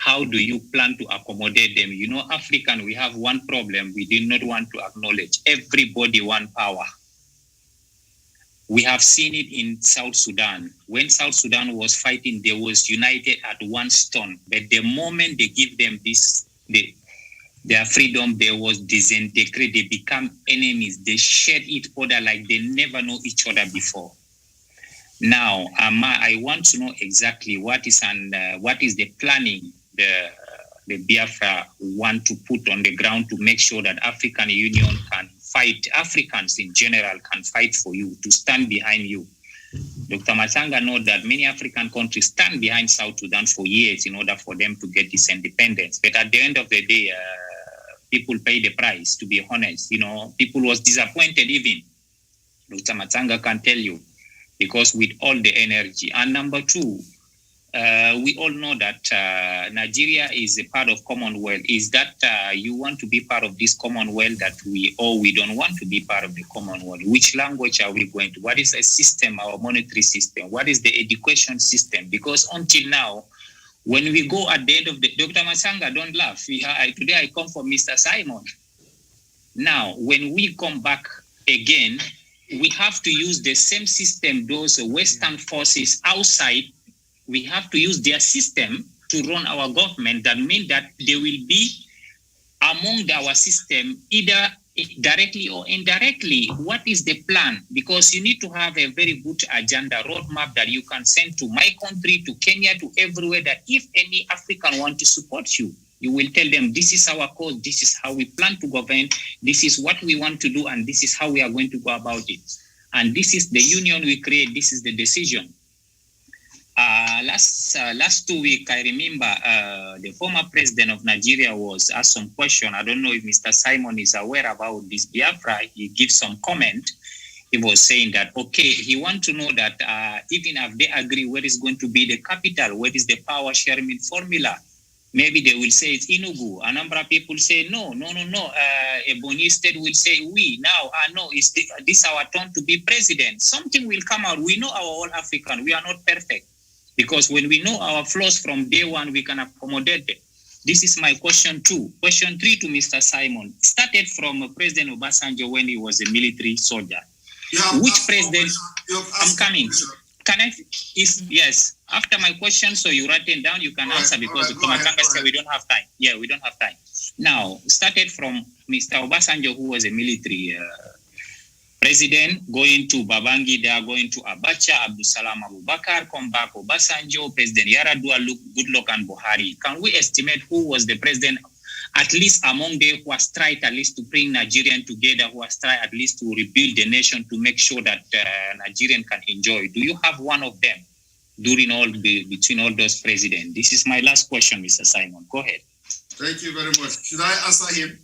How do you plan to accommodate them? You know, African, we have one problem we did not want to acknowledge. Everybody want power. We have seen it in South Sudan. When South Sudan was fighting, they was united at one stone. But the moment they give them their freedom, they was disintegrated. They become enemies. They shed each other like they never know each other before. Now, I want to know exactly what is the planning the Biafra want to put on the ground to make sure that African Union can fight, Africans in general can fight for you, to stand behind you. Dr. Masanga knows that many African countries stand behind South Sudan for years in order for them to get this independence. But at the end of the day, people pay the price, to be honest. You know, people was disappointed even. Dr. Masanga can tell you, because with all the energy. And number two, we all know that Nigeria is a part of Commonwealth. Is that you want to be part of this Commonwealth that we don't want to be part of the Commonwealth? Which language are we going to? What is the system, our monetary system? What is the education system? Because until now, when we go at the end of the... Dr. Masanga, don't laugh. Today I come from Mr. Simon. Now, when we come back again, we have to use the same system, those Western forces outside. We have to use their system to run our government. That means that they will be among our system, either directly or indirectly. What is the plan? Because you need to have a very good agenda, roadmap that you can send to my country, to Kenya, to everywhere, that if any African want to support you, you will tell them, this is our cause, this is how we plan to govern, this is what we want to do, and this is how we are going to go about it. And this is the union we create, this is the decision. Last 2 weeks, I remember the former president of Nigeria was asked some question. I don't know if Mr. Simon is aware about this Biafra. He gives some comment. He was saying that, okay, he wants to know that even if they agree where is going to be the capital, where is the power sharing formula, maybe they will say it's Enugu. A number of people say, no. Ebonyi State will say, we. Now, no, this our turn to be president. Something will come out. We know our all African. We are not perfect. Because when we know our flaws from day one, we can accommodate them. This is my question 2. Question 3 to Mr. Simon. Started from President Obasanjo when he was a military soldier. Which president? I'm coming. Can I? Yes. After my question, so you write it down, you can answer, because the Matanga said we don't have time. Yeah, we don't have time. Now, started from Mr. Obasanjo, who was a military president, going to Babangida, going to Abacha, Abdusalam Abubakar, come back Obasanjo, President Yaradua, Goodluck, and Buhari. Can we estimate who was the president, at least among them, who has tried at least to bring Nigerian together, who has tried at least to rebuild the nation, to make sure that Nigerian can enjoy? Do you have one of them between all those presidents? This is my last question, Mr. Simon. Go ahead. Thank you very much. Should I answer him?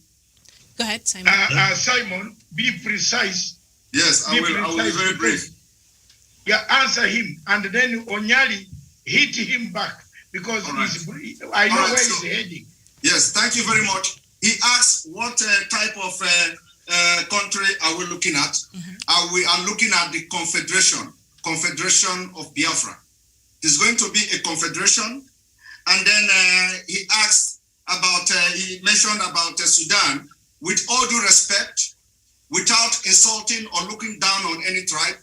Go ahead, Simon. Simon, be precise. Yes, I will be very brief. Yeah, answer him, and then Onyali hit him back, because I know where he's heading. Yes, thank you very much. He asked what type of country are we looking at? We are looking at the Confederation of Biafra. It's going to be a confederation. And then he asked about, he mentioned about Sudan. With all due respect, without insulting or looking down on any tribe,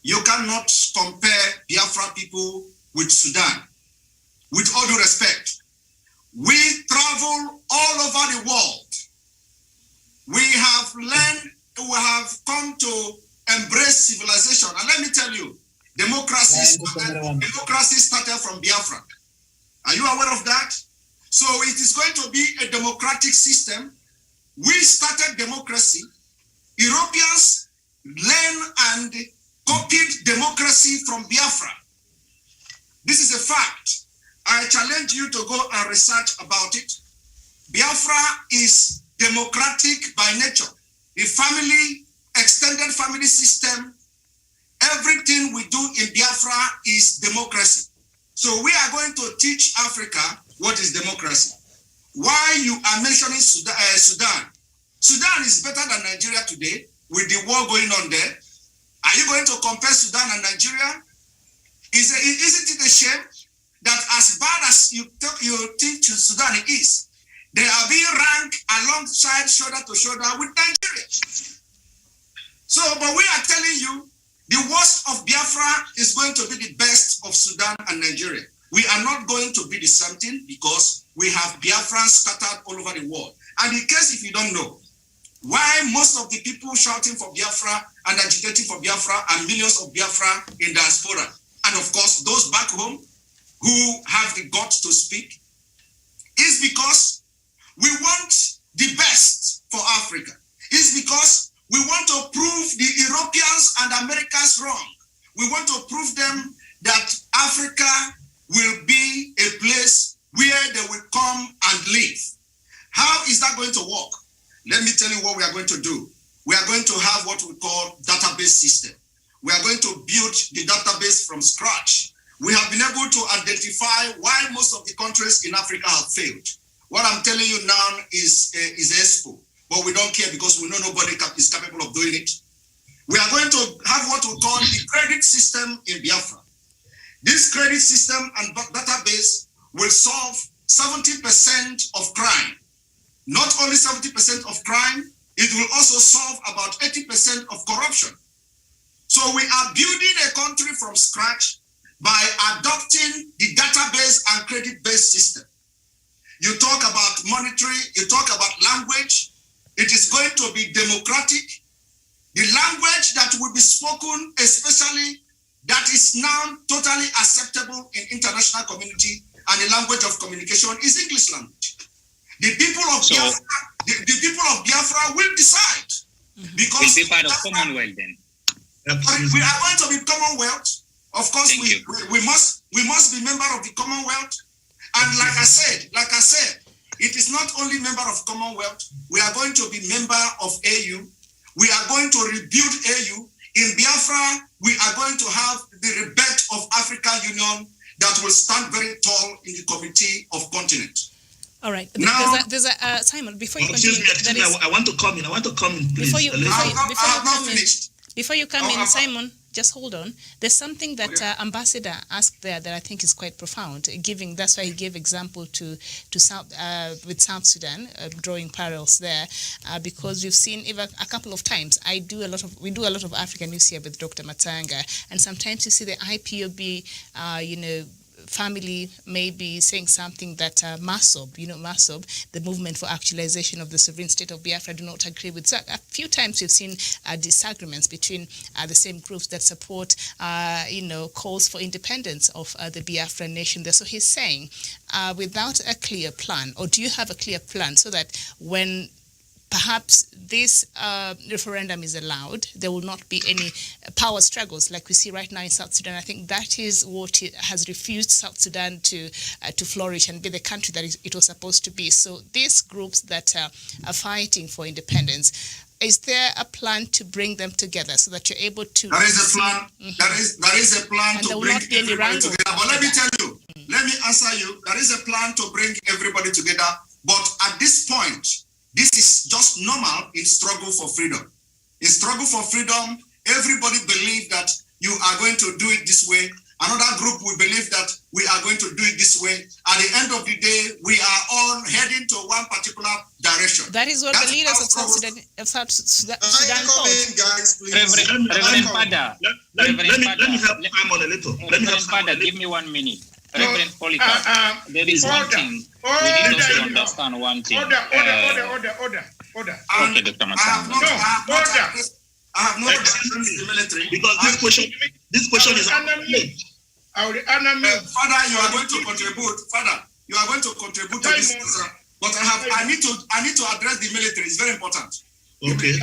you cannot compare Biafra people with Sudan. With all due respect, we travel all over the world. We have learned, we have come to embrace civilization. And let me tell you, democracy started from Biafra. Are you aware of that? So it is going to be a democratic system. We started democracy. Europeans learned and copied democracy from Biafra. This is a fact. I challenge you to go and research about it. Biafra is democratic by nature. The family, extended family system, everything we do in Biafra is democracy. So we are going to teach Africa what is democracy. Why you are mentioning Sudan? Sudan is better than Nigeria today with the war going on there. Are you going to compare Sudan and Nigeria? Isn't it a shame that as bad as you think Sudan is, they are being ranked alongside shoulder to shoulder with Nigeria? So, but we are telling you, the worst of Biafra is going to be the best of Sudan and Nigeria. We are not going to be the same thing because we have Biafrans scattered all over the world. And in case if you don't know, why most of the people shouting for Biafra and agitating for Biafra are millions of Biafra in diaspora. And of course, those back home who have the guts to speak, is because we want the best for Africa. It's because we want to prove the Europeans and Americans wrong. We want to prove them that Africa will be a place where they will come and live. How is that going to work? Let me tell you what we are going to do. We are going to have what we call database system. We are going to build the database from scratch. We have been able to identify why most of the countries in Africa have failed. What I'm telling you now is expo, but we don't care because we know nobody is capable of doing it. We are going to have what we call the credit system in Biafra. This credit system and database will solve 70% of crime. Not only 70% of crime, it will also solve about 80% of corruption. So we are building a country from scratch by adopting the database and credit-based system. You talk about monetary, you talk about language. It is going to be democratic. The language that will be spoken, especially that is now totally acceptable in international community and the language of communication is English language. The people of Biafra, the people of Biafra will decide. Because will be part of Commonwealth then. We are going to be Commonwealth. Of course, we must be member of the Commonwealth. And like I said, it is not only member of Commonwealth. We are going to be member of AU. We are going to rebuild AU. In Biafra, we are going to have the rebirth of African Union that will stand very tall in the Committee of Continent. All right. Now, there's a Simon, before you continue. Excuse me, I want to come in, please. Before you come in, Simon, just hold on. There's something that Ambassador asked there that I think is quite profound. That's why he gave example to South Sudan, drawing parallels there, because we've seen even a couple of times. We do a lot of African news here with Dr. Matsanga, and sometimes you see the IPOB, family may be saying something that MASOB, the Movement for Actualization of the Sovereign State of Biafra, do not agree with. So a few times we've seen disagreements between the same groups that support, calls for independence of the Biafra nation there. So he's saying, without a clear plan, or do you have a clear plan so that when perhaps this referendum is allowed, there will not be any power struggles like we see right now in South Sudan? I think that is what has refused South Sudan to flourish and be the country that it was supposed to be. So these groups that are fighting for independence, is there a plan to bring them together so that you're able to? There is a plan. There is a plan to bring everybody together. But let me tell you, let me answer you. There is a plan to bring everybody together. But at this point, this is just normal in struggle for freedom. In struggle for freedom, everybody believes that you are going to do it this way. Another group will believe that we are going to do it this way. At the end of the day, we are all heading to one particular direction. That is what the leaders of South Sudan thought. Reverend Pada, let me help Simon a little. Reverend Pada, give me 1 minute. Reverend Polycarp, there is one thing we need us to understand. One thing. Order. Okay, Dr. Matsanga. I have not addressed the military because this question is Father, you are going to contribute. Father, you are going to contribute to this answer. But I need to address the military. It's very important. Okay.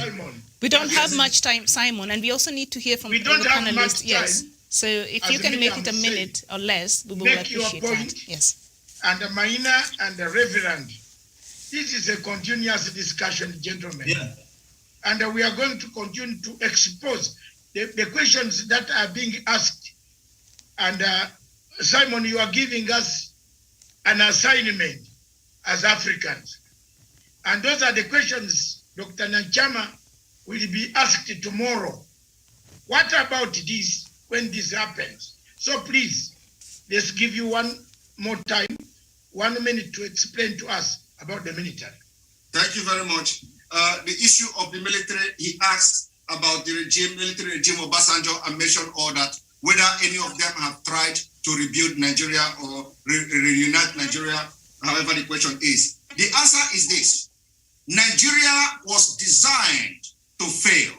We don't have much time, Simon, and we also need to hear from the panelists. Yes. So if you can make it a minute or less, we will appreciate that. Yes. And the Maina and the Reverend, this is a continuous discussion, gentlemen. Yeah. And we are going to continue to expose the questions that are being asked. And Simon, you are giving us an assignment as Africans. And those are the questions Dr. Nanchama will be asked tomorrow. What about this when this happens? So please, let's give you one more time, 1 minute to explain to us about the military. Thank you very much. The issue of the military, he asked about the military regime of Obasanjo, and mentioned all that, whether any of them have tried to rebuild Nigeria or reunite Nigeria, however the question is. The answer is this: Nigeria was designed to fail.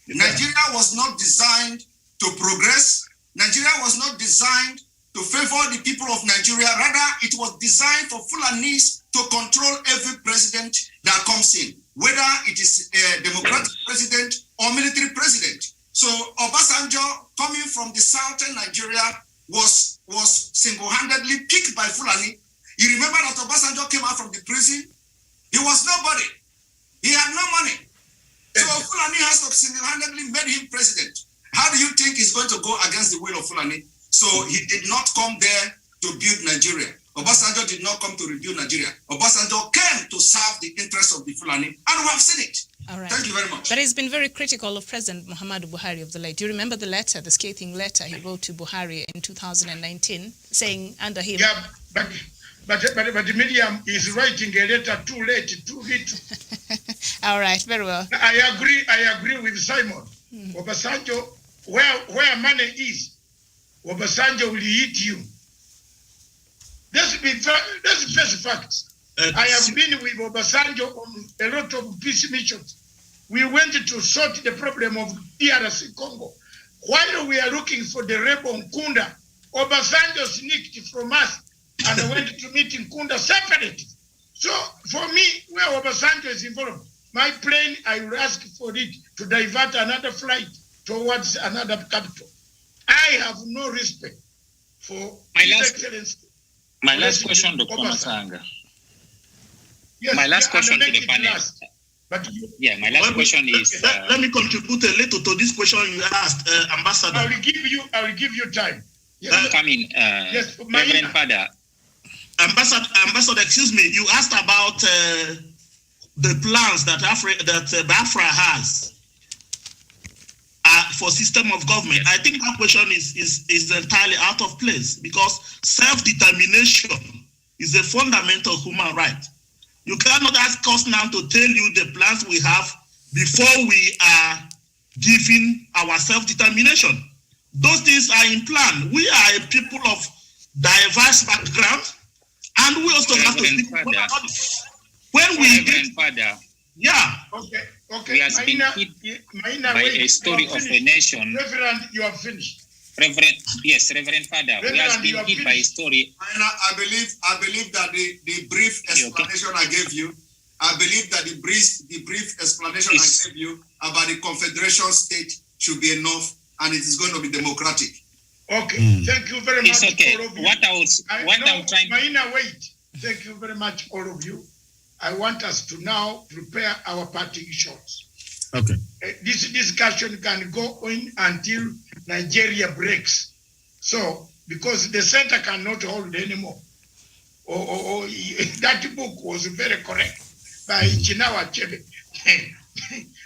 Nigeria was not designed to progress. Nigeria was not designed to favor the people of Nigeria. Rather, it was designed for Fulanis to control every president that comes in, whether it is a democratic president or military president. So Obasanjo, coming from the southern Nigeria, was single-handedly picked by Fulani. You remember that Obasanjo came out from the prison? He was nobody. He had no money. So Fulani has to single-handedly made him president. How do you think he's going to go against the will of Fulani? So he did not come there to build Nigeria. Obasanjo did not come to rebuild Nigeria. Obasanjo came to serve the interests of the Fulani, and we have seen it. All right. Thank you very much. But he's been very critical of President Muhammadu Buhari of the late. Do you remember the letter, the scathing letter he wrote to Buhari in 2019, saying under him... Yeah, but Miriam is writing a letter too late, too little. All right, very well. I agree with Simon. Obasanjo, where money is, Obasanjo will eat you. That's face facts. I have been with Obasanjo on a lot of peace missions. We went to sort the problem of DRC Congo. While we are looking for the rebel Nkunda, Obasanjo sneaked from us and went to meet Nkunda separately. So for me, where Obasanjo is involved, my plane, I will ask for it to divert another flight towards another capital. I have no respect for His Excellency. My last question, Dr. Masanga. Yes, my last question to the panel. My last question is... let me contribute a little to this question you asked, Ambassador. I will give you time. Yes. Yes, Reverend Father. Ambassador, excuse me, you asked about the plans that Biafra has for system of government. I think that question is entirely out of place, because self-determination is a fundamental human right. You cannot ask us now to tell you the plans we have before we are giving our self-determination. Those things are in plan. We are a people of diverse background, and we also have to think about it. When we did, yeah. Okay. We have been hit by a story of a nation. Reverend, you have finished. Reverend Father, we have been hit by a story. I believe that the brief explanation I gave you, I believe that the brief explanation I gave you about the Confederation state should be enough, and it is going to be democratic. Okay, thank you very much. It's okay. All of you. Maina, wait. Thank you very much, all of you. I want us to now prepare our parting shots. Okay. This discussion can go on until Nigeria breaks. So, because the center cannot hold anymore. That book was very correct by Chinawa Chebe.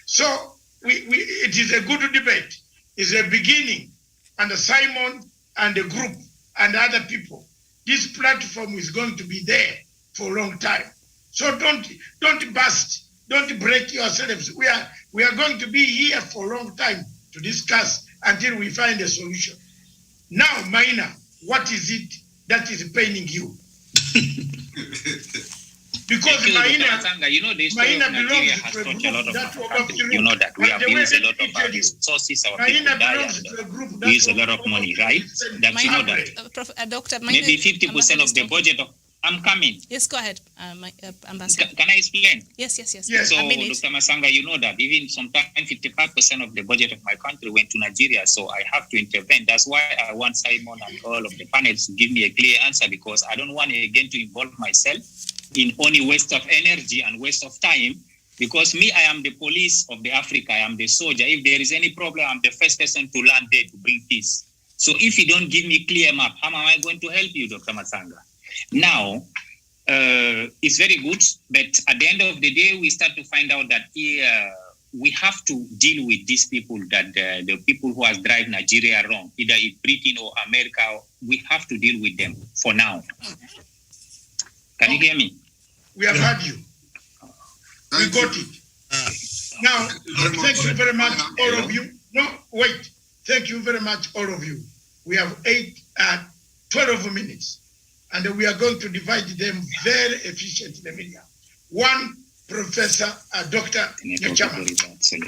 So, it is a good debate. It's a beginning. And Simon and the group and other people, this platform is going to be there for a long time. So don't burst, don't break yourselves. We are going to be here for a long time to discuss until we find a solution. Now, Maina, what is it that is paining you? Because Maina, you know, the story of Nigeria has touched a lot of our people. You know that we have used a lot of our resources, our people die, and we use a lot of money, right? That you know that. Dr. Maybe 50% of the budget of I'm coming. Yes, go ahead, Ambassador. Can I explain? Yes. So, Dr. Masanga, you know that even sometimes 55% of the budget of my country went to Nigeria, so I have to intervene. That's why I want Simon and all of the panels to give me a clear answer, because I don't want again to involve myself in only waste of energy and waste of time. Because me, I am the police of the Africa. I am the soldier. If there is any problem, I'm the first person to land there to bring peace. So if you don't give me clear map, how am I going to help you, Dr. Masanga? Now, it's very good, but at the end of the day, we start to find out that we have to deal with these people, that the people who have driven Nigeria wrong, either in Britain or America, we have to deal with them for now. Can you hear me? We have heard you. We got it. Now, thank you very much, all of you. No, wait. Thank you very much, all of you. We have 12 minutes, and we are going to divide them very efficiently. One, Professor Dr. Nyachama. Professor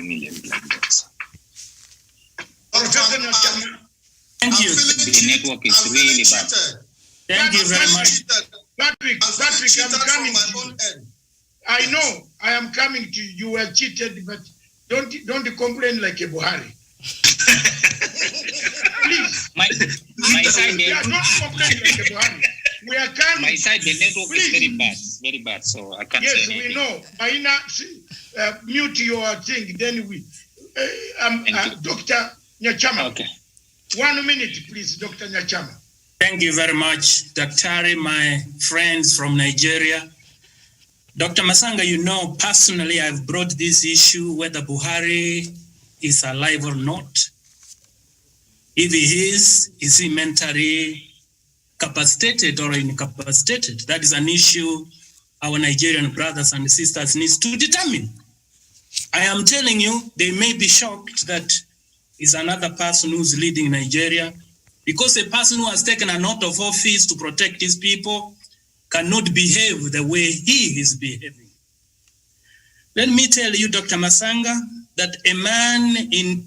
Nyachama. Thank you. The network is really bad. Thank you very much. Patrick, I'm coming to you. I know I am coming to you. You were cheated, but don't complain like a Buhari. Please. My side, we are not complaining like a Buhari. We are coming. My side, the network is very bad, so I can't say anything. Yes, we know. Aina, mute your thing. Then we, Dr. Nyachama. Okay. 1 minute, please, Dr. Nyachama. Thank you very much, Dr. my friends from Nigeria. Dr. Masanga, you know, personally, I've brought this issue whether Buhari is alive or not. If he is he mentally capacitated or incapacitated? That is an issue our Nigerian brothers and sisters need to determine. I am telling you, they may be shocked that is another person who's leading Nigeria, because a person who has taken an oath of office to protect his people cannot behave the way he is behaving. Let me tell you, Dr. Masanga, that a man in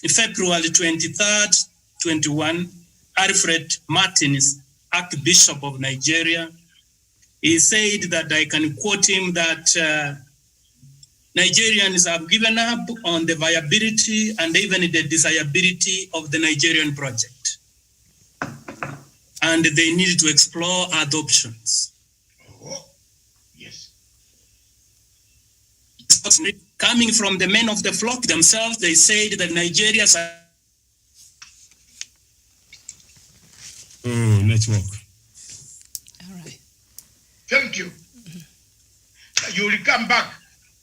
February 23rd, 21, Alfred Martins, Archbishop of Nigeria, he said that, I can quote him, that Nigerians have given up on the viability and even the desirability of the Nigerian project. And they need to explore other options. Yes. Coming from the men of the flock themselves, they said that Nigerians are... network. All right. Thank you. You will come back.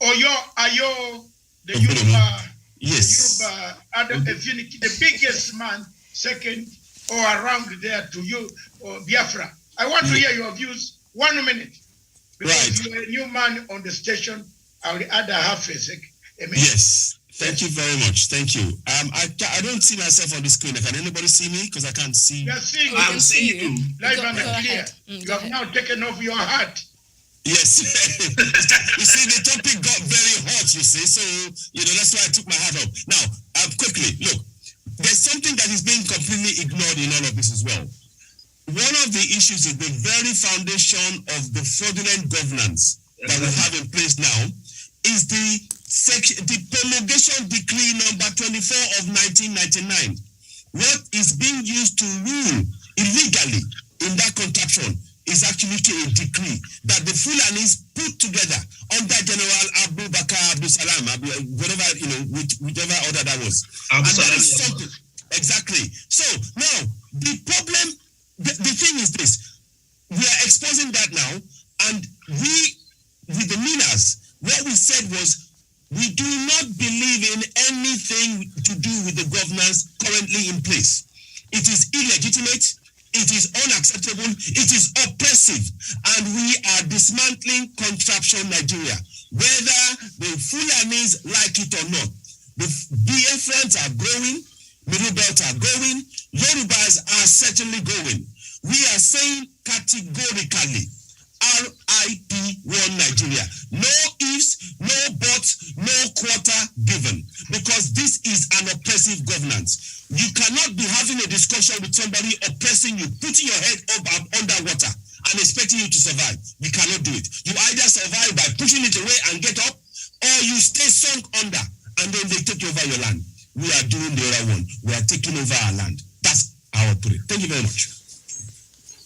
Ayo, the Yoruba, yes. The Yoruba, the biggest man, second or around there to you, or Biafra. I want to hear your views. 1 minute. Because you're a new man on the station. I will add a half a minute. Yes. Thank you very much. Thank you. I don't see myself on the screen. Can anybody see me? Because I can't see. You're seeing I'm seeing you. Live and clear. You have now taken off your hat. Yes. You see, the topic got very hot, you see. So, that's why I took my hat off. Now, quickly, look. There's something that is being completely ignored in all of this as well. One of the issues is the very foundation of the fraudulent governance that we have in place now is the promulgation decree number 24 of 1999. What is being used to rule illegally in that contraption is actually a decree that the Fulanis put together under General Abu Bakr Abdul Salam, whatever, whichever order that was. And that is something. Exactly. So now the problem, the thing is this: we are exposing that now, and we, with the Minas, what we said was, we do not believe in anything to do with the governance currently in place. It is illegitimate. It is unacceptable. It is oppressive. And we are dismantling contraption Nigeria, whether the Fulanis like it or not. The Biafrans are going, Middle Belt are going, Yorubas are certainly going. We are saying categorically, our IP one Nigeria. No ifs, no buts, no quarter given. Because this is an oppressive governance. You cannot be having a discussion with somebody oppressing you, putting your head up underwater and expecting you to survive. You cannot do it. You either survive by pushing it away and get up, or you stay sunk under and then they take over your land. We are doing the other one. We are taking over our land. That's how I put it. Thank you very much.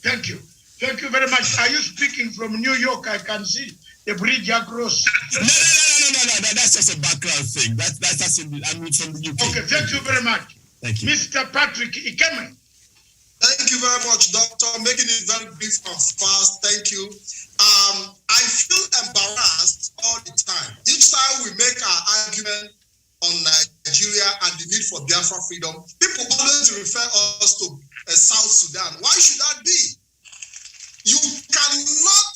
Thank you. Thank you very much. Are you speaking from New York? I can see the bridge across. No. That's just a background thing. That's I'm from the UK. Okay, thank you very much. Thank you. Mr. Patrick Ikeme. Thank you very much, Doctor. Making it very brief and fast. Thank you. I feel embarrassed all the time. Each time we make our argument on Nigeria and the need for Biafra freedom, people always refer us to South Sudan. Why should that be? You cannot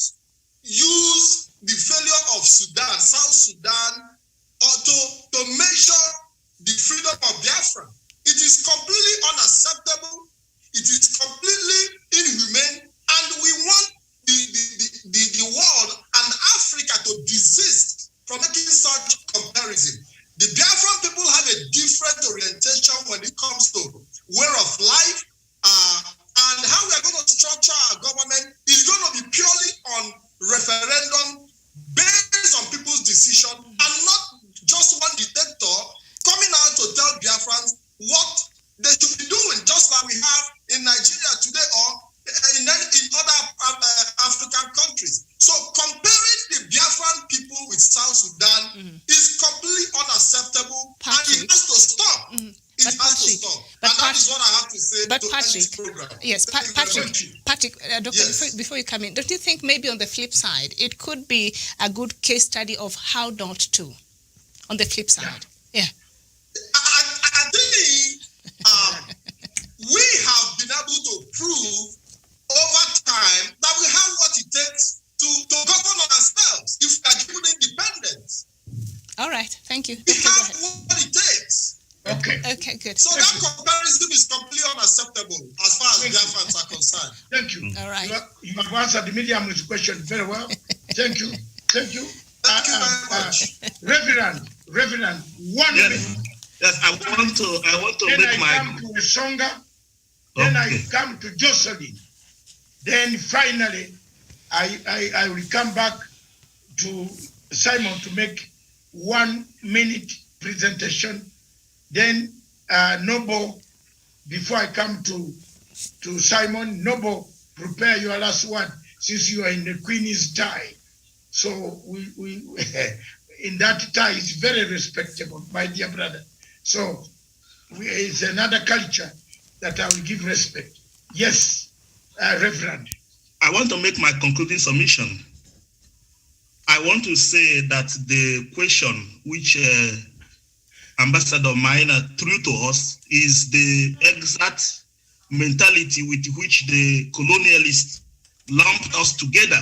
use the failure of Sudan, South Sudan, or to measure the freedom of Biafra. It is completely unacceptable. It is completely inhumane, and we want the world and Africa to desist from making such comparison. The Biafran people have a different orientation when it comes to way of life, and how we are going to structure our government is going to be purely on referendum based on people's decision, and not just one dictator coming out to tell Biafrans what they should be doing, just like we have in Nigeria today or in other African countries. So comparing the Biafran people with South Sudan is completely unacceptable, Patrick, and it has to stop. It has to stop. And that is what I have to say to end this program. Yes, Patrick, Doctor, yes. Before you come in, don't you think maybe on the flip side, it could be a good case study of how not to, on the flip side? Yeah. I think we have been able to prove over time that we have what it takes to govern ourselves if we are given independence. All right, thank you. We have what it takes. Okay, good. So that comparison is completely unacceptable as far as Biafrans are concerned. Thank you. All right. You have answered Miriam's question very well. Thank you. Thank you. Thank you very much. Reverend, 1 minute. Yes, I want to then make I come to Songa, then I come to Jocelyn. Then finally, I will come back to Simon to make 1 minute presentation. Then Noble, before I come to Simon, Noble, prepare your last one since you are in the Queen's tie. So we in that tie is very respectable, my dear brother. So it's another culture that I will give respect. Yes, Reverend. I want to make my concluding submission. I want to say that the question which Ambassador Maina threw to us is the exact mentality with which the colonialists lumped us together.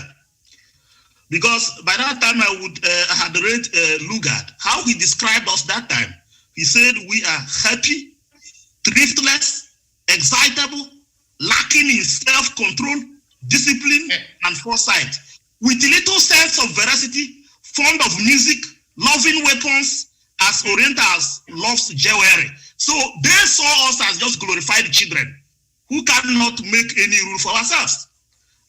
Because by that time I had read Lugard, how he described us that time. He said we are happy, thriftless, excitable, lacking in self-control, discipline, and foresight, with little sense of veracity, fond of music, loving weapons, as Orientals loves jewelry. So they saw us as just glorified children who cannot make any rule for ourselves.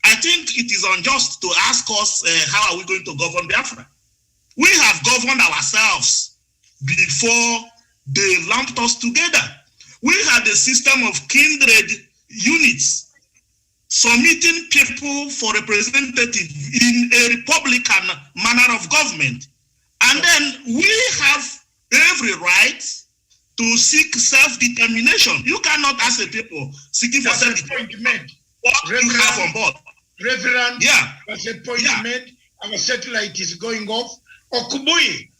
I think it is unjust to ask us how are we going to govern Biafra. We have governed ourselves before they lumped us together. We had a system of kindred units submitting people for representative in a republican manner of government. And then we have every right to seek self-determination. You cannot ask the people seeking for self-determination what you have on board. Reverend, that's a point made. Our satellite is going off. Okubui,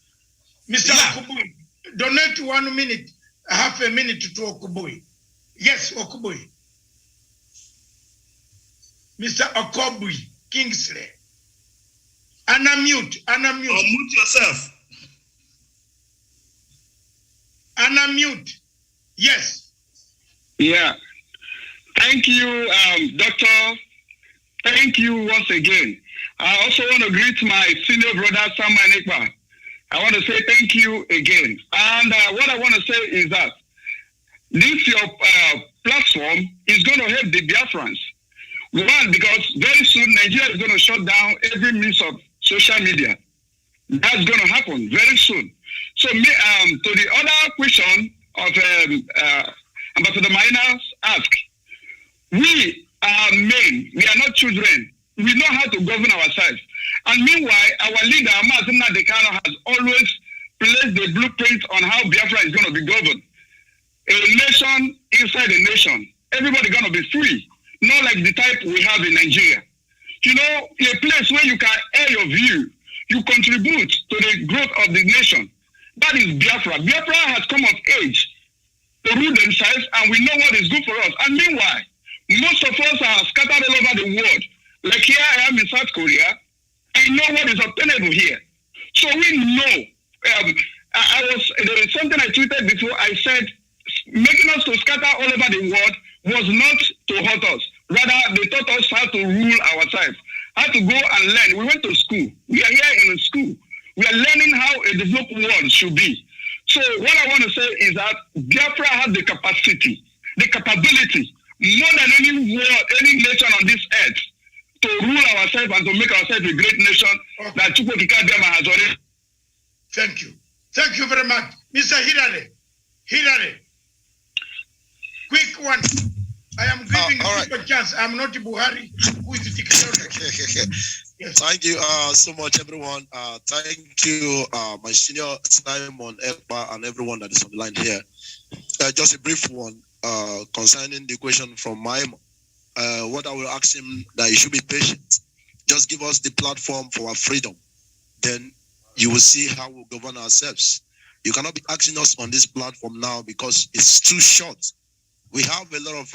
Mr. Okubui, donate 1 minute, half a minute to Okubui. Yes, Okubui. Mr. Okubui, Kingsley. Unmute. Unmute yourself. Unmute. Yes. Yeah. Thank you, Doctor. Thank you once again. I also want to greet my senior brother, Sam Manekwa. I want to say thank you again. And what I want to say is that this your platform is going to help the Biafrans. One, because very soon Nigeria is going to shut down every means of social media. That's going to happen very soon. So to the other question of Ambassador Maina asked, we are men, we are not children. We know how to govern ourselves. And meanwhile, our leader, Martina Decano, has always placed the blueprint on how Biafra is going to be governed. A nation inside a nation. Everybody going to be free. Not like the type we have in Nigeria. You know, a place where you can air your view. You contribute to the growth of the nation. That is Biafra. Biafra has come of age to rule themselves, and we know what is good for us. And meanwhile, most of us are scattered all over the world. Like here I am in South Korea, I know what is obtainable here. So we know. There is something I tweeted before. I said, making us to scatter all over the world was not to hurt us. Rather, they taught us how to rule ourselves, how to go and learn. We went to school. We are here in school. We are learning how a developed world should be. So what I want to say is that Biafra has the capacity, the capability, more than any world, any nation on this earth, to rule ourselves and to make ourselves a great nation that Chukwu Kikabiyama has already. Thank you. Thank you very much. Mr. Hirare. Quick one. I am giving people a chance. I'm not Buhari, who is the dictator. Yes. Thank you so much, everyone. Thank you, my senior Simon, Ekpa, and everyone that is on the line here. Just a brief one concerning the question from Maima. What I will ask him, that he should be patient. Just give us the platform for our freedom. Then you will see how we'll govern ourselves. You cannot be asking us on this platform now because it's too short. We have a lot of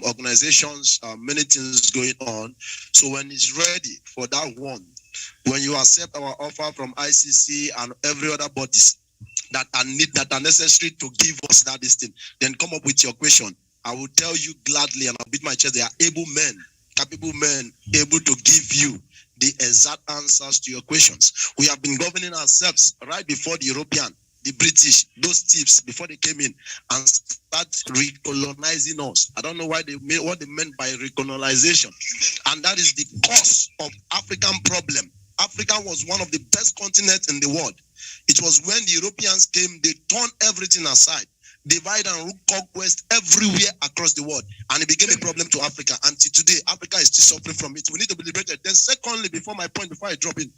organizations, many things going on. So when it's ready for that one, when you accept our offer from ICC and every other bodies that are necessary to give us that thing, then come up with your question. I will tell you gladly, and I'll beat my chest. They are able men, capable men, able to give you the exact answers to your questions. We have been governing ourselves right before the European, the British, those tips before they came in and start recolonizing us. I don't know what they meant by recolonization. And that is the cause of African problem. Africa was one of the best continents in the world. It was when the Europeans came, they turned everything aside, divide and conquest everywhere across the world. And it became a problem to Africa. Until today, Africa is still suffering from it. We need to be liberated. Then secondly, before I drop in,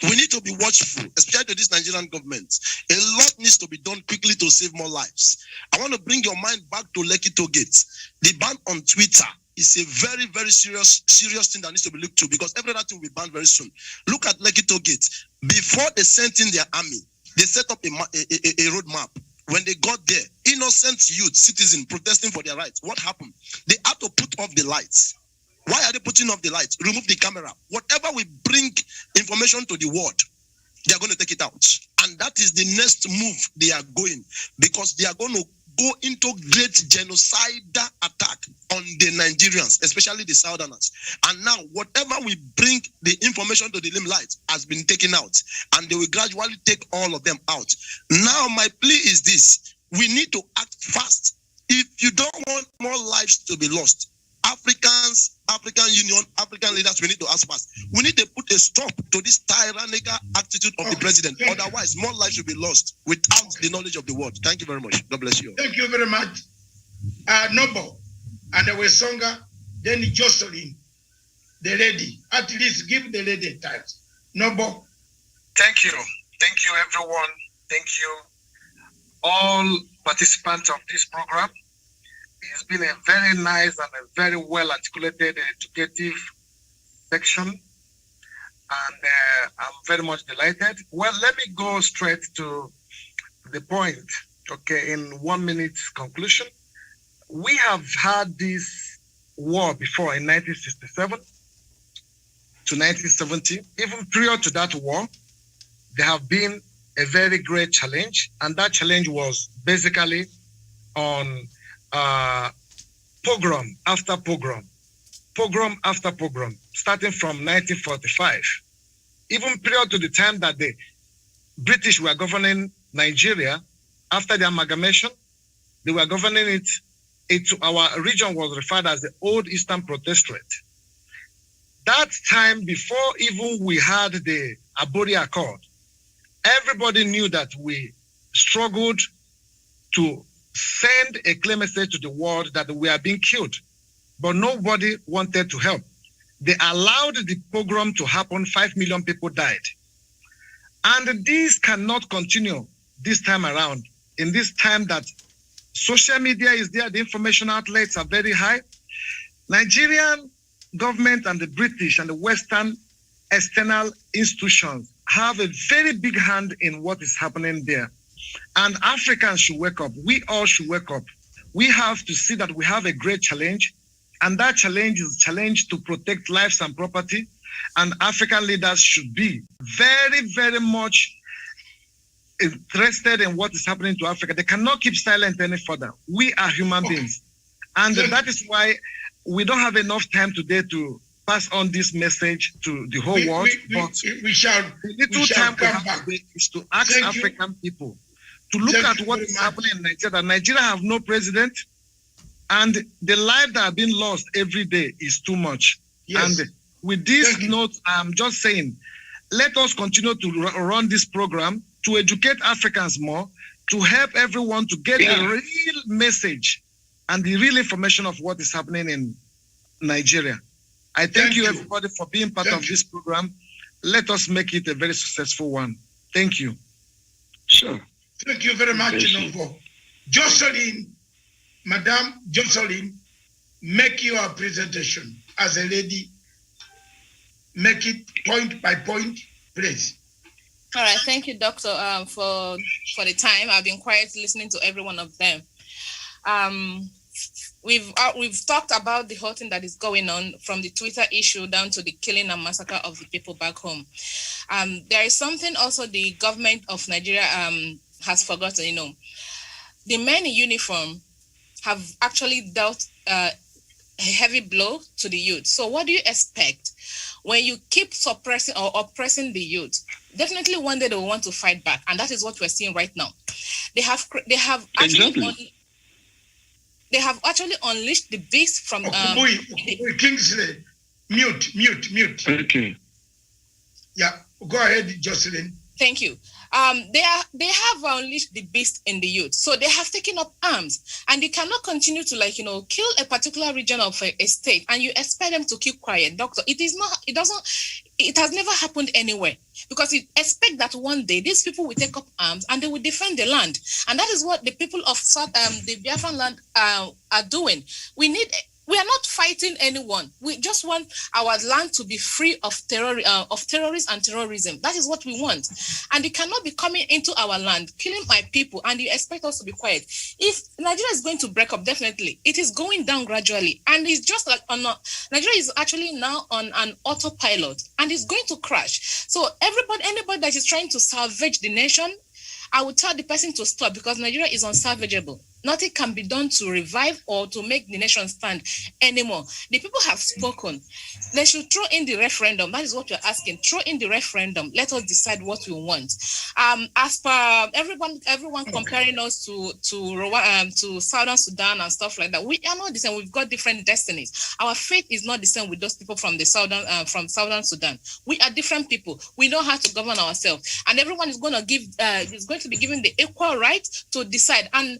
we need to be watchful, especially to this Nigerian government. A lot needs to be done quickly to save more lives. I want to bring your mind back to Lekki Toll Gate. The ban on Twitter is a very, very serious thing that needs to be looked to, because every other thing will be banned very soon. Look at Lekki Toll Gate. Before they sent in their army, they set up a roadmap. When they got there, innocent youth, citizens protesting for their rights. What happened? They had to put off the lights. Why are they putting off the lights? Remove the camera. Whatever we bring information to the world, they are going to take it out. And that is the next move they are going, because they are going to go into great genocidal attack on the Nigerians, especially the Southerners. And now, whatever we bring the information to the limelight has been taken out, and they will gradually take all of them out. Now, my plea is this: we need to act fast. If you don't want more lives to be lost, Africans, African Union, African leaders, we need to ask fast. We need to put a stop to this tyrannical attitude of the president. Otherwise, more lives will be lost without the knowledge of the world. Thank you very much. God bless you. Thank you very much. Noble and the Wesonga, then Jocelyn, the lady. At least give the lady time. Noble. Thank you. Thank you, everyone. Thank you, all participants of this program. It's been a very nice and a very well articulated educative section, and I'm very much delighted. Well, let me go straight to the point, okay, in 1 minute conclusion. We have had this war before in 1967 to 1970. Even prior to that war, there have been a very great challenge, and that challenge was basically on pogrom after pogrom. pogrom after pogrom, starting from 1945, even prior to the time that the British were governing Nigeria. After the amalgamation, they were governing it. Our region was referred as the Old Eastern Protectorate. That time, before even we had the Abori Accord, everybody knew that we struggled to send a clear message to the world that we are being killed, but nobody wanted to help. They allowed the pogrom to happen. 5 million people died. And this cannot continue this time around. In this time that social media is there, the information outlets are very high. Nigerian government and the British and the Western external institutions have a very big hand in what is happening there. And Africans should wake up. We all should wake up. We have to see that we have a great challenge. And that challenge is a challenge to protect lives and property. And African leaders should be very, very much interested in what is happening to Africa. They cannot keep silent any further. We are human beings. And that is why we don't have enough time today to pass on this message to the whole world. We shall. The little time we have today is to ask African people to look at what is happening in Nigeria. Nigeria have no president, and the life that have been lost every day is too much. Yes. And with this note, I'm just saying, let us continue to run this program to educate Africans more, to help everyone to get the real message and the real information of what is happening in Nigeria. I thank you, everybody, for being part of this program. Let us make it a very successful one. Thank you. Sure. Thank you very much, Novo. Jocelyn, Madame Jocelyn, make your presentation as a lady. Make it point by point, please. All right, thank you, Doctor, for the time. I've been quiet listening to every one of them. We've talked about the whole thing that is going on, from the Twitter issue down to the killing and massacre of the people back home. There is something also the government of Nigeria has forgotten. The men in uniform have actually dealt a heavy blow to the youth. So what do you expect when you keep suppressing or oppressing the youth? Definitely one day they will want to fight back, and that is what we're seeing right now. They have actually unleashed the beast from Kingsley. Mute. Okay. Yeah, go ahead, Jocelyn. Thank you. They have unleashed the beast in the youth, so they have taken up arms, and they cannot continue to kill a particular region of a state, and you expect them to keep quiet. Doctor, it has never happened anywhere, because you expect that one day these people will take up arms and they will defend the land, and that is what the people of the Biafran land are doing. We are not fighting anyone. We just want our land to be free of terrorists and terrorism. That is what we want. And they cannot be coming into our land, killing my people, and you expect us to be quiet. If Nigeria is going to break up, definitely, it is going down gradually. And it's just like Nigeria is actually now on an autopilot, and it's going to crash. So anybody that is trying to salvage the nation, I would tell the person to stop, because Nigeria is unsalvageable. Nothing can be done to revive or to make the nation stand anymore. The people have spoken. They should throw in the referendum. That is what you're asking. Throw in the referendum. Let us decide what we want. As per everyone comparing us to Southern Sudan and stuff like that, we are not the same. We've got different destinies. Our fate is not the same with those people from Southern Sudan. We are different people. We know how to govern ourselves, and everyone is going to be given the equal right to decide. And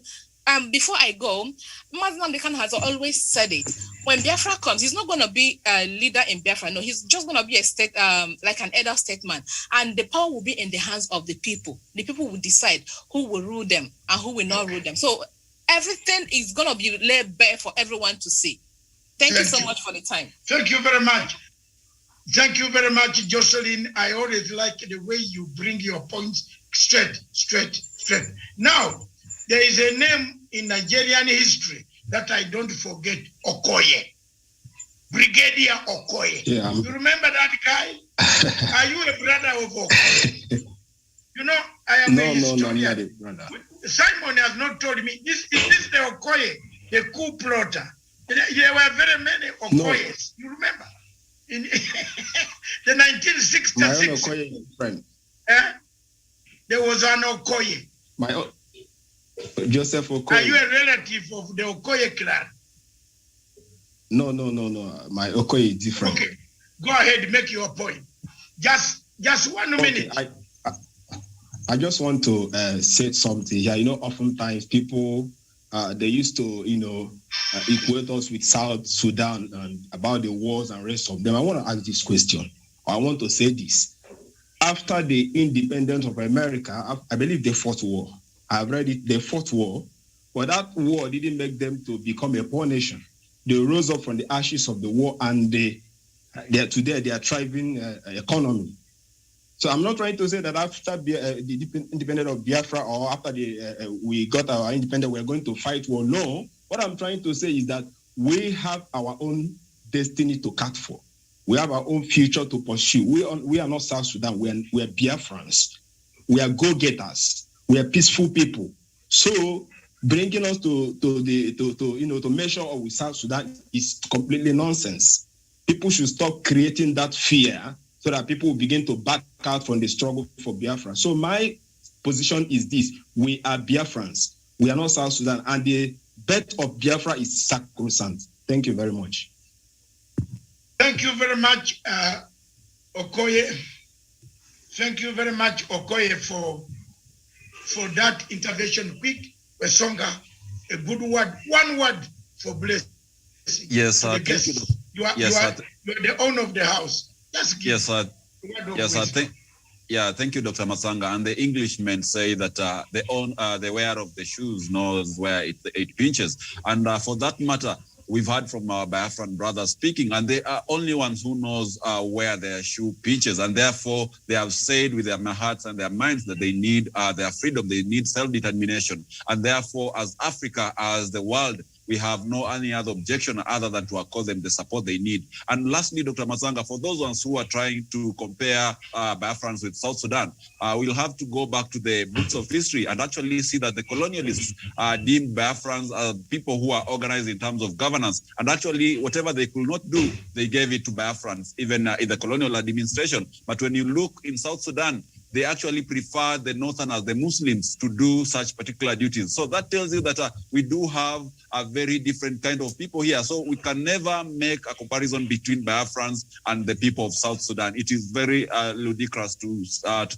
before I go, Mazi Khan has always said it. When Biafra comes, he's not going to be a leader in Biafra. No, he's just going to be a state, like an elder statesman. And the power will be in the hands of the people. The people will decide who will rule them and who will not rule them. So everything is going to be laid bare for everyone to see. Thank you so much for the time. Thank you very much. Thank you very much, Jocelyn. I always like the way you bring your points straight. Now, there is a name in Nigerian history that I don't forget, Okoye. Brigadier Okoye. Yeah. You remember that guy? Are you a brother of Okoye? I am a historian. No, I'm not a brother. Simon has not told me. Is this the Okoye, the coup plotter? There were very many Okoyes. You remember? In the 1966, my own Okoye is friend. There was an Okoye. My own Joseph Okoye. Are you a relative of the Okoye clan? No. My Okoye is different. Okay, go ahead, make your point. Just 1 minute. I just want to say something here. Oftentimes people they used to, equate us with South Sudan and about the wars and rest of them. I want to ask this question. I want to say this. After the independence of America, I believe they fought war. I've read it, they fought war, but that war didn't make them to become a poor nation. They rose up from the ashes of the war, and today they are thriving economy. So I'm not trying to say that after the independence of Biafra or after we got our independence, we're going to fight war. No, what I'm trying to say is that we have our own destiny to cut for. We have our own future to pursue. We are not South Sudan. We are Biafrans. We are go-getters. We are peaceful people. So bringing us to measure up with South Sudan is completely nonsense. People should stop creating that fear so that people will begin to back out from the struggle for Biafra. So my position is this: we are Biafrans. We are not South Sudan, and the birth of Biafra is sacrosanct. Thank you very much. Thank you very much, Okoye. Thank you very much, Okoye, for that intervention. Quick, Wesonga, a good word, one word for blessing. Yes, sir. Thank you. You are the owner of the house. Just give thank you, Dr. Masanga. And the Englishmen say that the wearer of the shoes knows where it pinches. And for that matter, we've heard from our Biafran brothers speaking, and they are only ones who knows where their shoe pinches. And therefore, they have said with their hearts and their minds that they need their freedom, they need self-determination. And therefore, as Africa, as the world, we have no any other objection other than to accord them the support they need. And lastly, Dr. Masanga, for those ones who are trying to compare Biafrans with South Sudan, we'll have to go back to the books of history and actually see that the colonialists deemed Biafrans as people who are organized in terms of governance. And actually, whatever they could not do, they gave it to Biafrans, even in the colonial administration. But when you look in South Sudan, they actually prefer the Northerners, the Muslims, to do such particular duties. So that tells you that we do have a very different kind of people here. So we can never make a comparison between Biafrans and the people of South Sudan. It is very ludicrous to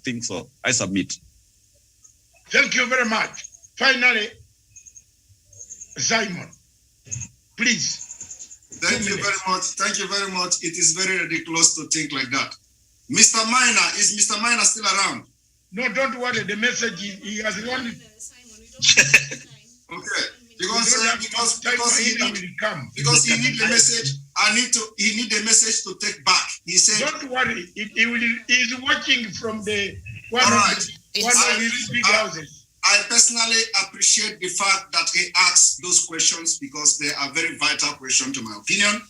think so. I submit. Thank you very much. Finally, Simon, please. Thank you very much. Thank you very much. It is very ridiculous to think like that. Mr. Minor, is Mr. Minor still around? No, don't worry. The message he has one. Okay, because he need the message. He need the message to take back. He said, "Don't worry. He's watching from the one of his big houses." I personally appreciate the fact that he asked those questions because they are very vital questions, to my opinion.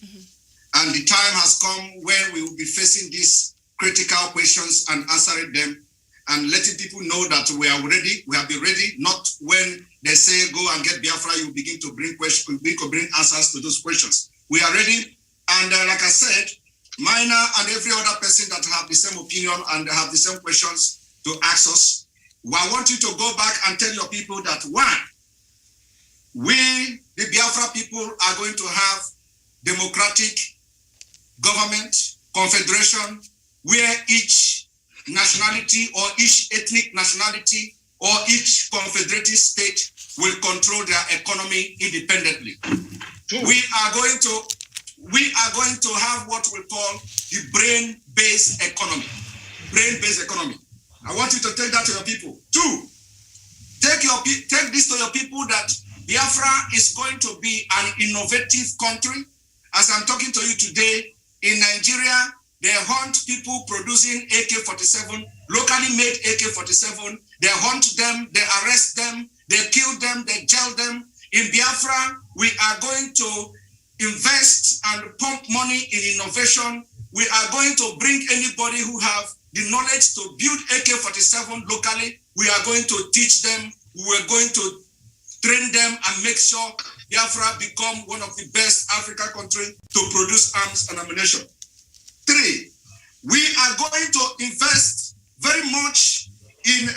And the time has come when we will be facing these critical questions and answering them, and letting people know that we are ready. We have been ready. Not when they say go and get Biafra, you begin to bring questions, bring answers to those questions. We are ready, and like I said, Minor and every other person that have the same opinion and have the same questions to ask us. I want you to go back and tell your people that one, we, the Biafra people, are going to have democratic government, confederation, where each nationality or each ethnic nationality or each confederated state will control their economy independently. We are going to have what we call the brain-based economy. Brain-based economy. I want you to take that to your people. Two, take this to your people that Biafra is going to be an innovative country. As I'm talking to you today, in Nigeria, they hunt people producing AK-47, locally made AK-47. They hunt them, they arrest them, they kill them, they jail them. In Biafra, we are going to invest and pump money in innovation. We are going to bring anybody who have the knowledge to build AK-47 locally. We are going to teach them. We are going to train them and make sure Biafra become one of the best African countries to produce arms and ammunition. 3, we are going to invest very much in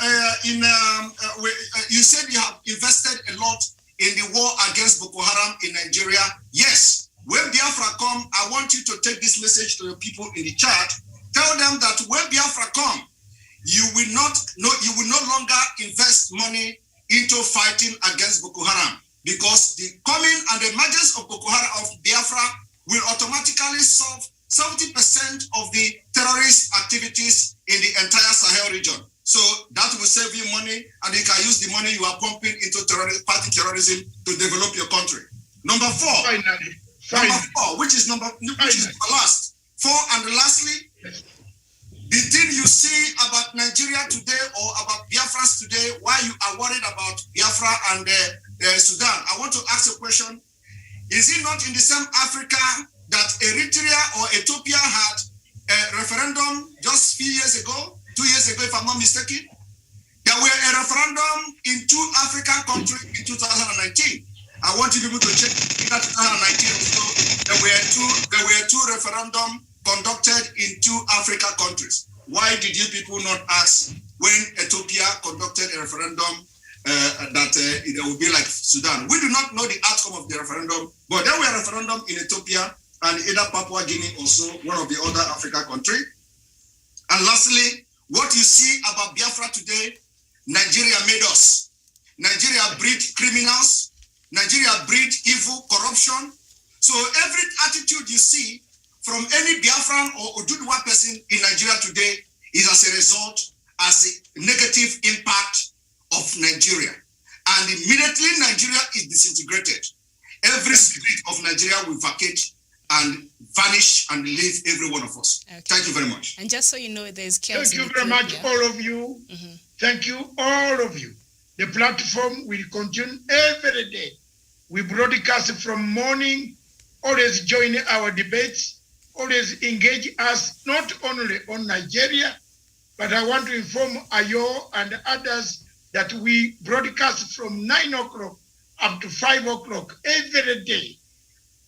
you said you have invested a lot in the war against Boko Haram in Nigeria. Yes, when Biafra come, I want you to take this message to the people in the chat. Tell them that when Biafra come, you will no longer invest money into fighting against Boko Haram, because the coming and the emergence of Boko Haram of Biafra will automatically solve 70% of the terrorist activities in the entire Sahel region. So that will save you money, and you can use the money you are pumping into fighting terrorism to develop your country. Number 4, number 4, which is the last. 4, and lastly, the thing you see about Nigeria today or about Biafrans today, why you are worried about Biafra and Sudan, I want to ask a question. Is it not in the same Africa that Eritrea or Ethiopia had a referendum just a few years ago, 2 years ago, if I'm not mistaken? There were a referendum in 2 African countries in 2019. I want you people to check in 2019 also. There were two referendums conducted in 2 African countries. Why did you people not ask when Ethiopia conducted a referendum that it would be like Sudan? We do not know the outcome of the referendum, but there were a referendum in Ethiopia and either Papua Guinea, also one of the other African countries. And lastly, what you see about Biafra today, Nigeria made us. Nigeria breed criminals. Nigeria breed evil, corruption. So every attitude you see from any Biafran or Oduduwa person in Nigeria today is as a result, as a negative impact of Nigeria. And immediately Nigeria is disintegrated, every spirit of Nigeria will vacate and vanish and leave every one of us. Okay. Thank you very much. And just so you know, there's chaos. Thank you very much, all of you. Thank you, all of you. The platform will continue every day. We broadcast from morning, always join our debates, always engage us, not only on Nigeria, but I want to inform Ayo and others that we broadcast from 9 o'clock up to 5 o'clock every day.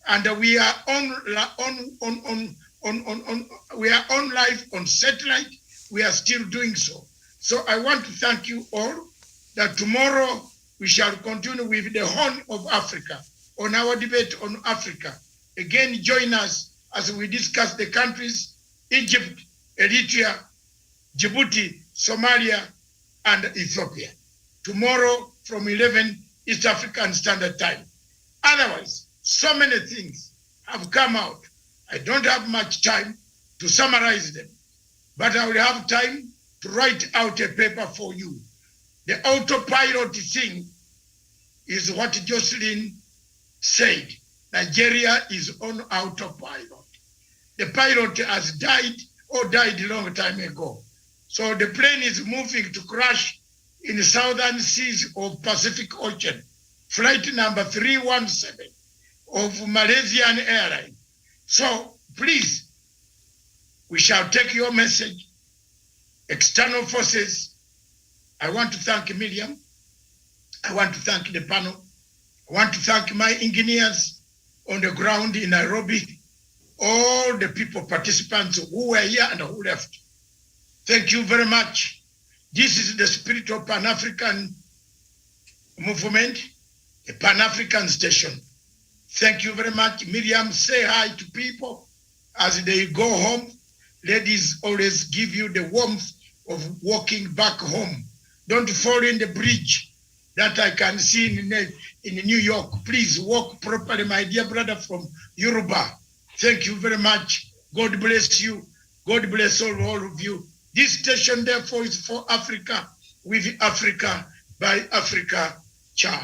And we are we are on live on satellite. We are still doing so. So I want to thank you all that tomorrow we shall continue with the Horn of Africa on our debate on Africa. Again, join us as we discuss the countries Egypt, Eritrea, Djibouti, Somalia, and Ethiopia. Tomorrow from 11 East African Standard Time. Otherwise, so many things have come out. I don't have much time to summarize them, but I will have time to write out a paper for you. The autopilot thing is what Jocelyn said. Nigeria is on autopilot. The pilot has died a long time ago. So the plane is moving to crash in the southern seas of Pacific Ocean. Flight number 317 of Malaysian Airlines. So please, we shall take your message. External forces, I want to thank Miriam. I want to thank the panel. I want to thank my engineers on the ground in Nairobi, all the people, participants who were here and who left. Thank you very much. This is the spirit of Pan-African movement, a Pan-African station. Thank you very much. Miriam, say hi to people as they go home. Ladies always give you the warmth of walking back home. Don't fall in the bridge that I can see in New York. Please walk properly, my dear brother from Yoruba. Thank you very much. God bless you. God bless all of you. This station, therefore, is for Africa, with Africa, by Africa. Ciao.